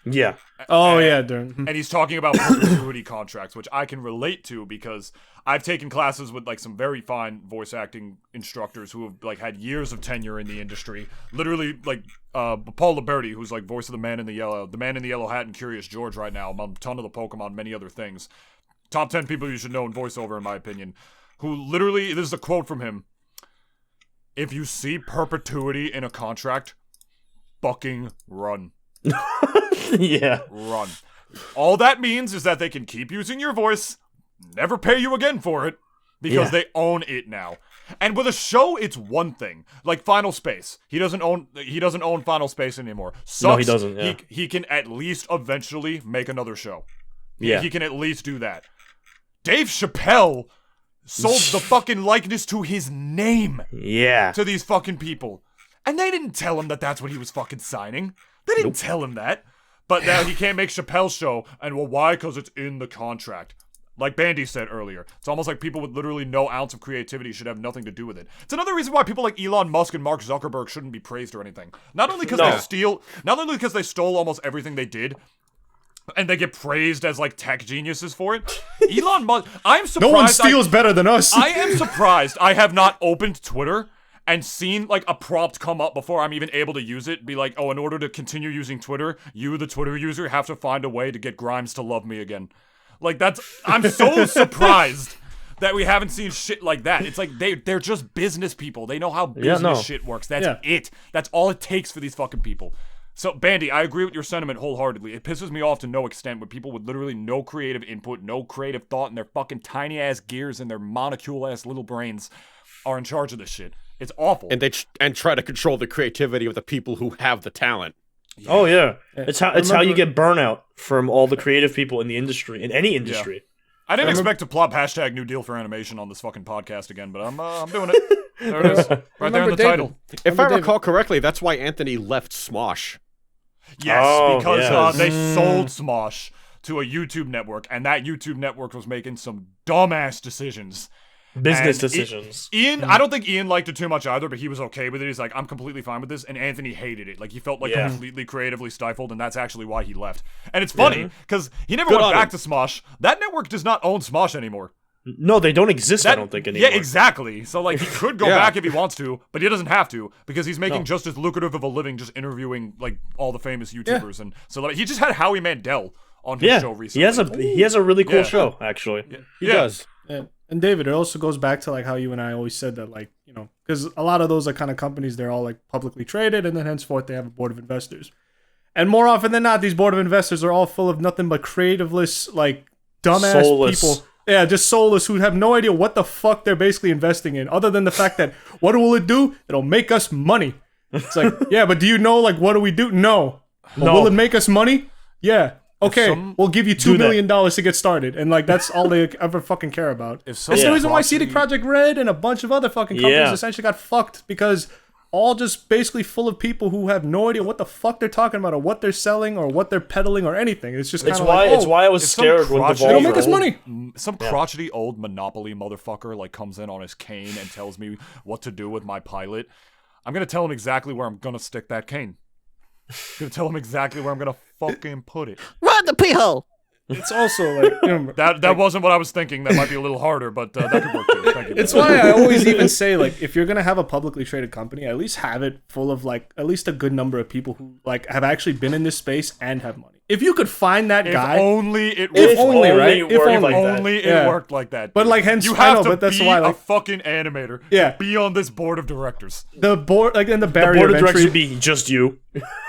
[SPEAKER 2] Yeah.
[SPEAKER 1] And he's talking about perpetuity contracts, which I can relate to because I've taken classes with like some very fine voice acting instructors who have like had years of tenure in the industry. Literally, like Paul Liberti, who's like voice of the Man in the Yellow Hat, and Curious George right now, among a ton of the Pokemon, many other things. Top 10 people you should know in voiceover, in my opinion. Who literally, this is a quote from him: "If you see perpetuity in a contract, fucking run."
[SPEAKER 3] Yeah.
[SPEAKER 1] Run. All that means is that they can keep using your voice, never pay you again for it, because they own it now. And with a show, it's one thing. Like Final Space. He doesn't own Final Space anymore. Sucks.
[SPEAKER 3] No, he doesn't, yeah.
[SPEAKER 1] He can at least eventually make another show.
[SPEAKER 3] Yeah.
[SPEAKER 1] He can at least do that. Dave Chappelle sold the fucking likeness to his name.
[SPEAKER 3] Yeah.
[SPEAKER 1] To these fucking people. And they didn't tell him that that's what he was fucking signing. They didn't tell him that. But now he can't make Chappelle's show. And well, why? Because it's in the contract. Like Bandy said earlier. It's almost like people with literally no ounce of creativity should have nothing to do with it. It's another reason why people like Elon Musk and Mark Zuckerberg shouldn't be praised or anything. Not only because they stole almost everything they did, and they get praised as like tech geniuses for it. Elon Musk, I'm surprised.
[SPEAKER 2] No one steals better than us.
[SPEAKER 1] I am surprised I have not opened Twitter and seen like a prompt come up before I'm even able to use it. Be like, oh, in order to continue using Twitter, you, the Twitter user, have to find a way to get Grimes to love me again. Like I'm so surprised that we haven't seen shit like that. It's like they're just business people. They know how business shit works. That's it. That's all it takes for these fucking people. So, Bandy, I agree with your sentiment wholeheartedly. It pisses me off to no extent when people with literally no creative input, no creative thought, and their fucking tiny-ass gears and their molecule-ass little brains are in charge of this shit. It's awful.
[SPEAKER 4] And they try to control the creativity of the people who have the talent.
[SPEAKER 3] Yeah. Oh, yeah. It's how you get burnout from all the creative people in the industry, in any industry.
[SPEAKER 1] Yeah. I didn't expect to plop hashtag New Deal for animation on this fucking podcast again, but I'm doing it. There it is. Right there in the title.
[SPEAKER 4] If I recall correctly, that's why Anthony left Smosh.
[SPEAKER 1] Yes, because they sold Smosh to a YouTube network, and that YouTube network was making some dumbass decisions.
[SPEAKER 3] Business decisions.
[SPEAKER 1] Ian, I don't think Ian liked it too much either, but he was okay with it. He's like, I'm completely fine with this. And Anthony hated it. Like, he felt like completely creatively stifled, and that's actually why he left. And it's funny, because he never went back to Smosh. That network does not own Smosh anymore.
[SPEAKER 3] No, they don't exist. I don't think anymore.
[SPEAKER 1] Yeah, exactly. So like he could go back if he wants to, but he doesn't have to because he's making just as lucrative of a living just interviewing like all the famous YouTubers, and so like he just had Howie Mandel on his show recently.
[SPEAKER 3] He has a really cool show actually.
[SPEAKER 4] He does.
[SPEAKER 2] And David, it also goes back to like how you and I always said that, like, you know, because a lot of those like kind of companies, they're all like publicly traded, and then henceforth they have a board of investors. And more often than not, these board of investors are all full of nothing but creativeless, like dumbass
[SPEAKER 3] Soulless
[SPEAKER 2] people. Yeah, just soulless who have no idea what the fuck they're basically investing in, other than the fact that what will it do? It'll make us money. It's like, yeah, but do you know like what do we do? No. But will it make us money? Yeah. Okay, we'll give you $2 million to get started, and like that's all they ever fucking care about. It's the reason why CD Projekt Red and a bunch of other fucking companies essentially got fucked, because all just basically full of people who have no idea what the fuck they're talking about or what they're selling or what they're peddling or anything. It's just kind of like,
[SPEAKER 3] it's why I was scared when Devolver.
[SPEAKER 2] It'll make us money.
[SPEAKER 1] Some crotchety old Monopoly motherfucker like comes in on his cane and tells me what to do with my pilot. I'm gonna tell him exactly where I'm gonna stick that cane. I'm gonna tell him exactly where I'm gonna fucking put it.
[SPEAKER 5] Right the pee hole.
[SPEAKER 2] It's also like, you know,
[SPEAKER 1] that wasn't what I was thinking. That might be a little harder, but that could work too. Thank you.
[SPEAKER 2] It's why I always even say, like, if you're gonna have a publicly traded company, at least have it full of like at least a good number of people who like have actually been in this space and have money. If you could find that guy,
[SPEAKER 1] if only it worked like that.
[SPEAKER 2] But like, hence
[SPEAKER 1] you have to
[SPEAKER 2] but that's
[SPEAKER 1] be
[SPEAKER 2] why,
[SPEAKER 1] a
[SPEAKER 2] like,
[SPEAKER 1] fucking animator.
[SPEAKER 2] Yeah.
[SPEAKER 1] Be on this board of directors.
[SPEAKER 2] The board, like, and the
[SPEAKER 3] The
[SPEAKER 2] barrier
[SPEAKER 3] board of
[SPEAKER 2] of
[SPEAKER 3] directors
[SPEAKER 2] entry.
[SPEAKER 3] would be just you.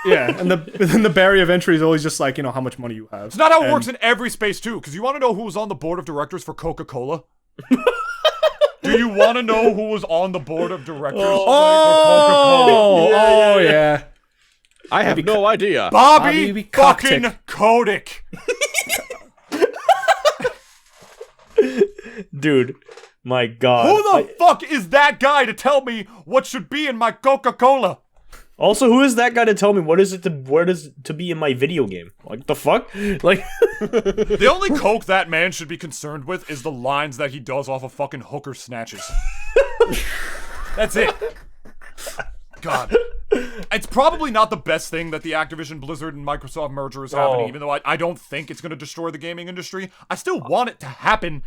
[SPEAKER 2] Yeah, and the barrier of entry is always just like, you know, how much money you have.
[SPEAKER 1] It's not how it works in every space too. Because you want to know who was on the board of directors for Coca-Cola? Do you want to know who was on the board of directors for Coca-Cola?
[SPEAKER 2] Yeah.
[SPEAKER 4] I have no idea.
[SPEAKER 1] Bobby fucking Kotick.
[SPEAKER 3] Dude, my God.
[SPEAKER 1] Who the fuck is that guy to tell me what should be in my Coca-Cola?
[SPEAKER 3] Also, who is that guy to tell me what is it to be in my video game? Like, the fuck? Like,
[SPEAKER 1] the only coke that man should be concerned with is the lines that he does off of fucking hooker snatches. That's it. God. It's probably not the best thing that the Activision Blizzard and Microsoft merger is happening, even though I don't think it's going to destroy the gaming industry. I still want it to happen.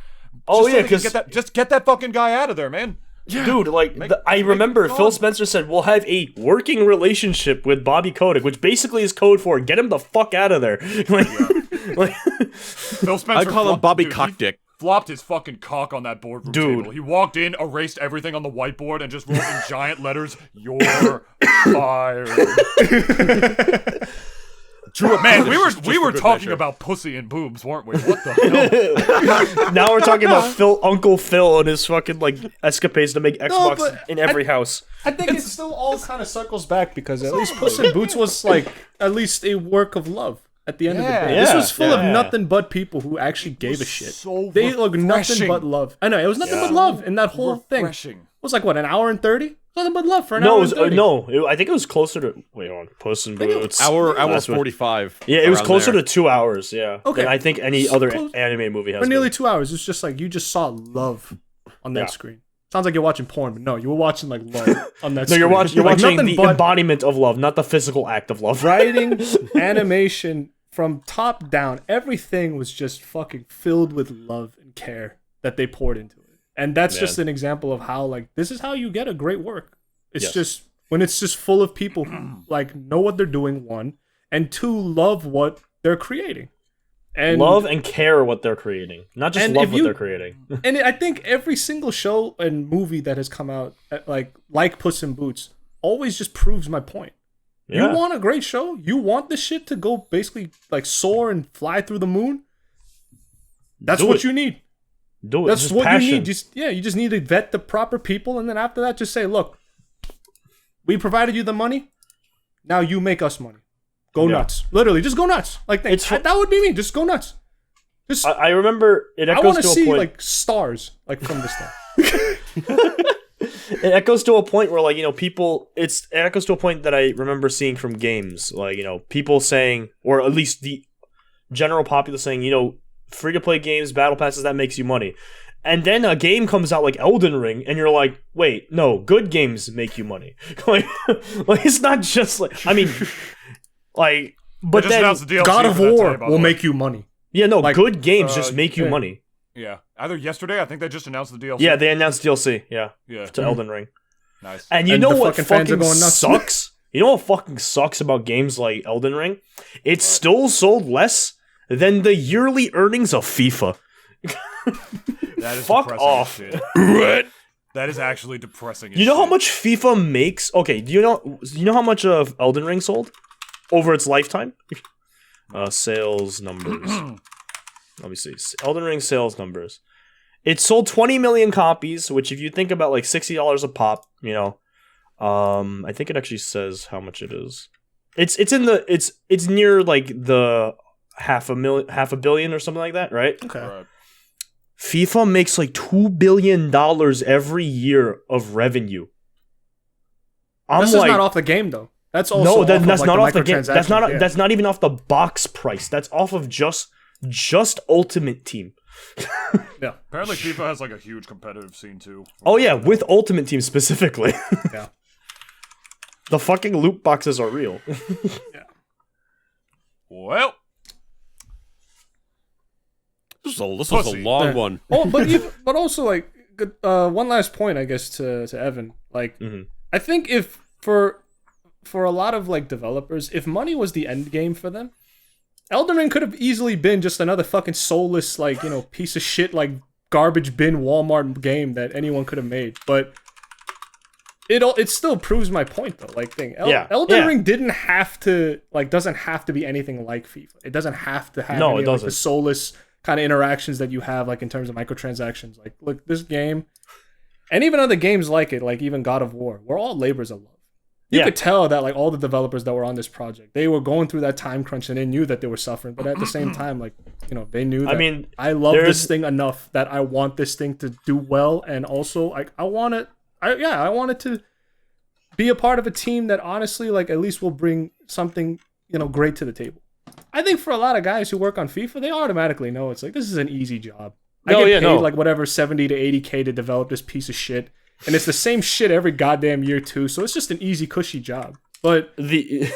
[SPEAKER 1] Because just get that fucking guy out of there, man.
[SPEAKER 3] Yeah. Dude, like, I remember Phil Spencer said, we'll have a working relationship with Bobby Kotick, which basically is code for get him the fuck out of there. Like,
[SPEAKER 1] Phil Spencer,
[SPEAKER 4] I call him Bobby Cockdick.
[SPEAKER 1] Flopped his fucking cock on that boardroom table. He walked in, erased everything on the whiteboard, and just wrote in giant letters, "You're fired." Man, we were talking about pussy and boobs, weren't we? What the hell?
[SPEAKER 3] Now we're talking about Uncle Phil and his fucking like escapades to make Xbox in every house.
[SPEAKER 2] I think it still all kind of circles back, because at least Puss in Boots was like at least a work of love. At the end of the day, this was full of nothing but people who actually gave a shit. They look nothing but love. I know, it was nothing but love in that whole thing. It was like what, an hour and 30? Nothing but love for an hour and 30.
[SPEAKER 3] I think it was closer to Puss in Boots.
[SPEAKER 4] Hour 45.
[SPEAKER 3] Yeah, it was closer to 2 hours. Yeah.
[SPEAKER 2] Okay.
[SPEAKER 3] Than I think any other anime movie has.
[SPEAKER 2] For nearly 2 hours, it's just like you just saw love on that screen. Sounds like you're watching porn, but no, you were watching like love on that screen.
[SPEAKER 3] You're watching the
[SPEAKER 2] but
[SPEAKER 3] embodiment of love, not the physical act of love.
[SPEAKER 2] Writing, animation. From top down, everything was just fucking filled with love and care that they poured into it. And that's just an example of how, like, this is how you get a great work. It's just, when it's just full of people who, like, know what they're doing, one, and two, love what they're creating. And
[SPEAKER 3] love and care what they're creating. Not just love what they're creating.
[SPEAKER 2] And I think every single show and movie that has come out, like Puss in Boots, always just proves my point. Yeah. You want a great show? You want this shit to go basically like soar and fly through the moon? That's what you need.
[SPEAKER 3] Do it.
[SPEAKER 2] That's
[SPEAKER 3] just
[SPEAKER 2] what
[SPEAKER 3] passion.
[SPEAKER 2] you need. You just need to vet the proper people, and then after that, just say, look, we provided you the money. Now you make us money. Go nuts. Literally, just go nuts. Like that would be me. Just go nuts. Just
[SPEAKER 3] I remember it echoes
[SPEAKER 2] I want to
[SPEAKER 3] to
[SPEAKER 2] see
[SPEAKER 3] a point.
[SPEAKER 2] like stars like from the start.
[SPEAKER 3] It echoes to a point where, like, you know, it echoes to a point that I remember seeing from games. Like, you know, people saying, or at least the general populace saying, you know, free-to-play games, battle passes, that makes you money. And then a game comes out like Elden Ring, and you're like, wait, no, good games make you money. like it's not just like, I mean, like, but then
[SPEAKER 2] God of War will make you money.
[SPEAKER 3] Yeah, no, like, good games just make you money.
[SPEAKER 1] Yeah, either yesterday. I think they just announced the DLC.
[SPEAKER 3] Yeah, they announced DLC. Yeah,
[SPEAKER 1] yeah,
[SPEAKER 3] to Elden Ring.
[SPEAKER 1] Nice.
[SPEAKER 3] And you
[SPEAKER 2] And
[SPEAKER 3] know
[SPEAKER 2] the
[SPEAKER 3] what
[SPEAKER 2] fucking fans are
[SPEAKER 3] fucking
[SPEAKER 2] going nuts.
[SPEAKER 3] sucks? You know what fucking sucks about games like Elden Ring? It's still sold less than the yearly earnings of FIFA.
[SPEAKER 1] That is
[SPEAKER 3] Fuck
[SPEAKER 1] depressing
[SPEAKER 3] off.
[SPEAKER 1] as shit. That is actually depressing. As
[SPEAKER 3] You know how
[SPEAKER 1] shit.
[SPEAKER 3] much FIFA makes? Okay, do you know how much of Elden Ring sold over its lifetime? Sales numbers. Let me see. Elden Ring sales numbers. It sold 20 million copies, which if you think about like $60 a pop, you know, I think it actually says how much it is. It's near like the half a billion or something like that, right?
[SPEAKER 2] Okay.
[SPEAKER 1] Right.
[SPEAKER 3] FIFA makes like $2 billion every year of revenue.
[SPEAKER 2] That's just not off the game though. That's also
[SPEAKER 3] that's not off the game.
[SPEAKER 2] microtransactions,
[SPEAKER 3] That's not even off the box price. That's off of just Ultimate Team.
[SPEAKER 2] yeah.
[SPEAKER 1] Apparently, FIFA has like a huge competitive scene too.
[SPEAKER 3] Oh yeah, with Ultimate Team specifically.
[SPEAKER 2] Yeah.
[SPEAKER 3] The fucking loot boxes are real.
[SPEAKER 1] Well,
[SPEAKER 4] This was a
[SPEAKER 1] Pussy.
[SPEAKER 4] long one.
[SPEAKER 2] Oh, but also like one last point, I guess, to Evan. Like, I think if for a lot of like developers, if money was the end game for them, Elden Ring could have easily been just another fucking soulless, like, you know, piece of shit, like garbage bin Walmart game that anyone could have made. But it still proves my point though. Like, Elden Ring doesn't have to be anything like FIFA. It doesn't have to have any, like, the soulless kind of interactions that you have, like in terms of microtransactions. Like, look, this game, and even other games like it, like even God of War, we're all labors of love. You could tell that like all the developers that were on this project, they were going through that time crunch and they knew that they were suffering, but at the same time, like, you know, they knew that I love this thing enough that I want this thing to do well, and also like I want it to be a part of a team that honestly, like, at least will bring something, you know, great to the table. I think for a lot of guys who work on FIFA, they automatically know it's like, this is an easy job. I get paid like whatever 70 to 80K to develop this piece of shit. And it's the same shit every goddamn year too, so it's just an easy, cushy job. But the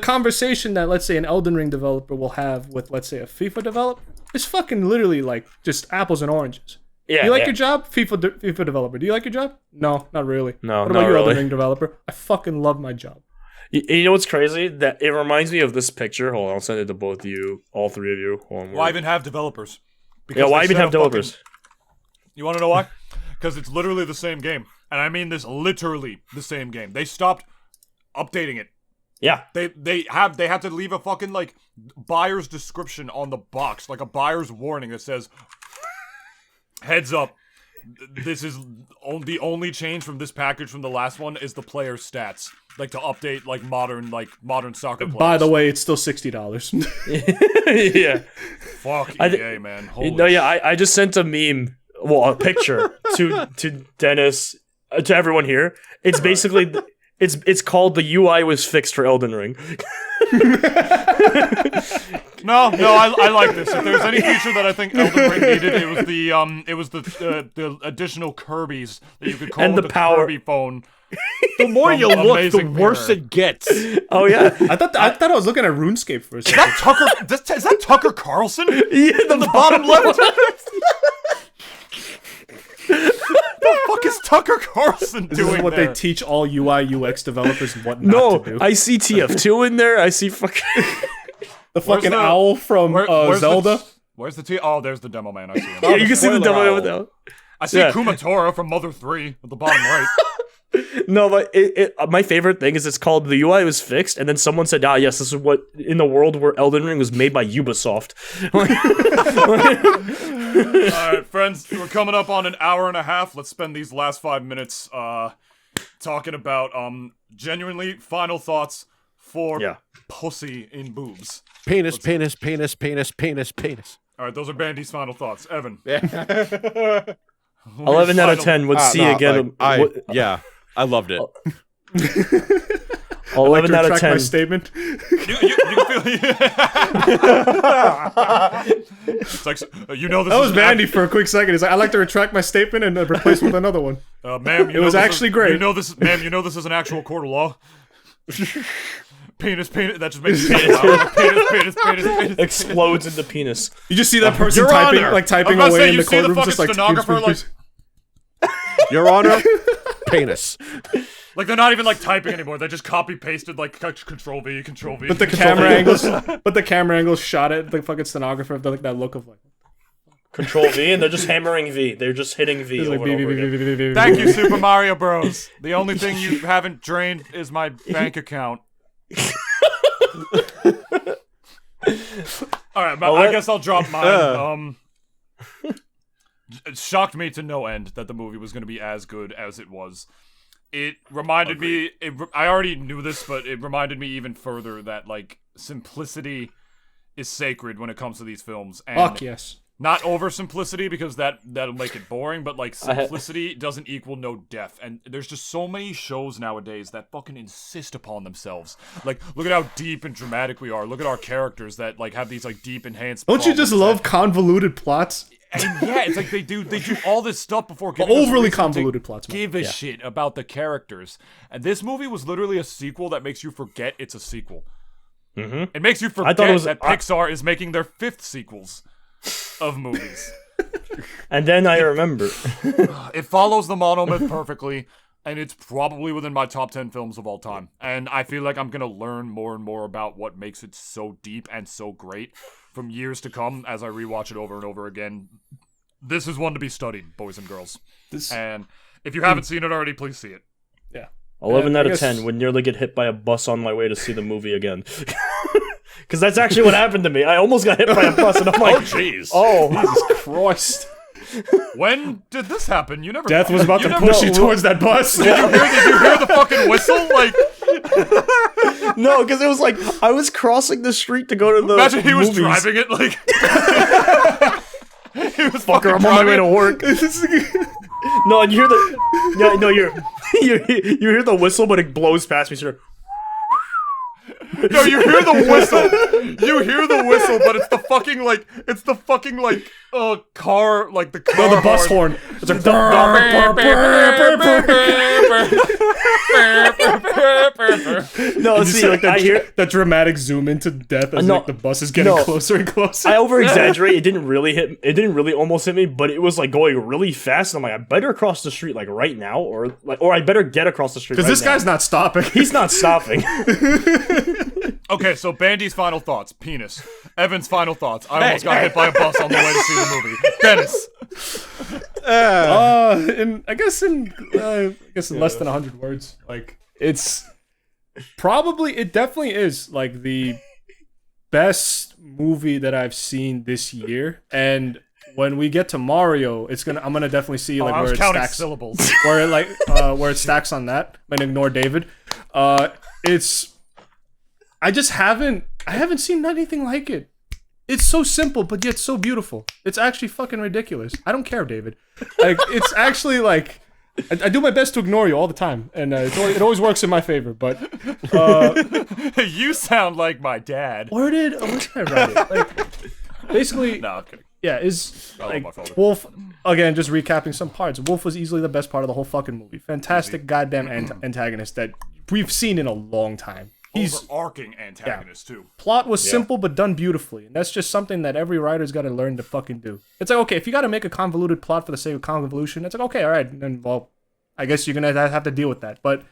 [SPEAKER 2] conversation that, let's say, an Elden Ring developer will have with, let's say, a FIFA developer is fucking literally like just apples and oranges.
[SPEAKER 3] Yeah,
[SPEAKER 2] you like your job? FIFA developer. Do you like your job? No, not really.
[SPEAKER 3] No,
[SPEAKER 2] what
[SPEAKER 3] not
[SPEAKER 2] about you,
[SPEAKER 3] really.
[SPEAKER 2] Elden Ring developer? I fucking love my job.
[SPEAKER 3] You know what's crazy? That it reminds me of this picture. Hold on, I'll send it to both of you, all three of you. Hold on,
[SPEAKER 1] why even have developers?
[SPEAKER 3] Why even have developers?
[SPEAKER 1] You want to know why? Because it's literally the same game. And I mean this literally the same game. They stopped updating it.
[SPEAKER 3] Yeah.
[SPEAKER 1] They had to leave a fucking like buyer's description on the box, like a buyer's warning that says, heads up, this is the only change from this package from the last one is the player stats. Like to update like modern soccer players.
[SPEAKER 2] By the way, it's still $60.
[SPEAKER 3] Yeah.
[SPEAKER 1] Fuck EA, man.
[SPEAKER 3] I just sent a meme, well, a picture to Dennis, to everyone here. It's basically it's called the UI was fixed for Elden Ring.
[SPEAKER 1] No, I like this. If there's any feature that I think Elden Ring needed, it was the additional Kirby's that you could call
[SPEAKER 3] And
[SPEAKER 1] with
[SPEAKER 3] the
[SPEAKER 1] the
[SPEAKER 3] power.
[SPEAKER 1] Kirby phone.
[SPEAKER 4] The more you look, the
[SPEAKER 1] Amazing
[SPEAKER 4] worse
[SPEAKER 1] Mirror.
[SPEAKER 4] it gets.
[SPEAKER 3] Oh yeah.
[SPEAKER 2] I thought I was looking at RuneScape for a second.
[SPEAKER 1] Is that Tucker Carlson?
[SPEAKER 3] Yeah,
[SPEAKER 1] The bottom left. The fuck is Tucker Carlson
[SPEAKER 2] This
[SPEAKER 1] doing
[SPEAKER 2] is what
[SPEAKER 1] there?
[SPEAKER 2] they teach all UI UX developers what not to do.
[SPEAKER 3] I see TF2 in there. I see fucking
[SPEAKER 2] The fucking
[SPEAKER 1] the-
[SPEAKER 2] owl from
[SPEAKER 1] where's
[SPEAKER 2] Zelda.
[SPEAKER 1] Where's the T? Oh, there's the demo man. I see him.
[SPEAKER 3] yeah, you can see the
[SPEAKER 4] spoiler
[SPEAKER 3] demo
[SPEAKER 4] owl.
[SPEAKER 3] of that.
[SPEAKER 1] I see
[SPEAKER 3] Yeah.
[SPEAKER 1] Kumatora from Mother 3 at the bottom right.
[SPEAKER 3] No, but my favorite thing is it's called the UI was fixed, and then someone said, yes, this is what in the world where Elden Ring was made by Ubisoft.
[SPEAKER 1] Alright, friends, we're coming up on an hour and a half. Let's spend these last 5 minutes talking about genuinely final thoughts for Pussy in boobs.
[SPEAKER 4] Penis, penis, penis, penis, penis, penis.
[SPEAKER 1] Alright, those are Bandy's final thoughts. Evan.
[SPEAKER 3] 11 out of 10 would see again.
[SPEAKER 4] I loved it.
[SPEAKER 3] 11 out of
[SPEAKER 2] Retract
[SPEAKER 3] 10.
[SPEAKER 2] my statement.
[SPEAKER 1] You can feel it's like, you know this
[SPEAKER 2] That was
[SPEAKER 1] is
[SPEAKER 2] Bandy for a quick second. He's like, I'd like to retract my statement and replace it with another one.
[SPEAKER 1] ma'am,
[SPEAKER 2] It was actually great.
[SPEAKER 1] You know this is an actual court of law. penis. That just makes penis.
[SPEAKER 3] Explodes into penis.
[SPEAKER 2] You just see that person
[SPEAKER 4] Your
[SPEAKER 2] typing,
[SPEAKER 4] Honor.
[SPEAKER 2] typing
[SPEAKER 1] I was about to
[SPEAKER 2] away
[SPEAKER 1] say,
[SPEAKER 2] in
[SPEAKER 1] you
[SPEAKER 2] the
[SPEAKER 1] see the
[SPEAKER 2] courtroom,
[SPEAKER 1] fucking
[SPEAKER 2] just like
[SPEAKER 1] stenographer,
[SPEAKER 2] penis.
[SPEAKER 4] Your Honor, penis.
[SPEAKER 1] Like they're not even like typing anymore. They just copy pasted like Control V.
[SPEAKER 2] But the camera angles shot at the fucking stenographer, like that look of like.
[SPEAKER 3] Control V, and they're just hammering V. They're just hitting V
[SPEAKER 2] It's
[SPEAKER 3] over
[SPEAKER 2] like,
[SPEAKER 3] and over again.
[SPEAKER 1] Thank you, Super Mario Bros. The only thing you haven't drained is my bank account. Alright, but I guess I'll drop mine. It shocked me to no end that the movie was going to be as good as it was. It reminded me, I already knew this, but it reminded me even further that, like, simplicity is sacred when it comes to these films. And
[SPEAKER 2] Fuck yes.
[SPEAKER 1] not over simplicity, because that'll make it boring, but like simplicity doesn't equal no depth. And there's just so many shows nowadays that fucking insist upon themselves. Like, look at how deep and dramatic we are. Look at our characters that like have these like deep enhanced.
[SPEAKER 2] Don't you just love convoluted plots?
[SPEAKER 1] And yeah, it's like they do all this stuff before giving
[SPEAKER 2] Overly
[SPEAKER 1] us
[SPEAKER 2] convoluted plots.
[SPEAKER 1] give a shit about the characters. And this movie was literally a sequel that makes you forget it's a sequel.
[SPEAKER 3] Mm-hmm.
[SPEAKER 1] It makes you forget that Pixar is making their 5th sequels of movies.
[SPEAKER 3] And then I remember.
[SPEAKER 1] It follows the monomyth perfectly, and it's probably within my top 10 films of all time. And I feel like I'm going to learn more and more about what makes it so deep and so great from years to come as I rewatch it over and over again. This is one to be studied, boys and girls. And if you haven't seen it already, please see it.
[SPEAKER 2] Yeah.
[SPEAKER 3] 11 out of 10 would nearly get hit by a bus on my way to see the movie again. Because that's actually what happened to me. I almost got hit by a bus, and I'm like,
[SPEAKER 1] oh, jeez.
[SPEAKER 3] Oh,
[SPEAKER 2] Jesus Christ.
[SPEAKER 1] When did this happen? You never.
[SPEAKER 2] Death was about to push you towards that bus.
[SPEAKER 1] Did you hear the fucking whistle? Like,
[SPEAKER 3] no, because it was like I was crossing the street to go to the.
[SPEAKER 1] Imagine he was
[SPEAKER 3] movies.
[SPEAKER 1] driving it. Like, he was
[SPEAKER 3] Fucker, I'm on my way to work. No, and you hear the. No, you hear the whistle, but it blows past me. Sort of.
[SPEAKER 1] No, you hear the whistle. You hear the whistle, but it's the fucking car, like the car.
[SPEAKER 2] No, the bus horn. It's like
[SPEAKER 3] no, see, like I hear
[SPEAKER 2] that dramatic zoom into death as like the bus is getting closer and closer.
[SPEAKER 3] I over exaggerate. It didn't really almost hit me, but it was like going really fast. And I'm like, I better cross the street like right now, or I better get across the street
[SPEAKER 2] because this guy's not stopping.
[SPEAKER 3] He's not stopping.
[SPEAKER 1] Okay, so Bandy's final thoughts. Penis. Evan's final thoughts. I almost got hit by a bus on the way to see the movie. Dennis.
[SPEAKER 2] I guess in less than 100 words. Like, it definitely is like the best movie that I've seen this year. And when we get to Mario, I'm gonna definitely see like where it stacks
[SPEAKER 1] syllables.
[SPEAKER 2] where it stacks on that. I'm gonna ignore David. I haven't seen anything like it. It's so simple, but yet so beautiful. It's actually fucking ridiculous. I don't care, David. Like, it's actually like, I do my best to ignore you all the time, and it always works in my favor. But
[SPEAKER 1] you sound like my dad.
[SPEAKER 2] where did I write it? Like, basically,
[SPEAKER 1] No, I'm kidding.
[SPEAKER 2] yeah, is
[SPEAKER 1] I love
[SPEAKER 2] like
[SPEAKER 1] my father.
[SPEAKER 2] Wolf. Again, just recapping some parts. Wolf was easily the best part of the whole fucking movie. Fantastic goddamn antagonist that we've seen in a long time. He's
[SPEAKER 1] overarching antagonist too.
[SPEAKER 2] Plot was simple but done beautifully, and that's just something that every writer's got to learn to fucking do. It's like, okay, if you got to make a convoluted plot for the sake of convolution, it's like, okay, all right, then well, I guess you're gonna have to deal with that. But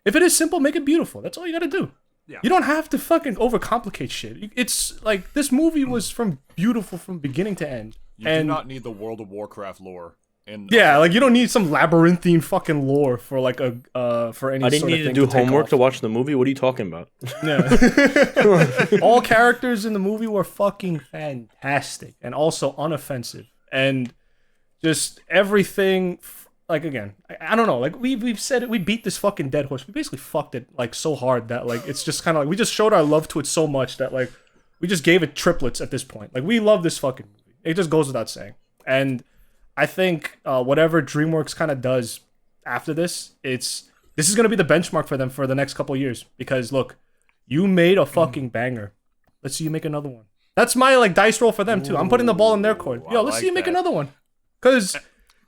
[SPEAKER 2] if it is simple, make it beautiful. That's all you got to do.
[SPEAKER 1] Yeah.
[SPEAKER 2] You don't have to fucking overcomplicate shit. It's like this movie was beautiful from beginning to end.
[SPEAKER 1] You do not need the World of Warcraft lore.
[SPEAKER 2] Like you don't need some labyrinthine fucking lore for like for any.
[SPEAKER 3] I didn't
[SPEAKER 2] sort
[SPEAKER 3] need
[SPEAKER 2] of thing
[SPEAKER 3] to do
[SPEAKER 2] take
[SPEAKER 3] homework
[SPEAKER 2] off.
[SPEAKER 3] to watch the movie. What are you talking about?
[SPEAKER 2] Yeah. All characters in the movie were fucking fantastic and also unoffensive, and just everything. Like, again, I don't know. Like we've said it, we beat this fucking dead horse. We basically fucked it like so hard that like it's just kind of like we just showed our love to it so much that like we just gave it triplets at this point. Like, we love this fucking movie. It just goes without saying. And I think whatever DreamWorks kind of does after this is going to be the benchmark for them for the next couple of years. Because look, you made a fucking banger. Let's see you make another one. That's my like dice roll for them too. I'm putting the ball in their court. Yo, let's see you make another one. Because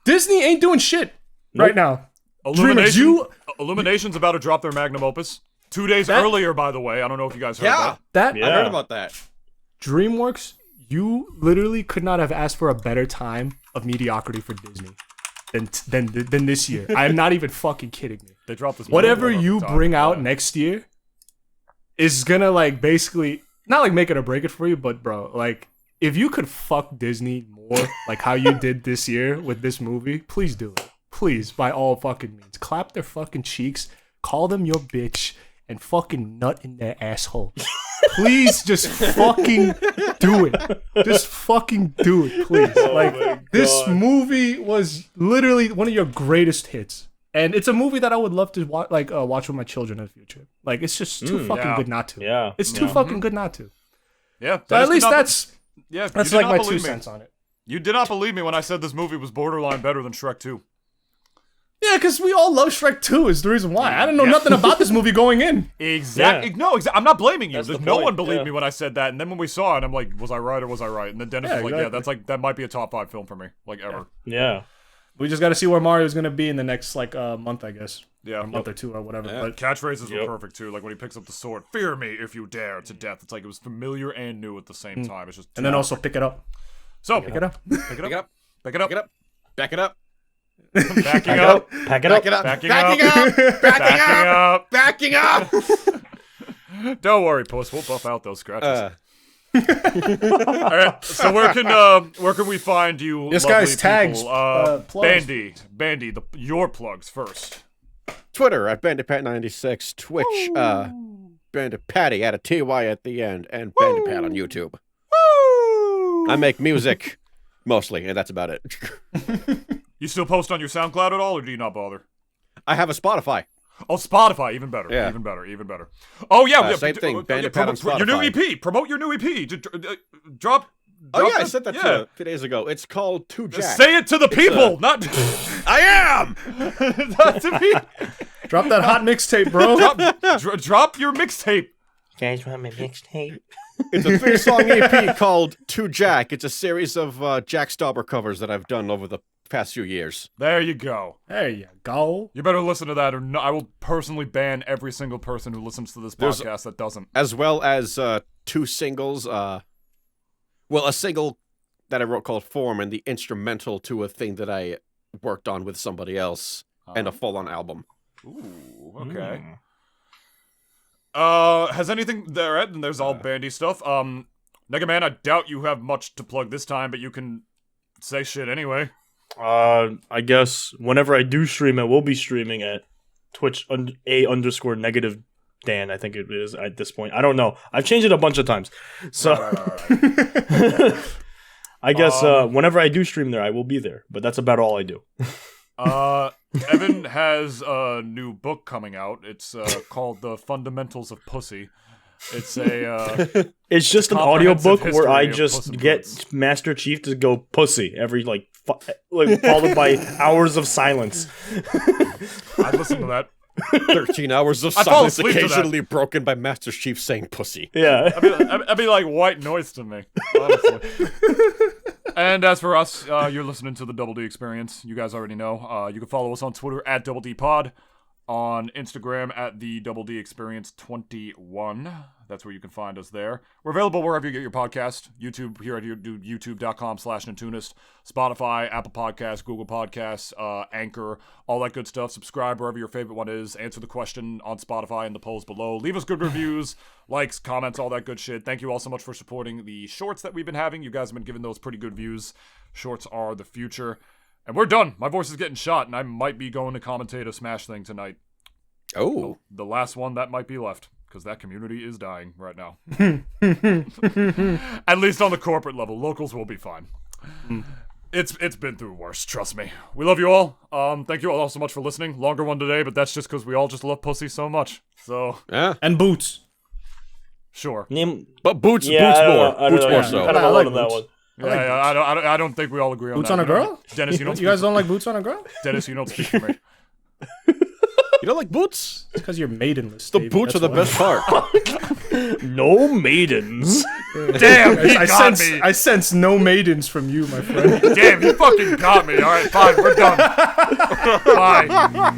[SPEAKER 2] Disney ain't doing shit right now.
[SPEAKER 1] Illumination's about to drop their magnum opus. 2 days earlier, by the way. I don't know if you guys heard
[SPEAKER 4] I
[SPEAKER 3] Yeah.
[SPEAKER 4] heard about that.
[SPEAKER 2] DreamWorks, you literally could not have asked for a better time of mediocrity for Disney than this year. I'm not even fucking kidding me.
[SPEAKER 1] They dropped this.
[SPEAKER 2] Whatever
[SPEAKER 1] movie
[SPEAKER 2] you
[SPEAKER 1] on
[SPEAKER 2] bring
[SPEAKER 1] time.
[SPEAKER 2] out next year is gonna like basically not like make it or break it for you, but bro, like if you could fuck Disney more like how you did this year with this movie, please do it. Please, by all fucking means, clap their fucking cheeks, call them your bitch, and fucking nut in their asshole. Please just fucking do it. Just fucking do it, please. Like this movie was literally one of your greatest hits. And it's a movie that I would love to watch with my children in the future. Like it's just too fucking good not to.
[SPEAKER 3] Yeah.
[SPEAKER 2] It's too fucking good not to.
[SPEAKER 1] Yeah.
[SPEAKER 2] But at least that's
[SPEAKER 1] you
[SPEAKER 2] like
[SPEAKER 1] did not
[SPEAKER 2] my 2
[SPEAKER 1] believe me.
[SPEAKER 2] cents on it.
[SPEAKER 1] You did not believe me when I said this movie was borderline better than Shrek 2.
[SPEAKER 2] Yeah, because we all love Shrek 2 is the reason why. I didn't know nothing about this movie going in.
[SPEAKER 1] Exactly.
[SPEAKER 3] Yeah.
[SPEAKER 1] No, I'm not blaming you.
[SPEAKER 3] That's the
[SPEAKER 1] No
[SPEAKER 3] point,
[SPEAKER 1] one believed
[SPEAKER 3] yeah.
[SPEAKER 1] me when I said that, and then when we saw it, I'm like, was I right or was I right? And then Dennis was like, yeah,
[SPEAKER 2] exactly.
[SPEAKER 1] that might be a top 5 film for me, like ever.
[SPEAKER 3] Yeah.
[SPEAKER 2] We just got to see where Mario's going to be in the next month, I guess.
[SPEAKER 1] Yeah.
[SPEAKER 2] A month or two or whatever.
[SPEAKER 4] Yeah.
[SPEAKER 2] But
[SPEAKER 1] Catchphrases were perfect too. Like when he picks up the sword, "Fear me if you dare" to death. It's like it was familiar and new at the same time. It's just
[SPEAKER 2] and then also pick it up.
[SPEAKER 1] so
[SPEAKER 2] Pick it up.
[SPEAKER 1] pick it
[SPEAKER 4] Pick
[SPEAKER 1] up,
[SPEAKER 4] it up.
[SPEAKER 1] pick it up,
[SPEAKER 4] Pick it up. Back it up.
[SPEAKER 1] backing up,
[SPEAKER 3] Pack it
[SPEAKER 4] Back it
[SPEAKER 3] up.
[SPEAKER 4] up.
[SPEAKER 1] Backing
[SPEAKER 4] Backing
[SPEAKER 1] up.
[SPEAKER 4] up.
[SPEAKER 1] backing
[SPEAKER 4] Backing
[SPEAKER 1] up.
[SPEAKER 4] up.
[SPEAKER 1] Don't worry, Puss. We'll buff out those scratches.
[SPEAKER 4] Uh,
[SPEAKER 1] All right. So where can we find you?
[SPEAKER 2] This
[SPEAKER 1] lovely
[SPEAKER 2] guy's tags,
[SPEAKER 1] people?
[SPEAKER 2] plugs.
[SPEAKER 1] Bandy, your plugs first.
[SPEAKER 4] Twitter at BandiPat96. Twitch, BandiPatty at a TY at the end. And BandiPat on YouTube. I make music, mostly, and that's about it.
[SPEAKER 1] You still post on your SoundCloud at all, or do you not bother?
[SPEAKER 4] I have a Spotify.
[SPEAKER 1] Oh, Spotify, even better.
[SPEAKER 4] Yeah.
[SPEAKER 1] Even better. Even better. Oh yeah,
[SPEAKER 4] Same thing, BandiPat on
[SPEAKER 1] Your new
[SPEAKER 4] Spotify.
[SPEAKER 1] EP. Promote your new EP. Drop.
[SPEAKER 4] Oh yeah, I
[SPEAKER 1] that-
[SPEAKER 4] said that
[SPEAKER 1] yeah.
[SPEAKER 4] 2 days ago. It's called Two Jack.
[SPEAKER 1] Say it to the people, not
[SPEAKER 4] I am.
[SPEAKER 1] not to me.
[SPEAKER 2] Drop that hot mixtape, bro.
[SPEAKER 1] Drop your mixtape.
[SPEAKER 3] You guys want my mixtape?
[SPEAKER 4] It's a 3-song EP called Two Jack. It's a series of Jack Stauber covers that I've done over the past few years.
[SPEAKER 1] There you go.
[SPEAKER 2] There you go.
[SPEAKER 1] You better listen to that, or no, I will personally ban every single person who listens to this
[SPEAKER 4] There's-
[SPEAKER 1] podcast that doesn't.
[SPEAKER 4] As well as 2 singles. Well, a single that I wrote called Form and the instrumental to a thing that I worked on with somebody else and a full-on album.
[SPEAKER 1] Ooh, okay. Has anything there? And there's all Bandy stuff. Negaman, I doubt you have much to plug this time, but you can say shit anyway.
[SPEAKER 3] I guess whenever I do stream, I will be streaming at Twitch _negative Dan. I think it is at this point. I don't know. I've changed it a bunch of times, so I guess whenever I do stream there, I will be there. But that's about all I do.
[SPEAKER 1] Evan has a new book coming out. It's called The Fundamentals of Pussy. It's a
[SPEAKER 3] It's just an
[SPEAKER 1] comprehensive
[SPEAKER 3] audiobook where I
[SPEAKER 1] history of Puss
[SPEAKER 3] just
[SPEAKER 1] in
[SPEAKER 3] get
[SPEAKER 1] Boots.
[SPEAKER 3] Master Chief to go pussy every like followed by hours of silence.
[SPEAKER 1] I'd listen to that.
[SPEAKER 4] 13 hours of
[SPEAKER 1] I fall
[SPEAKER 4] silence,
[SPEAKER 1] asleep to that.
[SPEAKER 4] occasionally broken by Master Chief saying pussy.
[SPEAKER 3] Yeah.
[SPEAKER 1] That'd be like white noise to me, honestly. And as for us, you're listening to the Double D Experience. You guys already know. You can follow us on Twitter at Double D Pod, on Instagram at the Double D Experience 21. That's where you can find us there. We're available wherever you get your podcast. YouTube here at youtube.com/Nintoonist, Spotify, Apple Podcasts, Google Podcasts, Anchor, all that good stuff. Subscribe wherever your favorite one is. Answer the question on Spotify in the polls below. Leave us good reviews, likes, comments, all that good shit. Thank you all so much for supporting the shorts that we've been having. You guys have been giving those pretty good views. Shorts are the future. And we're done. My voice is getting shot, and I might be going to commentate a Smash thing tonight.
[SPEAKER 4] Oh.
[SPEAKER 1] The last one that might be left, because that community is dying right now. At least on the corporate level. Locals will be fine. It's been through worse, trust me. We love you all. Thank you all so much for listening. Longer one today, but that's just because we all just love pussy so much. So,
[SPEAKER 4] Yeah.
[SPEAKER 2] And Boots.
[SPEAKER 1] sure.
[SPEAKER 3] Name.
[SPEAKER 4] But Boots,
[SPEAKER 3] Yeah,
[SPEAKER 4] Boots
[SPEAKER 3] I don't
[SPEAKER 4] more.
[SPEAKER 3] know. I don't
[SPEAKER 4] Boots
[SPEAKER 3] know.
[SPEAKER 4] more
[SPEAKER 3] Yeah,
[SPEAKER 4] so.
[SPEAKER 3] kind of
[SPEAKER 2] I like
[SPEAKER 3] alone on that
[SPEAKER 2] Boots.
[SPEAKER 3] one.
[SPEAKER 1] I don't think we all agree on
[SPEAKER 2] Boots
[SPEAKER 1] that.
[SPEAKER 2] on a
[SPEAKER 1] You don't-
[SPEAKER 2] girl?
[SPEAKER 1] Dennis, you don't
[SPEAKER 2] You guys
[SPEAKER 1] speak
[SPEAKER 2] don't like Boots on a girl?
[SPEAKER 1] Dennis, you don't speak for me.
[SPEAKER 4] You don't like Boots?
[SPEAKER 2] It's because you're maidenless.
[SPEAKER 4] The
[SPEAKER 2] David,
[SPEAKER 4] boots are the
[SPEAKER 2] that's
[SPEAKER 4] best
[SPEAKER 2] why.
[SPEAKER 4] part.
[SPEAKER 3] No maidens.
[SPEAKER 1] Damn, he
[SPEAKER 2] I
[SPEAKER 1] got
[SPEAKER 2] sense,
[SPEAKER 1] me.
[SPEAKER 2] I sense no maidens from you, my friend.
[SPEAKER 1] Damn, he fucking got me. All right, fine, we're done. Bye.